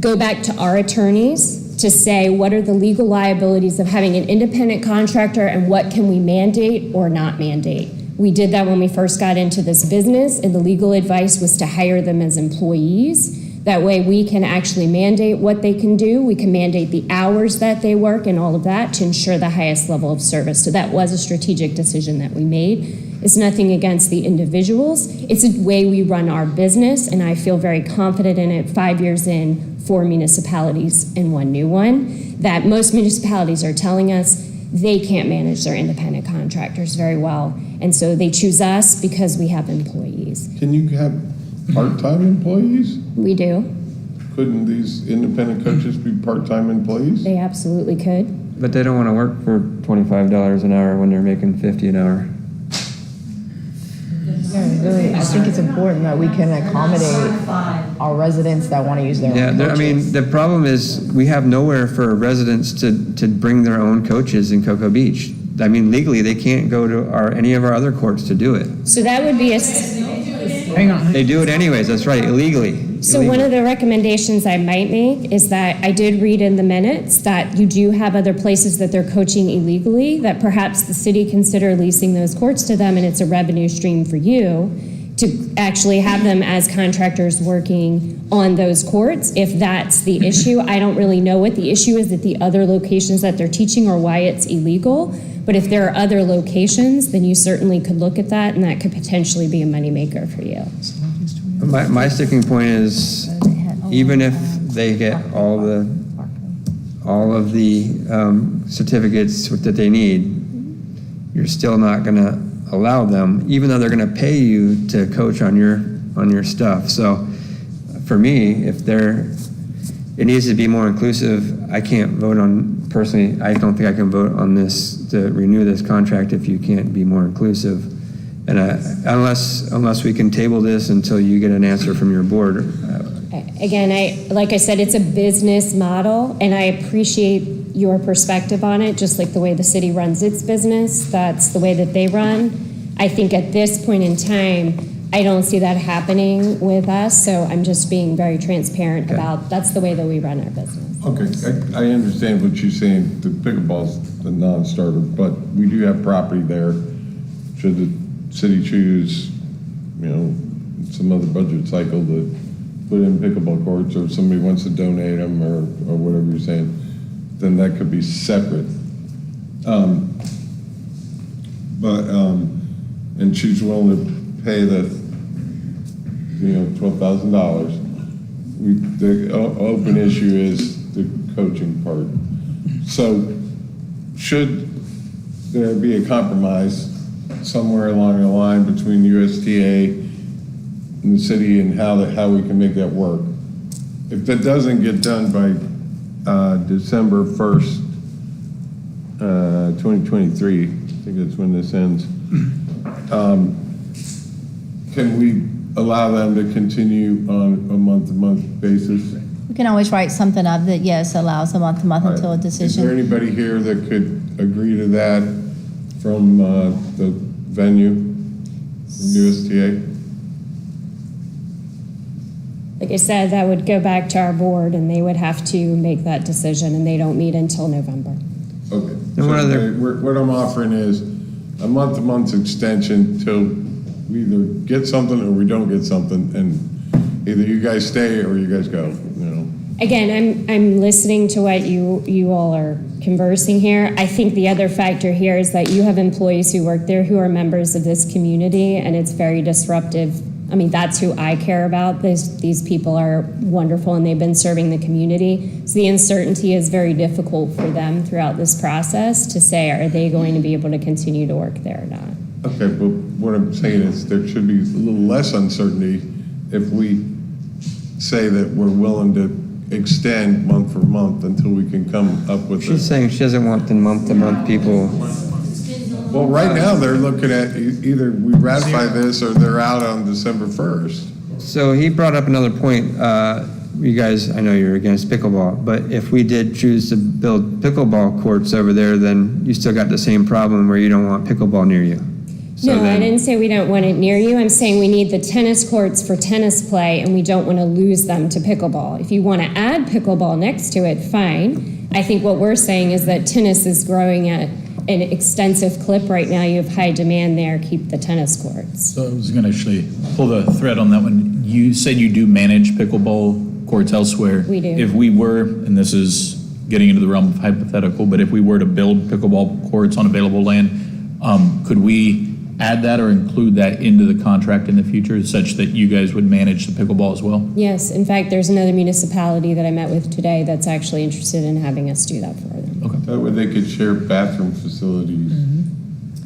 go back to our attorneys to say what are the legal liabilities of having an independent contractor and what can we mandate or not mandate. We did that when we first got into this business, and the legal advice was to hire them as employees. That way we can actually mandate what they can do. We can mandate the hours that they work and all of that to ensure the highest level of service. So that was a strategic decision that we made. It's nothing against the individuals. It's a way we run our business, and I feel very confident in it 5 years in, 4 municipalities and 1 new one, that most municipalities are telling us they can't manage their independent contractors very well. And so they choose us because we have employees. Can you have part-time employees? We do. Couldn't these independent coaches be part-time employees? They absolutely could. But they don't want to work for $25 an hour when they're making $50 an hour. Yeah, really, I think it's important that we can accommodate our residents that want to use their own coaches. The problem is we have nowhere for residents to bring their own coaches in Cocoa Beach. Legally, they can't go to any of our other courts to do it. So that would be a... Hang on. They do it anyways, that's right, illegally. So one of the recommendations I might make is that I did read in the minutes that you do have other places that they're coaching illegally, that perhaps the city consider leasing those courts to them, and it's a revenue stream for you to actually have them as contractors working on those courts, if that's the issue. I don't really know what the issue is at the other locations that they're teaching or why it's illegal, but if there are other locations, then you certainly could look at that, and that could potentially be a moneymaker for you. My sticking point is, even if they get all of the certificates that they need, you're still not going to allow them, even though they're going to pay you to coach on your stuff. So, for me, it needs to be more inclusive. I can't vote on, personally, I don't think I can vote on this to renew this contract if you can't be more inclusive. And unless we can table this until you get an answer from your board. Again, like I said, it's a business model, and I appreciate your perspective on it, just like the way the city runs its business. That's the way that they run. I think at this point in time, I don't see that happening with us, so I'm just being very transparent about that's the way that we run our business. Okay, I understand what you're saying. The pickleball's a non-starter, but we do have property there. Should the city choose, some other budget cycle to put in pickleball courts, or if somebody wants to donate them or whatever you're saying, then that could be separate. but, and she's willing to pay the, $12,000. The open issue is the coaching part. So should there be a compromise somewhere along the line between USTA and the city and how we can make that work? If that doesn't get done by December 1st, 2023, I think that's when this ends, can we allow them to continue on a month-to-month basis? We can always write something up that, yes, allows a month-to-month until a Is there decision. anybody here that could agree to that from the venue, from USTA? Like I said, that would go back to our board, and they would have to make that decision, and they don't meet until November. Okay. And So what other- what I'm offering is a month-to-month extension till we either get something or we don't get something, and either you guys stay or you guys go, Again, I'm listening to what you all are conversing here. I think the other factor here is that you have employees who work there who are members of this community, and it's very disruptive. I mean, that's who I care about. These people are wonderful, and they've been serving the community. So the uncertainty is very difficult for them throughout this process to say, are they going to be able to continue to work there or not? Okay, but what I'm saying is there should be a little less uncertainty if we say that we're willing to extend month for month until we can come up with She's saying she doesn't want the month-to-month people. Well, right now, they're looking at either we ratify this or they're out on December 1st. So he brought up another point. You guys, I know you're against pickleball, but if we did choose to build pickleball courts over there, then you still got the same problem where you don't want pickleball near you. So No, I then- didn't say we don't want it near you. I'm saying we need the tennis courts for tennis play, and we don't want to lose them to pickleball. If you want to add pickleball next to it, fine. I think what we're saying is that tennis is growing at an extensive clip right now. You have high demand there. Keep the tennis courts. So I was going to actually pull the thread on that one. You said you do manage pickleball courts elsewhere. We do. If we were, and this is getting into the realm of hypothetical, but if we were to build pickleball courts on available land, could we add that or include that into the contract in the future such that you guys would manage the pickleball as well? Yes, in fact, there's another municipality that I met with today that's actually interested in having us do that for them. Okay. That way they could share bathroom facilities.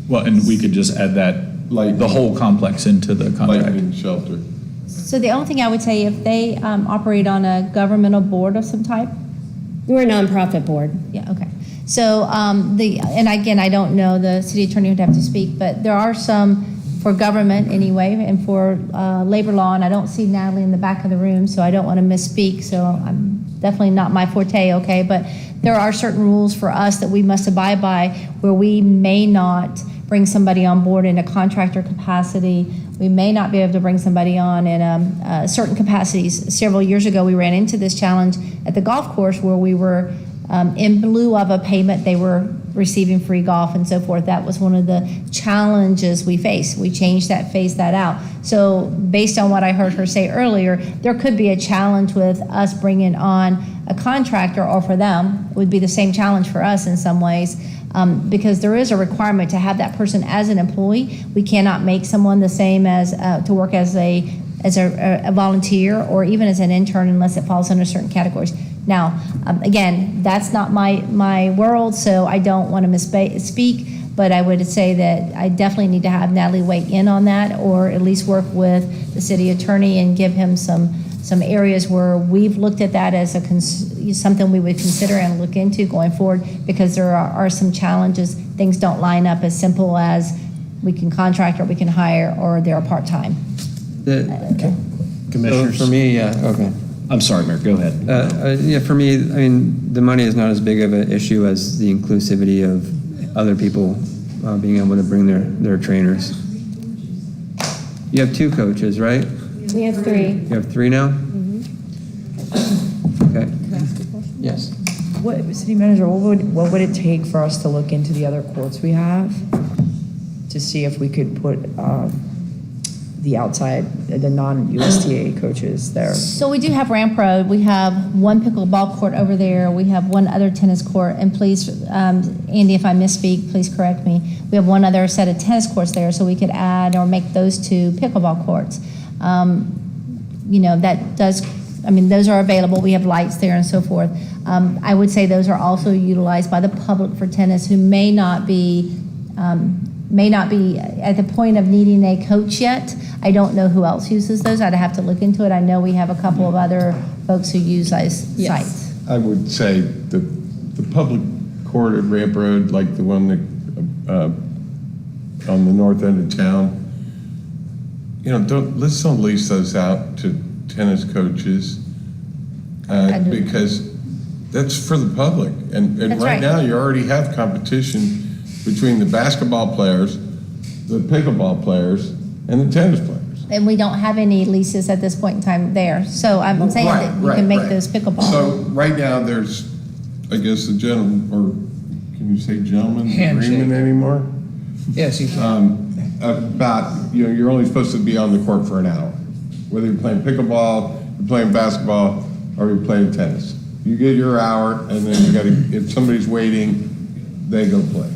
Well, and we could just add that, the whole complex into the contract. Lightning shelter. So the only thing I would say, if they operate on a governmental board of some type? We're a nonprofit board. Yeah, okay. So and again, I don't know, the city attorney would have to speak, but there are some for government anyway, and for labor law, and I don't see Natalie in the back of the room, so I don't want to misspeak, so I'm definitely not my forte, okay? But there are certain rules for us that we must abide by where we may not bring somebody on board in a contractor capacity. We may not be able to bring somebody on in certain capacities. Several years ago, we ran into this challenge at the golf course where we were, in lieu of a payment, they were receiving free golf and so forth. That was one of the challenges we faced. We changed that, phased that out. So based on what I heard her say earlier, there could be a challenge with us bringing on a contractor, or for them, would be the same challenge for us in some ways. Because there is a requirement to have that person as an employee. We cannot make someone the same as to work as a volunteer or even as an intern unless it falls under certain categories. Now, again, that's not my world, so I don't want to misspeak, but I would say that I definitely need to have Natalie weigh in on that, or at least work with the city attorney and give him some areas where we've looked at that as something we would consider and look into going forward, because there are some challenges. Things don't line up as simple as we can contract or we can hire or they're part-time. Commissioners? So for me, yeah, okay. I'm sorry, Mayor, go ahead. Yeah, for me, I mean, the money is not as big of an issue as the inclusivity of other people being able to bring their trainers. You have 2 coaches, right? We have 3. You have 3 now? Okay. Can I ask a question? Yes. City manager, what would it take for us to look into the other courts we have to see if we could put the outside, the non-USTA coaches there? So we do have Ramp Road. We have one pickleball court over there. We have one other tennis court. And please, Andy, if I misspeak, please correct me. We have one other set of tennis courts there, so we could add or make those 2 pickleball courts. That does, those are available. We have lights there and so forth. I would say those are also utilized by the public for tennis who may not be at the point of needing a coach yet. I don't know who else uses those. I'd have to look into it. I know we have a couple of other folks who use those sites. I would say the public court at Ramp Road, like the one that on the north end of town, let's don't lease those out to tennis coaches because that's for the public. And That's right right. now, you already have competition between the basketball players, the pickleball players, and the tennis players. And we don't have any leases at this point in time there. So I'm saying that you can make those pickleball. So right now, there's, I guess, the gentleman, or can you say gentleman's Handshake. agreement anymore? Yes, you can. About, you're only supposed to be on the court for an hour. Whether you're playing pickleball, you're playing basketball, or you're playing tennis. You get your hour, and then you gotta, if somebody's waiting, they go play.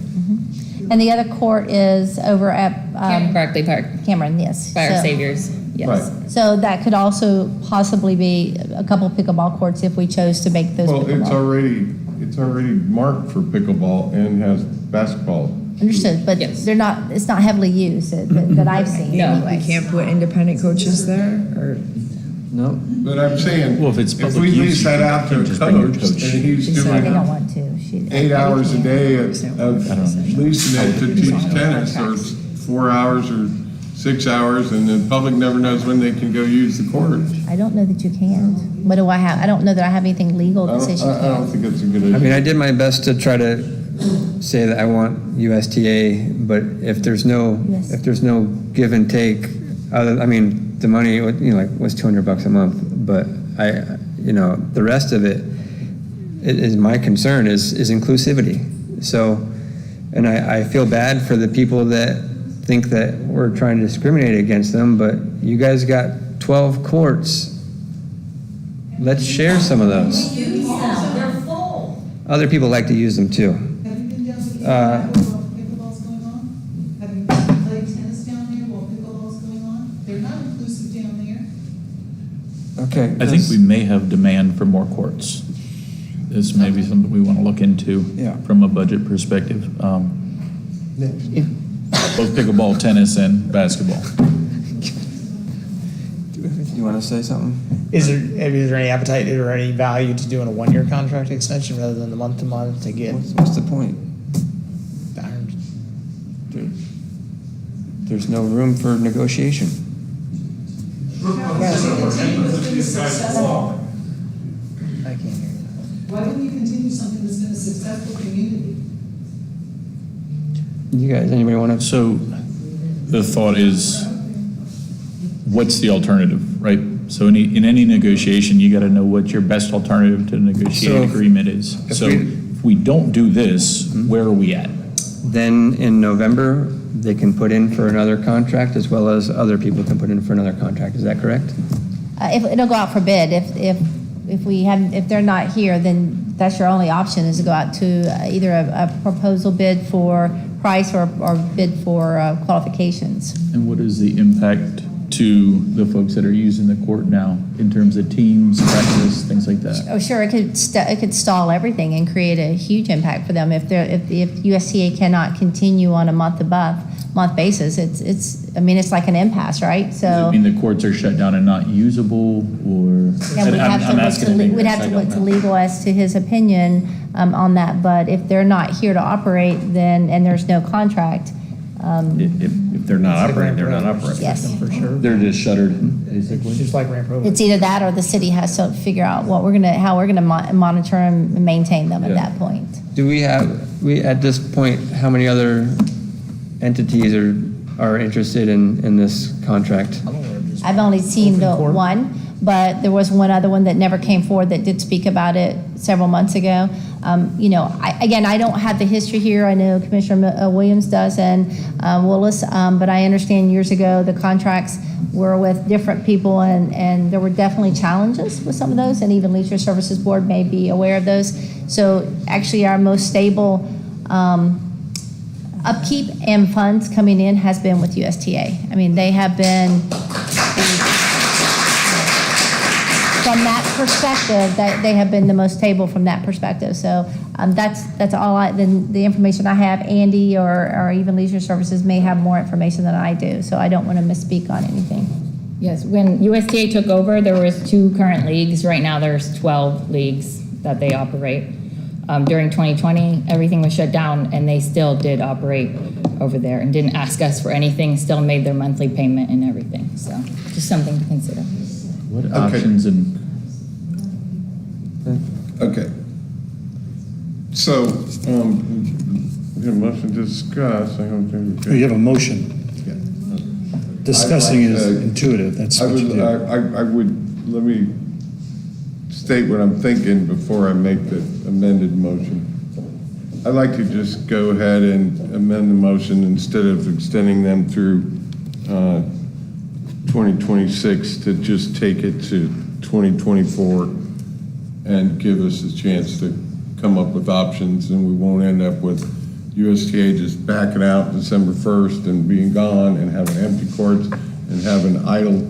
And the other court is over at Barclay Park. Cameron, yes. By Our So- Saviors, yes. Right. So that could also possibly be a couple pickleball courts if we chose to make those Well, pickleball. it's already marked for pickleball and has basketball. Understood, but they're not, it's not heavily used that I've seen anyway. You can't put independent coaches there, or? No. But I'm saying, Well, if it's if public we use, lease that you out to can a just bring your coach, coach. and he's They doing don't want to. 8 hours a day of leasing it to teach tennis, or 4 hours or 6 hours, and the public never knows when they can go use the court. I don't know that you can. What do I have? I don't know that I have anything legal I that says you don't can. think that's a good idea. I mean, I did my best to try to say that I want USTA, but if there's no give and take, the money, was $200 a month, but the rest of it is my concern is inclusivity. So, and I feel bad for the people that think that we're trying to discriminate against them, but you guys got 12 courts. Let's share some of those. They're full. Other people like to use them too. Have you been down to the area while pickleball's going on? Have you played tennis down there while pickleball's going on? They're not inclusive down there. Okay. I think we may have demand for more courts. This may be something we want to look into from a budget perspective. Both pickleball, tennis, and basketball. You want to say something? Is there any appetite or any value to doing a 1-year contract extension rather than the month-to-month to get? What's the point? There's no room for negotiation. I can't hear you. Why wouldn't you continue something that's been a successful community? You guys, anybody want to? So the thought is, what's the alternative, right? So in any negotiation, you got to know what your best alternative to a negotiated agreement is. So if we don't do this, where are we at? Then in November, they can put in for another contract as well as other people can put in for another contract. Is that correct? If it'll go out for bid, if they're not here, then that's your only option is to go out to either a proposal bid for price or bid for qualifications. And what is the impact to the folks that are using the court now in terms of teams, practice, things like that? Oh, sure, it could stall everything and create a huge impact for them if USTA cannot continue on a month basis. It's like an impasse, right? Does So it mean the courts are shut down and not usable, or? yeah, we'd have I'm asking in we'd have to look to legal as to his opinion on that. But if they're not here to operate, then and there's no contract. If they're not operating, they're not operating. Yes. For sure. They're just shuttered, basically. Just like Ramp Road. It's either that or the city has to figure out how we're gonna monitor and maintain them at Yeah. that point. Do we at this point, how many other entities are interested in this contract? I've only seen the one, but there was one other one that never came forward that did speak about it several months ago. I don't have the history here. I know Commissioner Williams does and Willis, but I understand years ago the contracts were with different people, and there were definitely challenges with some of those, and even Leisure Services Board may be aware of those. So actually our most stable upkeep and funds coming in has been with USTA. I mean, they have been, from that perspective, that they have been the most stable from that perspective. So that's all the information I have. Andy or even Leisure Services may have more information than I do, so I don't want to misspeak on anything. Yes, when USTA took over, there was 2 current leagues. Right now, there's 12 leagues that they operate. During 2020, everything was shut down, and they still did operate over there and didn't ask us for anything, still made their monthly payment and everything. So just something to consider. What options and... Okay. So, we have a motion to discuss. I don't think You have a motion. Discussing is intuitive, that's what you do. I would, let me state what I'm thinking before I make the amended motion. I'd like to just go ahead and amend the motion instead of extending them through 2026 to just take it to 2024 and give us a chance to come up with options, and we won't end up with USTA just backing out December 1st and being gone and having empty courts and having idle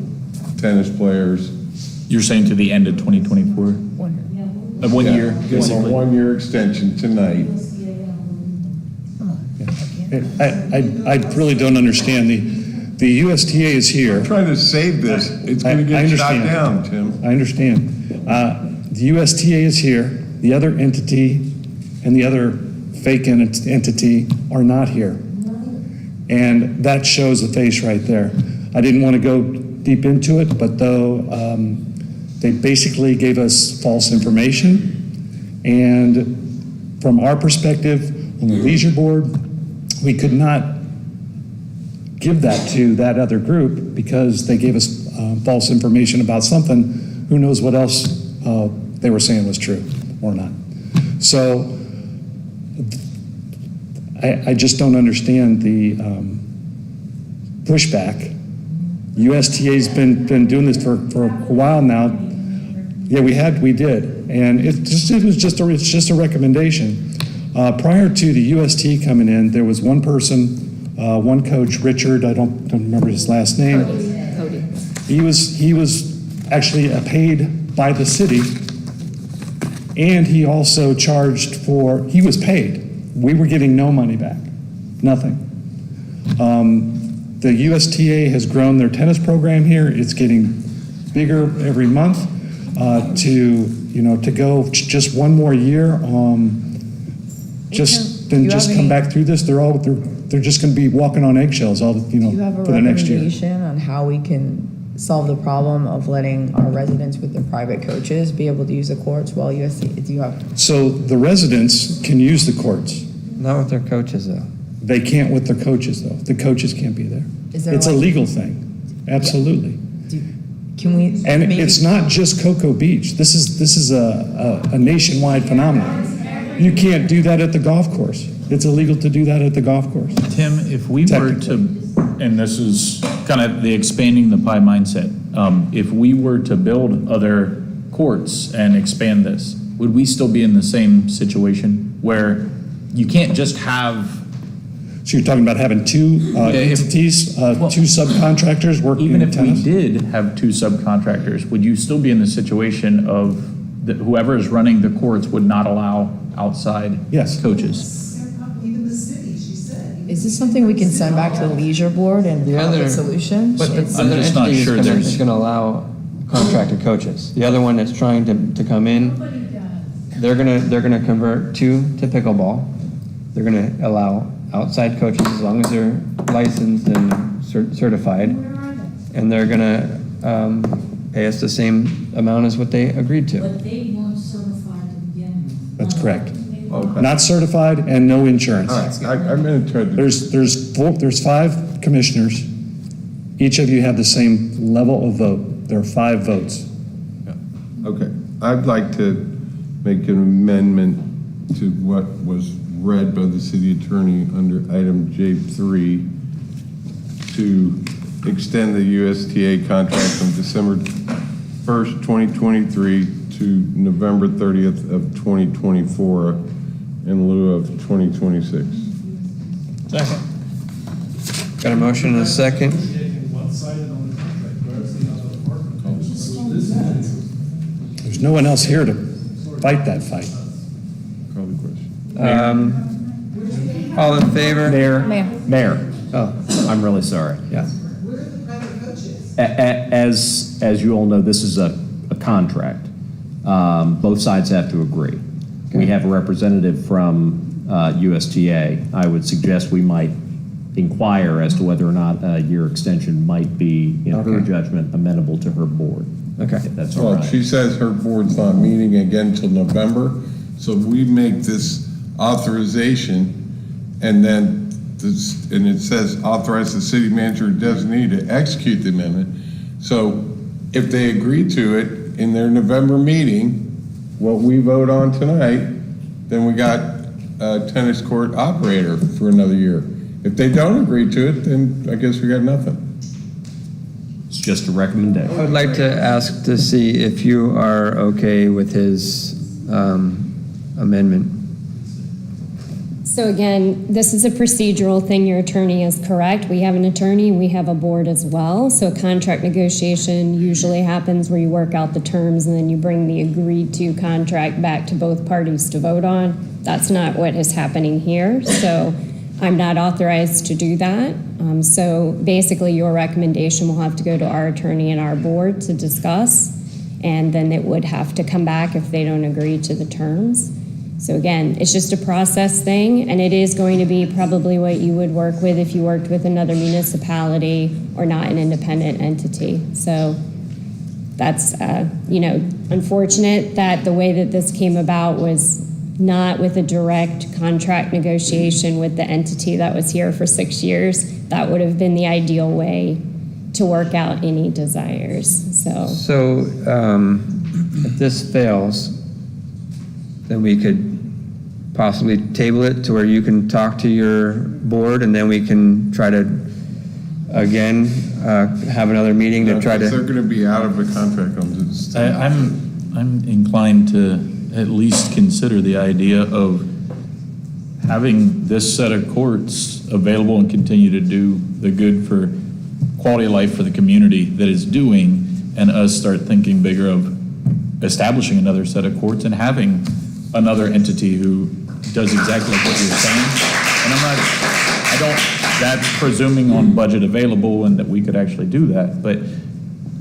tennis players. You're saying to the end of 2024? 1 year, Give them a basically? 1-year extension tonight. I really don't understand. The USTA is here. I'm trying to save this. It's going to get shot down, Tim. I understand. The USTA is here. The other entity and the other fake entity are not here. And that shows the face right there. I didn't want to go deep into it, but though they basically gave us false information. And from our perspective on the Leisure Board, we could not give that to that other group because they gave us false information about something. Who knows what else they were saying was true or not. So I just don't understand the pushback. USTA's been doing this for a while now. Yeah, we did, and it's just a recommendation. Prior to the UST coming in, there was one person, one coach, Richard. I don't remember his last name. Cody. He was actually paid by the city, and he also charged for. He was paid. We were getting no money back, nothing. The USTA has grown their tennis program here. It's getting bigger every month. To go just one more year, just come back through this. They're just going to be walking on eggshells for the next year. Do you have a recommendation on how we can solve the problem of letting our residents with their private coaches be able to use the courts while USTA? Do you have? So the residents can use the courts. Not with their coaches, though. They can't with their coaches, though. The coaches can't be there. It's a legal thing. Absolutely. Can we? And it's not just Cocoa Beach. This is a nationwide phenomenon. You can't do that at the golf course. It's illegal to do that at the golf course. Tim, if we were to, and this is kind of the expanding the pie mindset, if we were to build other courts and expand this, would we still be in the same situation where you can't just have... So you're talking about having two entities, two subcontractors working even in if tennis? we did have two subcontractors, would you still be in the situation of whoever is running the courts would not allow outside coaches? Even the city, she said. Is this something we can send back to the Leisure Board and come up with solutions? But the It's- other I'm just not entity sure is there's- going to allow contracted coaches. The other one that's trying to come in, they're gonna convert to pickleball. They're gonna allow outside coaches as long as they're licensed and certified, and they're gonna pay us the same amount as what they agreed to. But they weren't certified to begin with. That's correct. Not certified and no insurance. All right, I'm going to try to... There's 5 commissioners. Each of you have the same level of vote. There are 5 votes. Okay, I'd like to make an amendment to what was read by the city attorney under item J3 to extend the USTA contract from December 1st, 2023 to November 30th of 2024 in lieu of 2026. Second. Got a motion and a second. There's no one else here to fight that fight. Call the question. All in favor? Mayor. Oh, I'm really sorry. Yeah. As you all know, this is a contract. Both sides have to agree. We have a representative from USTA. I would suggest we might inquire as to whether or not a year extension might be, in her judgment, amenable to her board. Okay. If that's all Well, right. she says her board's not meeting again till November, so we make this authorization, and then this, and it says authorize the city manager designee to execute the amendment. So if they agree to it in their November meeting, what we vote on tonight, then we got a tennis court operator for another year. If they don't agree to it, then I guess we got nothing. It's just a recommendation. I would like to ask to see if you are okay with his amendment. So again, this is a procedural thing. Your attorney is correct. We have an attorney, we have a board as well. So a contract negotiation usually happens where you work out the terms and then you bring the agreed to contract back to both parties to vote on. That's not what is happening here. So I'm not authorized to do that. So basically your recommendation will have to go to our attorney and our board to discuss. And then it would have to come back if they don't agree to the terms. So again, it's just a process thing, and it is going to be probably what you would work with if you worked with another municipality or not an independent entity. So that's, unfortunate that the way that this came about was not with a direct contract negotiation with the entity that was here for 6 years. That would have been the ideal way to work out any desires, so. So if this fails, then we could possibly table it to where you can talk to your board, and then we can try to, again, have another meeting to try If they're to. gonna be out of a contract, I'm inclined to at least consider the idea of having this set of courts available and continue to do the good for quality of life for the community that it's doing, and us start thinking bigger of establishing another set of courts and having another entity who does exactly what you're saying. And that's presuming on budget available and that we could actually do that, but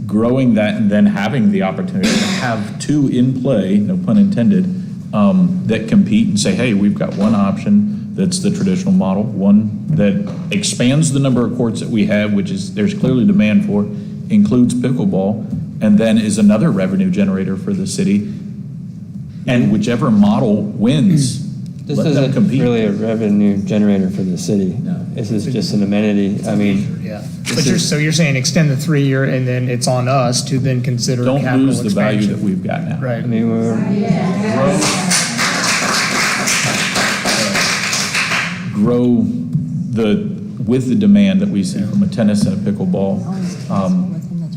growing that and then having the opportunity to have two in play, no pun intended, that compete and say, hey, we've got one option that's the traditional model, one that expands the number of courts that we have, which is there's clearly demand for, includes pickleball, and then is another revenue generator for the city. And whichever model wins, This let them isn't compete. really a revenue generator for the city. No. This is just an amenity. I mean. Yeah. But you're saying extend the 3-year and then it's on us to then consider Don't capital lose the value expansion. that we've got now. Right. I mean, Grow with the demand that we see from a tennis and a pickleball.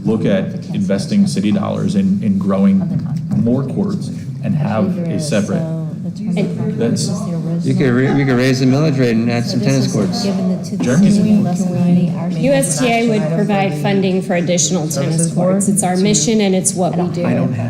Look at investing city dollars in growing more courts and have a separate. That's we could raise the millage rate and add some tennis courts. USTA would provide funding for additional tennis courts. It's our mission and it's what we do.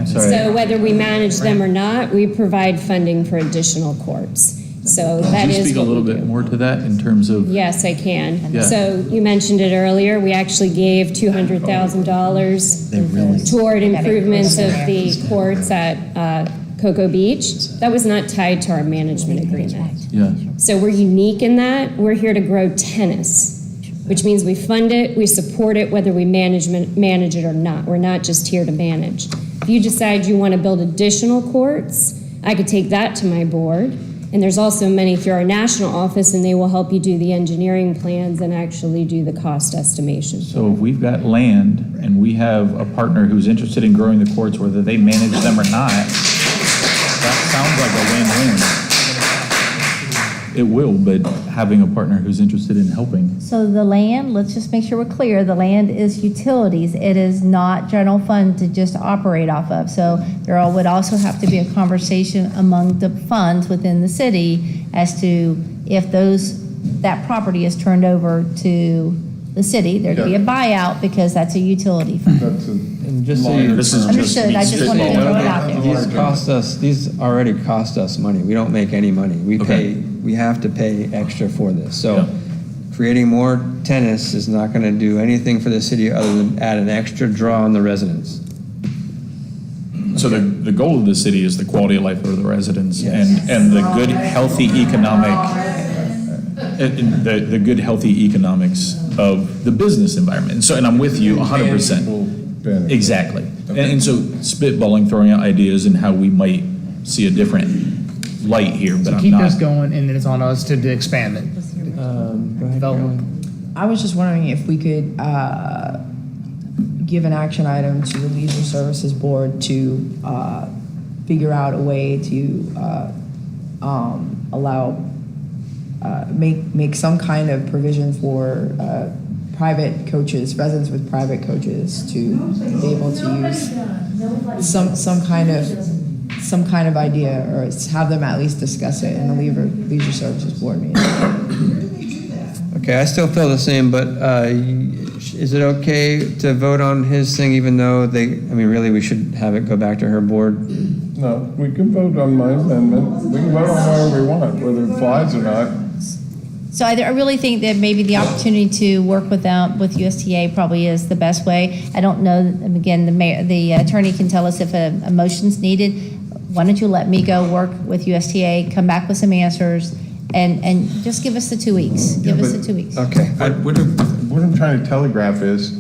So whether we manage them or not, we provide funding for additional courts. So that Could you is speak a what little we bit do. more to that in terms of? Yes, I can. Yeah. So you mentioned it earlier. We actually gave $200,000 toward improvements of the courts at Cocoa Beach. That was not tied to our management agreement. Yeah. So we're unique in that. We're here to grow tennis, which means we fund it, we support it, whether we manage it or not. We're not just here to manage. If you decide you want to build additional courts, I could take that to my board. And there's also money through our national office, and they will help you do the engineering plans and actually do the cost estimation. So if we've got land and we have a partner who's interested in growing the courts, whether they manage them or not, that sounds like a win-win. it will, but having a partner who's interested in helping. So the land, let's just make sure we're clear, the land is utilities. It is not general fund to just operate off of. So would also have to be a conversation among the funds within the city as to if that property is turned over to the city, there'd be a buyout because that's a utility fund. And just so you Understood, I just wanted to throw it out there. These already cost us money. We don't make any money. We have to pay extra for this. So creating more tennis is not going to do anything for the city other than add an extra draw on the residents. So the goal of the city is the quality of life of the residents and the good, healthy the good, healthy economics of the business environment. And I'm with you 100%. Exactly. And so spitballing, throwing out ideas and how we might see a different light here, but So keep this going, and then it's on us to expand it. I was just wondering if we could give an action item to the Leisure Services Board to figure out a way to make some kind of provision for private coaches, residents with private coaches, to be able to use some kind of idea, or have them at least discuss it in the Leisure Services Board meeting. Okay, I still feel the same, but is it okay to vote on his thing even though really we should have it go back to her board? No, we can vote on my amendment. We can vote on whatever we want, whether it flies or not. So I really think that maybe the opportunity to work with USTA probably is the best way. I don't know, again, the attorney can tell us if a motion's needed. Why don't you let me go work with USTA, come back with some answers, and just give us the 2 weeks. Give us the 2 weeks. Okay. What I'm trying to telegraph is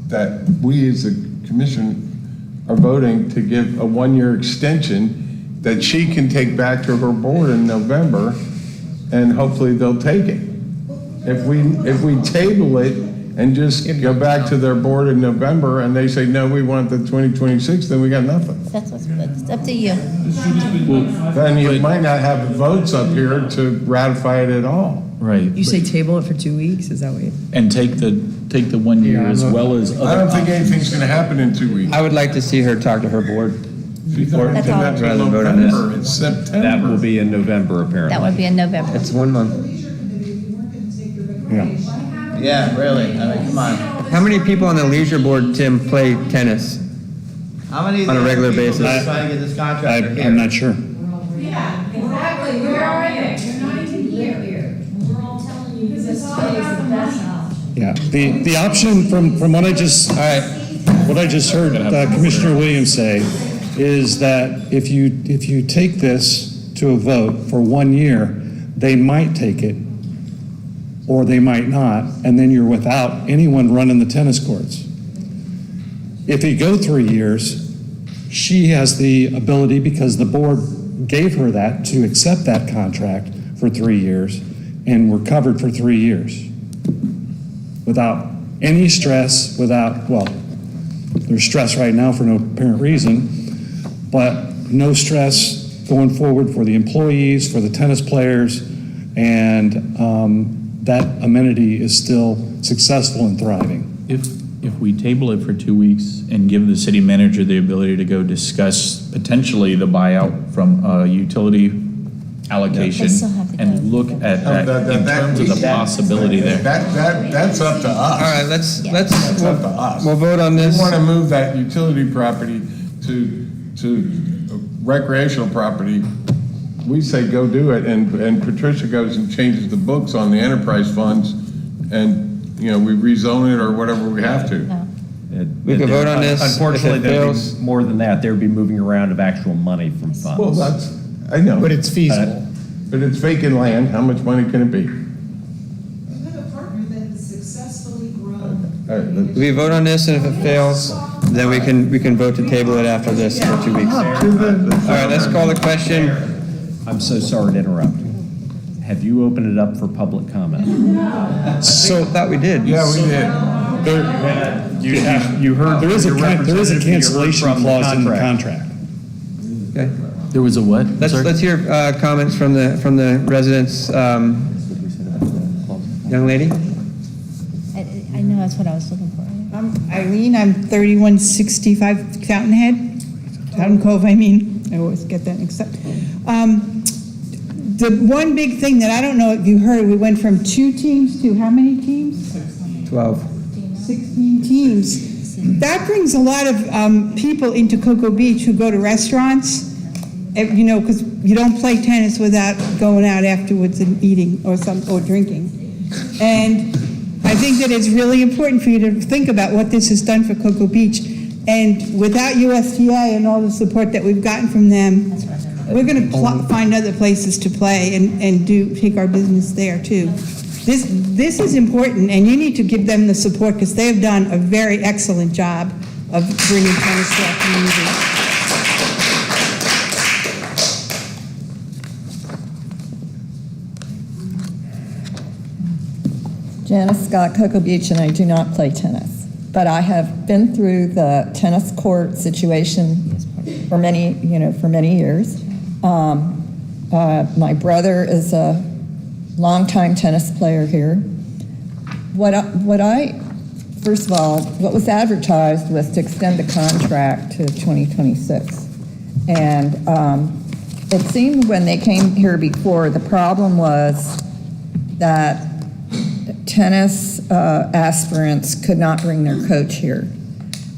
that we as a commission are voting to give a 1-year extension that she can take back to her board in November, and hopefully they'll take it. If we table it and just go back to their board in November and they say, no, we want the 2026, then we got nothing. It's up to you. Then you might not have votes up here to ratify it at all. Right. You say table it for 2 weeks, is that what you? And take the 1 year as well as other. I don't think anything's going to happen in 2 weeks. I would like to see her talk to her board before That's all. rather than vote on this. It's September. That will be in November, apparently. That would be in November. It's 1 month. Yeah, really. I mean, come on. How many people on the leisure board, Tim, play tennis? How many On a regular basis. trying to get this contract? I'm not sure. Yeah, exactly. Where are they? They're not even here. We're all telling you this is the best option. Yeah, the option from what I just, heard Commissioner Williams say is that if you take this to a vote for 1 year, they might take it or they might not, and then you're without anyone running the tennis courts. If you go 3 years, she has the ability, because the board gave her that, to accept that contract for 3 years, and we're covered for 3 years. Without any stress, there's stress right now for no apparent reason, but no stress going forward for the employees, for the tennis players, and that amenity is still successful and thriving. If we table it for 2 weeks and give the city manager the ability to go discuss potentially the buyout from a utility allocation and look at that in terms of the possibility there. That's up to us. All right, let's That's up to us. we'll vote on this. We want to move that utility property to recreational property. We say go do it, and Patricia goes and changes the books on the enterprise funds, and we rezone it or whatever we have to. We can vote on this. Unfortunately, If it there'd fails- be more than that. There would be moving around of actual money from funds. Well, I know. But it's feasible. But it's vacant land. How much money can it be? You have a partner that has successfully grown. All right, We vote on this, and if it fails, then we can vote to table it after this for 2 weeks. All right, let's call the question. I'm so sorry to interrupt. Have you opened it up for public comment? So thought we did. Yeah, we did. You heard. There is a your representative, you heard cancellation from the clause in the contract. Okay. There was a what? Let's hear comments from the residents. Young lady? I know that's what I was looking for. I'm Eileen, I'm 3165 Fountain Head, Fountain Cove, I mean, I always get that mixed up. The one big thing that I don't know if you heard, we went from 2 teams to how many teams? 12. 16 teams. That brings a lot of people into Cocoa Beach who go to restaurants, you know, because you don't play tennis without going out afterwards and eating or drinking. And I think that it's really important for you to think about what this has done for Cocoa Beach. And without USTA and all the support that we've gotten from them, we're going to find other places to play and take our business there too. This is important, and you need to give them the support because they have done a very excellent job of bringing tennis to our community. Janice Scott, Cocoa Beach, and I do not play tennis, but I have been through the tennis court situation for many years. My brother is a longtime tennis player here. First of all, what was advertised was to extend the contract to 2026, and it seemed when they came here before, the problem was that tennis aspirants could not bring their coach here.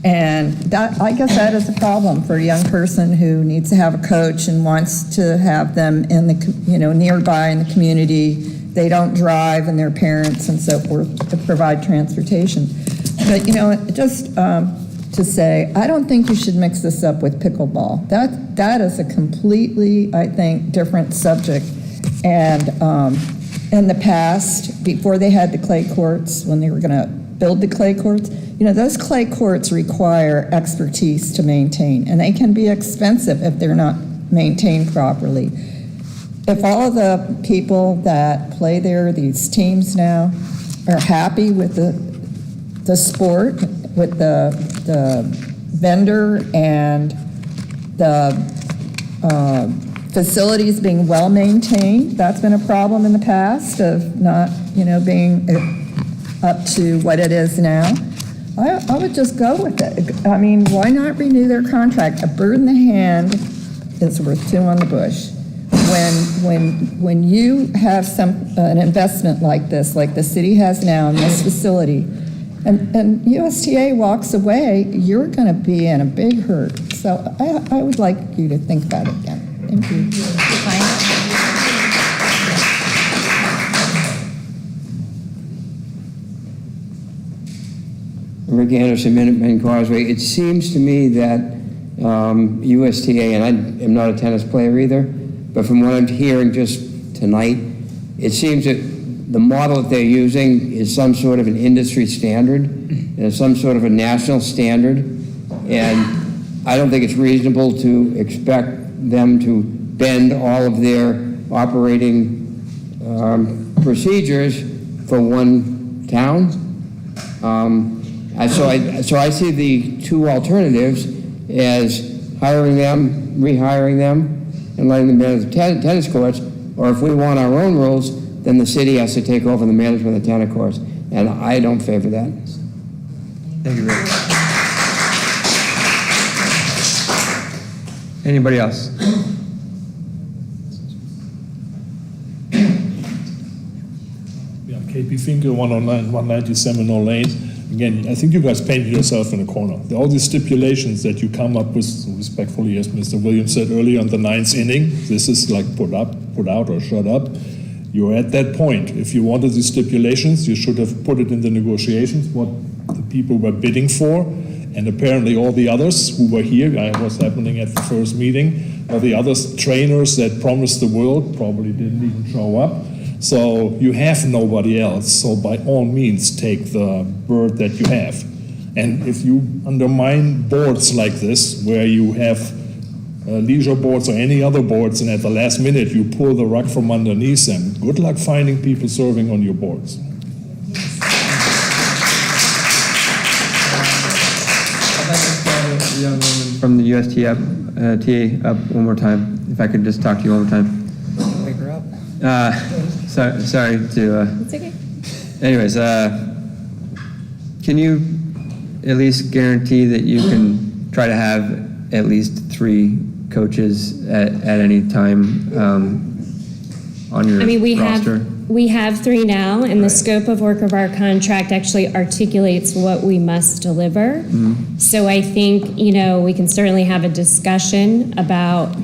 And that, I guess that is a problem for a young person who needs to have a coach and wants to have them in the, nearby in the community. They don't drive, and their parents and so forth to provide transportation. But, just to say, I don't think you should mix this up with pickleball. That is a completely, I think, different subject. And in the past, before they had the clay courts, when they were going to build the clay courts, those clay courts require expertise to maintain, and they can be expensive if they're not maintained properly. If all of the people that play there, these teams now, are happy with the sport, with the vendor and the facilities being well maintained, that's been a problem in the past of not, being up to what it is now. I would just go with it. I mean, why not renew their contract? A bird in the hand is worth 2 on the bush. When you have an investment like this, like the city has now in this facility, and USTA walks away, you're going to be in a big hurt. So I would like you to think about it again. Thank you. Rick Anderson, Minuteman Causeway. It seems to me that USTA, and I am not a tennis player either, but from what I'm hearing just tonight, it seems that the model that they're using is some sort of an industry standard, and some sort of a national standard, and I don't think it's reasonable to expect them to bend all of their operating procedures for one town. So I see the 2 alternatives as hiring them, rehiring them, and letting them manage the tennis courts, or if we want our own rules, then the city has to take over the management of the tennis courts, and I don't favor that. Thank you, Rick. Anybody else? Yeah, KP Finkel, 109, 190 Seminole Lane. Again, I think you guys painted yourself in a corner. All these stipulations that you come up with, respectfully, as Mr. Williams said earlier, on the 9th inning, this is like put out, or shut up. You're at that point. If you wanted these stipulations, you should have put it in the negotiations, what the people were bidding for, and apparently all the others who were here, was happening at the first meeting, all the other trainers that promised the world probably didn't even show up. So you have nobody else, so by all means take the bird that you have. And if you undermine boards like this, where you have leisure boards or any other boards, and at the last minute you pull the rug from underneath them, good luck finding people serving on your boards. the young woman from the USTA up one more time. If I could just talk to you one more time. Wake her up. Sorry to. It's okay. Anyways, can you at least guarantee that you can try to have at least 3 coaches at any time on your I mean, roster? we have 3 now, and the scope of work of our contract actually articulates what we must deliver. Mm-hmm. So I think, we can certainly have a discussion about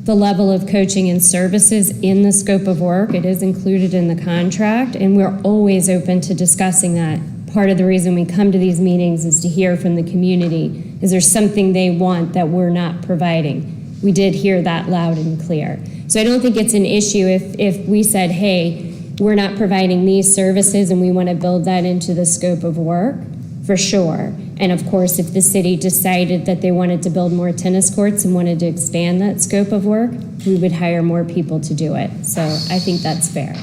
the level of coaching and services in the scope of work. It is included in the contract, and we're always open to discussing that. Part of the reason we come to these meetings is to hear from the community. Is there something they want that we're not providing? We did hear that loud and clear. So I don't think it's an issue if we said, hey, we're not providing these services and we want to build that into the scope of work, for sure. And of course, if the city decided that they wanted to build more tennis courts and wanted to expand that scope of work, we would hire more people to do it. So I think that's fair.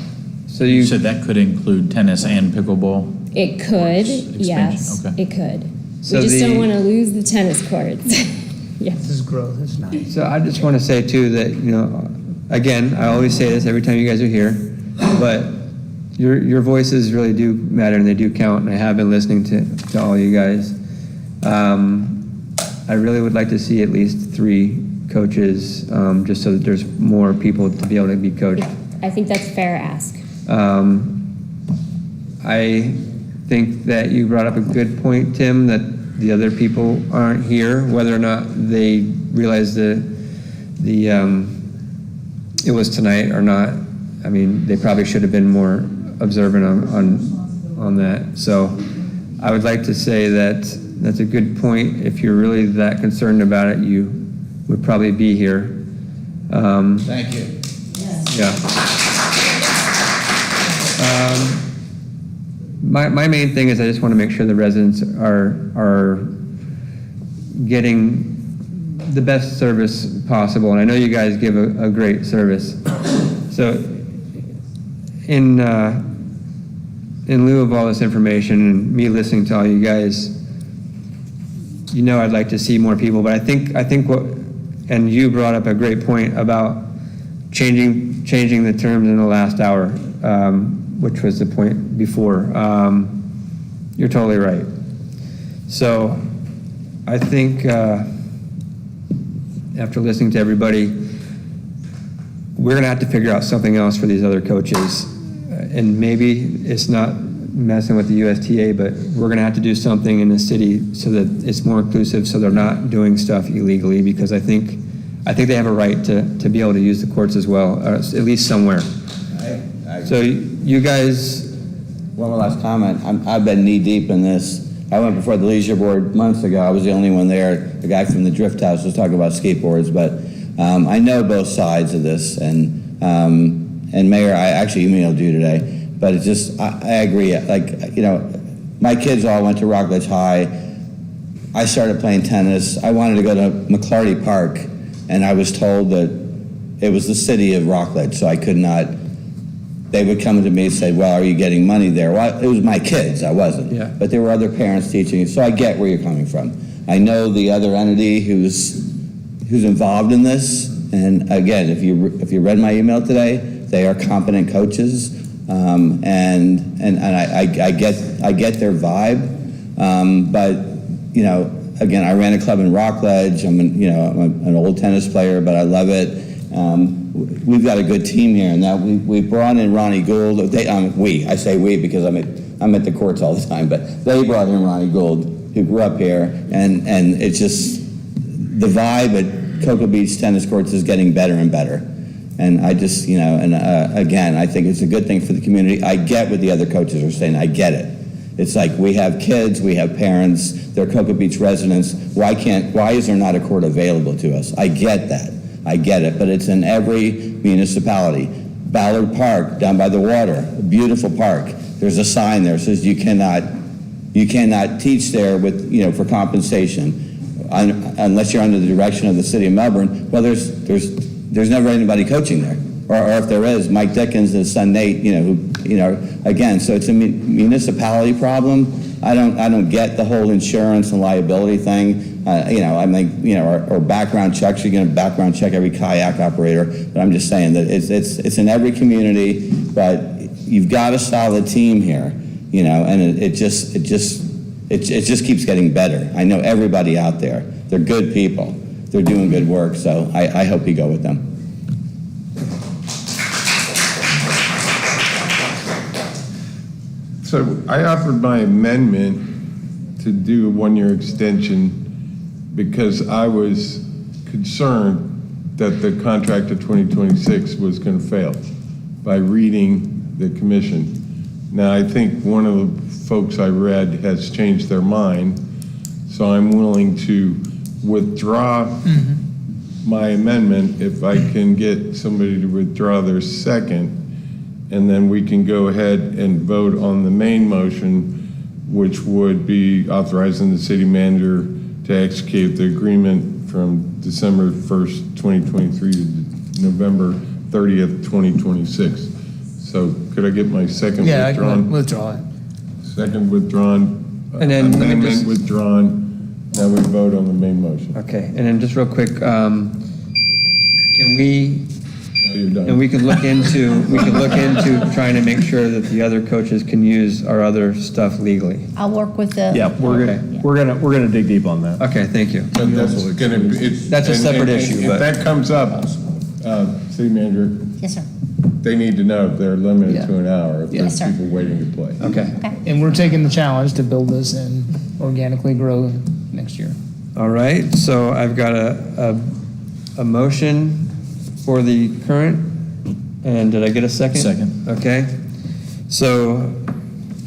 So you said that could include tennis and pickleball? It could, yes, okay. it could. So We just the- don't want to lose the tennis courts. Yes. This is growth, it's nice. So I just want to say too that, again, I always say this every time you guys are here, but your voices really do matter and they do count, and I have been listening to all you guys. I really would like to see at least 3 coaches, just so that there's more people to be able to be coached. I think that's a fair ask. I think that you brought up a good point, Tim, that the other people aren't here, whether or not they realize it was tonight or not. I mean, they probably should have been more observant on that. So I would like to say that that's a good point. If you're really that concerned about it, you would probably be here. Thank you. Yeah. My main thing is I just want to make sure the residents are getting the best service possible, and I know you guys give a great service. So in lieu of all this information and me listening to all you guys, I'd like to see more people, but I think what, and you brought up a great point about changing the terms in the last hour, which was the point before. You're totally right. So I think after listening to everybody, we're going to have to figure out something else for these other coaches. And maybe it's not messing with the USTA, but we're going to have to do something in the city so that it's more inclusive, so they're not doing stuff illegally, because I think they have a right to be able to use the courts as well, at least somewhere. So you guys. One last comment. I've been knee deep in this. I went before the Leisure Board months ago. I was the only one there. The guy from the Drift House was talking about skateboards, but I know both sides of this. And Mayor, I actually emailed you today, but it's just, I agree. My kids all went to Rockledge High. I started playing tennis. I wanted to go to McClarty Park, and I was told that it was the city of Rockledge, so I could not. They would come to me and say, well, are you getting money there? Well, it was my kids, I wasn't. Yeah. But there were other parents teaching, so I get where you're coming from. I know the other entity who's involved in this, and again, if you read my email today, they are competent coaches, and I get their vibe, but again, I ran a club in Rockledge. I'm an old tennis player, but I love it. We've got a good team here, and now we brought in Ronnie Gould. I say we because I'm at the courts all the time, but they brought in Ronnie Gould, who grew up here, and it's just the vibe at Cocoa Beach tennis courts is getting better and better. And I just, again, I think it's a good thing for the community. I get what the other coaches are saying. I get it. It's like we have kids, we have parents, they're Cocoa Beach residents. Why is there not a court available to us? I get that. I get it, but it's in every municipality. Ballard Park, down by the water, a beautiful park. There's a sign there that says you cannot teach there with, for compensation unless you're under the direction of the city of Melbourne. Well, there's never anybody coaching there. Or if there is, Mike Dickens and his son Nate, again, so it's a municipality problem. I don't get the whole insurance and liability thing. or background checks. You're going to background check every kayak operator. But I'm just saying that it's in every community. But you've got a solid team here, and it just keeps getting better. I know everybody out there. They're good people. They're doing good work. So I hope you go with them. So I offered my amendment to do a one-year extension because I was concerned that the contract of 2026 was going to fail by reading the commission. Now, I think one of the folks I read has changed their mind, so I'm willing to withdraw my amendment if I can get somebody to withdraw their second, and then we can go ahead and vote on the main motion, which would be authorizing the city manager to execute the agreement from December 1st, 2023 to November 30th, 2026. So could I get my second Yeah, I withdrawn? can withdraw it. Second withdrawn, And then let me amendment just- withdrawn. Now we vote on the main motion. Okay, and then just real quick, can we, You're done. and we could look into trying to make sure that the other coaches can use our other stuff legally. I'll work with the. Yeah, we're gonna dig deep on that. Okay, thank you. But that's gonna be, That's a separate issue, If but- that comes up, city manager, Yes, sir. they need to know if they're limited to an hour, if Yes, there's sir. people waiting to play. Okay. And we're taking the challenge to build this and organically grow next year. All right, so I've got a motion for the current, and did I get a second? Second. Okay, so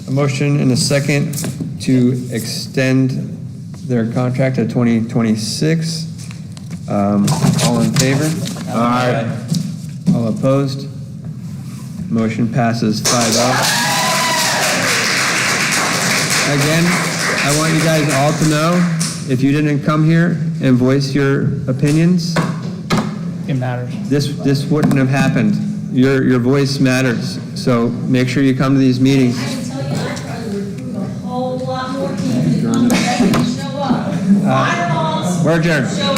a motion and a second to extend their contract to 2026. All in favor? Aye. All opposed? Motion passes 5-0. Again, I want you guys all to know, if you didn't come here and voice your opinions, It matters. this wouldn't have happened. Your voice matters. So make sure you come to these meetings. I can tell you, I try to recruit a whole lot more people to come, that show up. My boss We're adjourned. show